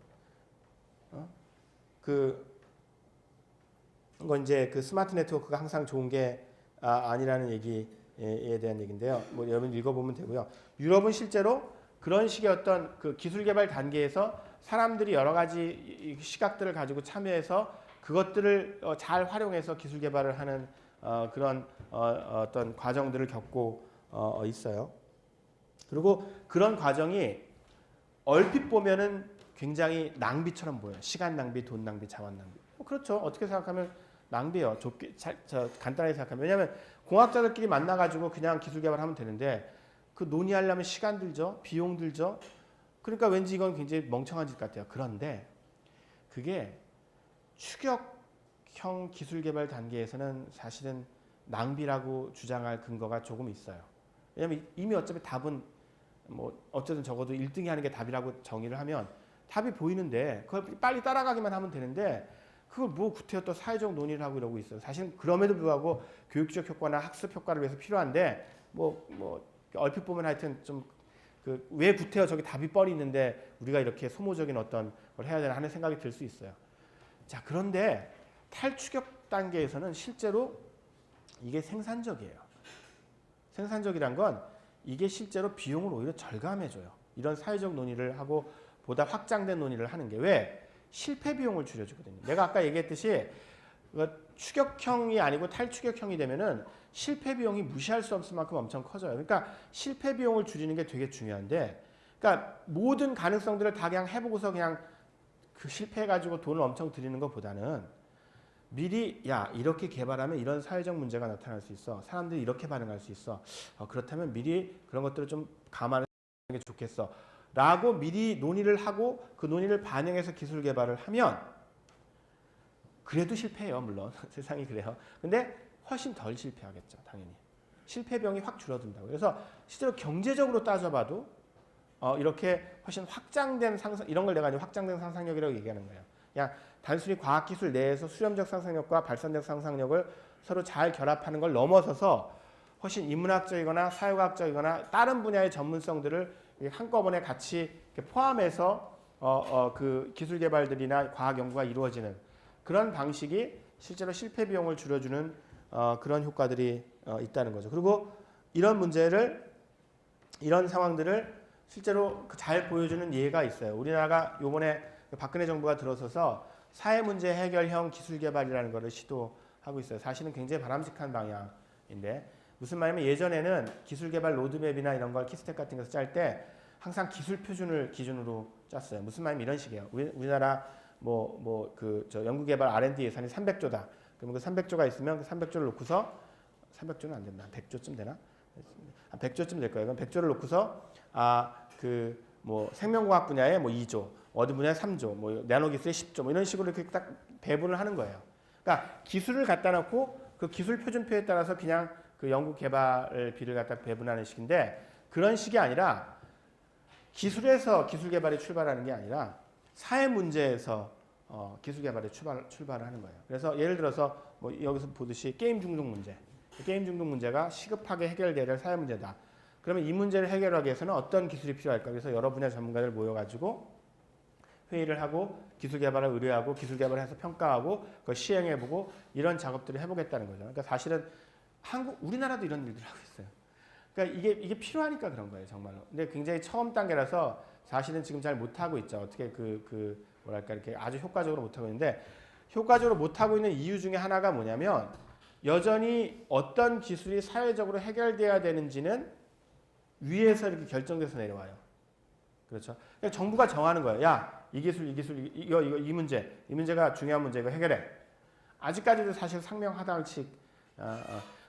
이건 이제 그 스마트 네트워크가 항상 좋은 게 아니라는 얘기에 대한 얘기인데요. 여러분 읽어보면 되고요. 유럽은 실제로 그런 식의 어떤 그 기술 개발 단계에서 사람들이 여러 가지 시각들을 가지고 참여해서 그것들을 잘 활용해서 기술 개발을 하는 그런 어떤 과정들을 겪고 있어요. 그리고 그런 과정이 얼핏 보면은 굉장히 낭비처럼 보여요. 시간 낭비, 돈 낭비, 자원 낭비. 그렇죠. 어떻게 생각하면 낭비예요. 간단하게 생각하면. 왜냐하면 공학자들끼리 만나가지고 그냥 기술 개발하면 되는데 그 논의하려면 시간 들죠. 비용 들죠. 그러니까 왠지 이건 굉장히 멍청한 짓 같아요. 그런데 그게 추격형 기술 개발 단계에서는 사실은 낭비라고 주장할 근거가 조금 있어요. 왜냐하면 이미 어차피 답은 어쨌든 적어도 1등이 하는 게 답이라고 정의를 하면 답이 보이는데 그걸 빨리 따라가기만 하면 되는데 그걸 구태여 또 사회적 논의를 하고 이러고 있어요. 사실 그럼에도 불구하고 교육적 효과나 학습 효과를 위해서 필요한데 얼핏 보면 하여튼 좀 왜 구태여 저기 답이 뻘이 있는데 우리가 이렇게 소모적인 어떤 걸 해야 되나 하는 생각이 들 수 있어요. 자, 그런데 탈추격 단계에서는 실제로 이게 생산적이에요. 생산적이란 건 이게 실제로 비용을 오히려 절감해줘요. 이런 사회적 논의를 하고 보다 확장된 논의를 하는 게 왜? 실패 비용을 줄여주거든요. 내가 아까 얘기했듯이 추격형이 아니고 탈추격형이 되면은 실패 비용이 무시할 수 없을 만큼 엄청 커져요. 그러니까 실패 비용을 줄이는 게 되게 중요한데, 그러니까 모든 가능성들을 다 그냥 해보고서 그냥 그 실패해가지고 돈을 엄청 들이는 것보다는 미리 이렇게 개발하면 이런 사회적 문제가 나타날 수 있어. 사람들이 이렇게 반응할 수 있어. 그렇다면 미리 그런 것들을 좀 감안하는 게 좋겠어. 라고 미리 논의를 하고 그 논의를 반영해서 기술 개발을 하면 그래도 실패해요. 물론 세상이 그래요. 근데 훨씬 덜 실패하겠죠. 당연히. 실패 비용이 확 줄어든다고. 그래서 실제로 경제적으로 따져봐도 이렇게 훨씬 확장된 상상, 이런 걸 내가 확장된 상상력이라고 얘기하는 거예요. 그냥 단순히 과학기술 내에서 수렴적 상상력과 발산적 상상력을 서로 잘 결합하는 걸 넘어서서 훨씬 인문학적이거나 사회과학적이거나 다른 분야의 전문성들을 한꺼번에 같이 포함해서 그 기술 개발들이나 과학 연구가 이루어지는 그런 방식이 실제로 실패 비용을 줄여주는 그런 효과들이 있다는 거죠. 그리고 이런 문제를, 이런 상황들을 실제로 잘 보여주는 예가 있어요. 우리나라가 이번에 박근혜 정부가 들어서서 사회 문제 해결형 기술 개발이라는 것을 시도하고 하고 있어요. 사실은 굉장히 바람직한 방향인데 무슨 말이냐면 예전에는 기술 개발 로드맵이나 이런 걸 키스텍 같은 거서 짤 때 항상 기술 표준을 기준으로 짰어요. 무슨 말이냐면 이런 식이에요. 우리나라 저 연구개발 R&D 예산이 300조다. 그러면 그 300조가 있으면 그 300조를 놓고서 300조는 안 된다. 100조쯤 되나? 한 100조쯤 될 거예요. 그럼 100조를 놓고서 생명과학 분야에 2조, 어디 분야에 3조, 나노 기술에 10조, 이런 식으로 이렇게 딱 배분을 하는 거예요. 그러니까 기술을 갖다 놓고 그 기술 표준표에 따라서 그냥 그 연구 개발비를 갖다 배분하는 식인데 그런 식이 아니라 기술에서 기술 개발이 출발하는 게 아니라 사회 문제에서 기술 개발이 출발을 하는 거예요. 그래서 예를 들어서 여기서 보듯이 게임 중독 문제. 게임 중독 문제가 시급하게 해결돼야 될 사회 문제다. 그러면 이 문제를 해결하기 위해서는 어떤 기술이 필요할까? 그래서 여러 분야 전문가들 모여가지고 회의를 하고 기술 개발을 의뢰하고 기술 개발을 해서 평가하고 그걸 시행해보고 이런 작업들을 해보겠다는 거죠. 그러니까 사실은 우리나라도 이런 일들을 하고 있어요. 그러니까 이게 필요하니까 그런 거예요, 정말로. 근데 굉장히 처음 단계라서 사실은 지금 잘 못하고 있죠. 어떻게 뭐랄까 이렇게 아주 효과적으로 못하고 있는데 효과적으로 못하고 있는 이유 중에 하나가 뭐냐면 여전히 어떤 기술이 사회적으로 해결돼야 되는지는 위에서 이렇게 결정돼서 내려와요. 그렇죠? 그러니까 정부가 정하는 거예요. 야, 이 기술, 이 문제가 중요한 문제, 이거 해결해. 아직까지도 사실 상명하다식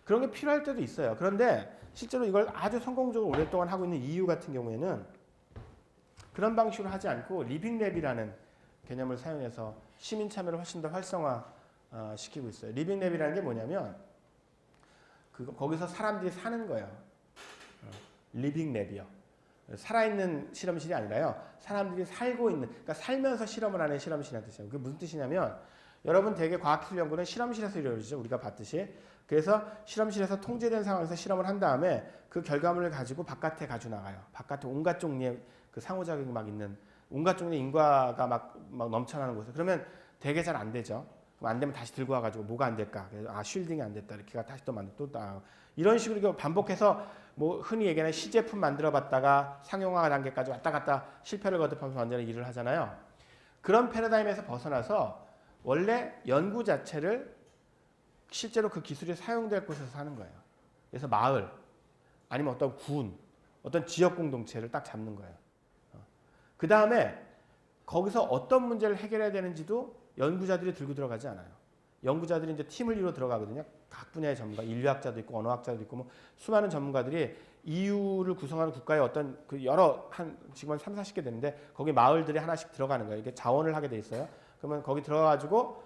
그런 게 필요할 때도 있어요. 그런데 실제로 이걸 아주 성공적으로 오랫동안 하고 있는 EU 같은 경우에는 그런 방식으로 하지 않고 리빙랩이라는 개념을 사용해서 시민 참여를 훨씬 더 활성화 시키고 있어요. 리빙랩이라는 게 뭐냐면 거기서 사람들이 사는 거예요. 리빙랩이요. 살아있는 실험실이 아니라요. 사람들이 살고 있는, 그러니까 살면서 실험을 하는 실험실이라는 뜻이에요. 그게 무슨 뜻이냐면 여러분 대개 과학기술 연구는 실험실에서 이루어지죠. 우리가 봤듯이. 그래서 실험실에서 통제된 상황에서 실험을 한 다음에 그 결과물을 가지고 바깥에 가지고 나가요. 바깥에 온갖 종류의 그 상호작용이 막 있는 온갖 종류의 인과가 막 넘쳐나는 곳에. 그러면 되게 잘 안 되죠. 그럼 안 되면 다시 들고 와가지고 뭐가 안 될까? 그래서 쉴딩이 안 됐다. 이렇게 다시 또 만들고 또 이런 식으로 반복해서 흔히 얘기하는 시제품 만들어봤다가 상용화 단계까지 왔다 갔다 실패를 거듭하면서 완전히 일을 하잖아요. 그런 패러다임에서 벗어나서 원래 연구 자체를 실제로 그 기술이 사용될 곳에서 하는 거예요. 그래서 마을 아니면 어떤 군, 어떤 지역 공동체를 딱 잡는 거예요. 그 다음에 거기서 어떤 문제를 해결해야 되는지도 연구자들이 들고 들어가지 않아요. 연구자들이 이제 팀을 이루어 들어가거든요. 각 분야의 전문가, 인류학자도 있고 언어학자도 있고 수많은 전문가들이 EU를 구성하는 국가의 어떤 지금 한 3, 40개 되는데 거기 마을들이 하나씩 들어가는 거예요. 이게 자원을 하게 돼 있어요. 그러면 거기 들어가가지고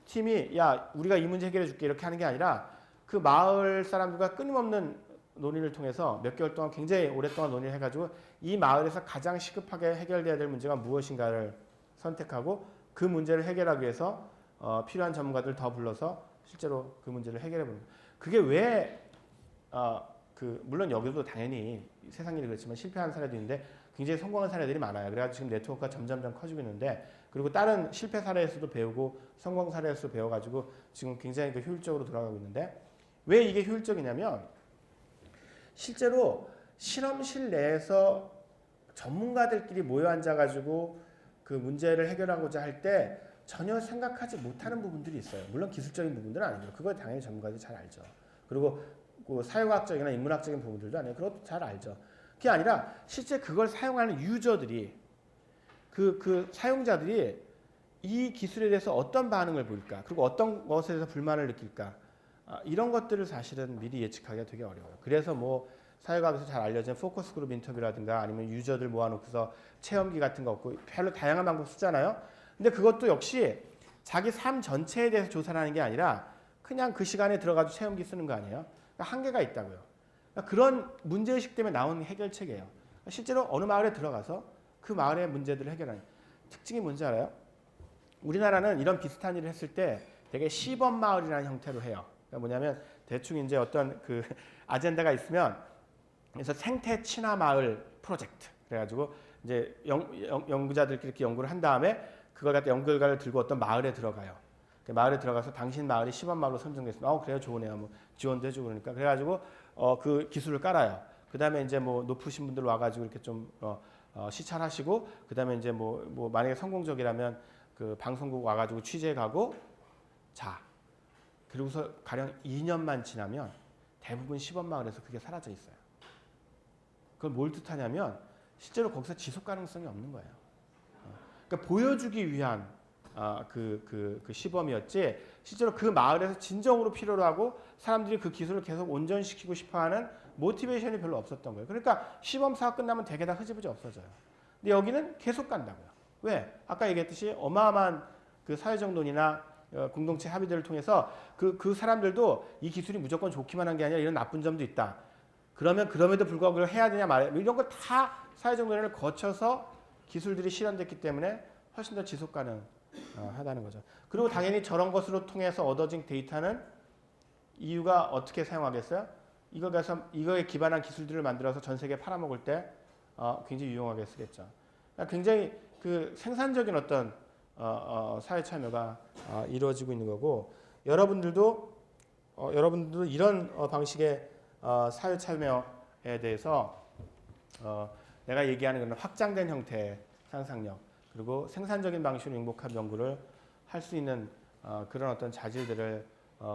팀이 야 우리가 이 문제 해결해 줄게 이렇게 하는 게 아니라 그 마을 사람들과 끊임없는 논의를 통해서 몇 개월 동안 굉장히 오랫동안 논의를 해가지고 이 마을에서 가장 시급하게 해결돼야 될 문제가 무엇인가를 선택하고 그 문제를 해결하기 위해서 필요한 전문가들을 더 불러서 실제로 그 문제를 해결해 보는 거예요. 그게 왜 물론 여기도 당연히 세상 일이 그렇지만 실패한 사례도 있는데 굉장히 성공한 사례들이 많아요. 그래가지고 지금 네트워크가 점점 커지고 있는데 그리고 다른 실패 사례에서도 배우고 성공 사례에서도 배워가지고 지금 굉장히 효율적으로 돌아가고 있는데 왜 이게 효율적이냐면 실제로 실험실 내에서 전문가들끼리 모여 앉아가지고 그 문제를 해결하고자 할 때 전혀 생각하지 못하는 부분들이 있어요. 물론 기술적인 부분들은 아니고 그걸 당연히 전문가들이 잘 알죠. 그리고 사회과학적이나 인문학적인 부분들도 아니에요. 그것도 잘 알죠. 그게 아니라 실제 그걸 사용하는 유저들이 그 사용자들이 이 기술에 대해서 어떤 반응을 보일까 그리고 어떤 것에 대해서 불만을 느낄까 이런 것들을 사실은 미리 예측하기가 되게 어려워요. 그래서 사회과학에서 잘 알려진 포커스 그룹 인터뷰라든가 아니면 유저들 모아놓고서 체험기 같은 거 없고 별로 다양한 방법 쓰잖아요. 근데 그것도 역시 자기 삶 전체에 대해서 조사를 하는 게 아니라 그냥 그 시간에 들어가서 체험기 쓰는 거 아니에요. 그러니까 한계가 있다고요. 그러니까 그런 문제의식 때문에 나오는 해결책이에요. 그러니까 실제로 어느 마을에 들어가서 그 마을의 문제들을 해결하는 특징이 뭔지 알아요? 우리나라는 이런 비슷한 일을 했을 때 되게 시범 마을이라는 형태로 해요. 그러니까 뭐냐면 대충 이제 어떤 그 아젠다가 있으면 그래서 생태 친화 마을 프로젝트 그래가지고 이제 연구자들끼리 이렇게 연구를 한 다음에 그걸 갖다 연구 결과를 들고 어떤 마을에 들어가요. 그 마을에 들어가서 당신 마을이 시범 마을로 선정됐습니다. 그래요, 좋으네요. 지원도 해주고 그러니까 그래가지고 그 기술을 깔아요. 그 다음에 이제 높으신 분들 와가지고 이렇게 좀 시찰하시고 그 다음에 이제 만약에 성공적이라면 그 방송국 와가지고 취재 가고 자 그리고서 가령 2년만 지나면 대부분 시범마을에서 그게 사라져 있어요. 그걸 뭘 뜻하냐면 실제로 거기서 지속 가능성이 없는 거예요. 그러니까 보여주기 위한 그 시범이었지 실제로 그 마을에서 진정으로 필요로 하고 사람들이 그 기술을 계속 온전시키고 싶어하는 모티베이션이 별로 없었던 거예요. 그러니까 시범 사업 끝나면 대개 다 흐지부지 없어져요. 근데 여기는 계속 간다고요. 왜? 아까 얘기했듯이 어마어마한 그 사회적 논의나 공동체 합의들을 통해서 그 사람들도 이 기술이 무조건 좋기만 한 게 아니라 이런 나쁜 점도 있다. 그러면 그럼에도 불구하고 그걸 해야 되냐 말이야. 이런 걸 다 사회적 논의를 거쳐서 기술들이 실현됐기 때문에 훨씬 더 지속 가능하다는 거죠. 그리고 당연히 저런 것으로 통해서 얻어진 데이터는 EU가 어떻게 사용하겠어요? 이거에 기반한 기술들을 만들어서 전 세계에 팔아먹을 때 굉장히 유용하게 쓰겠죠. 그러니까 굉장히 그 생산적인 어떤 사회 참여가 이루어지고 있는 거고 여러분들도 이런 방식의 사회 참여에 대해서 내가 얘기하는 그런 확장된 형태의 상상력 그리고 생산적인 방식으로 융복한 연구를 할 수 있는 그런 어떤 자질들을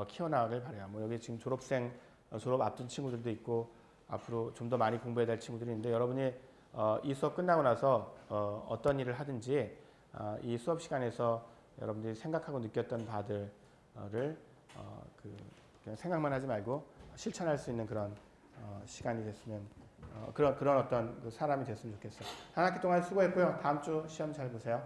키워나가길 바라요. 뭐 여기 지금 졸업 앞둔 친구들도 있고 앞으로 좀 더 많이 공부해야 될 친구들이 있는데 여러분이 이 수업 끝나고 나서 어떤 일을 하든지 이 수업 시간에서 여러분들이 생각하고 느꼈던 바들을 그냥 생각만 하지 말고 실천할 수 있는 그런 시간이 됐으면 그런 어떤 그 사람이 됐으면 좋겠어요. 한 학기 동안 수고했고요. 다음 주 시험 잘 보세요.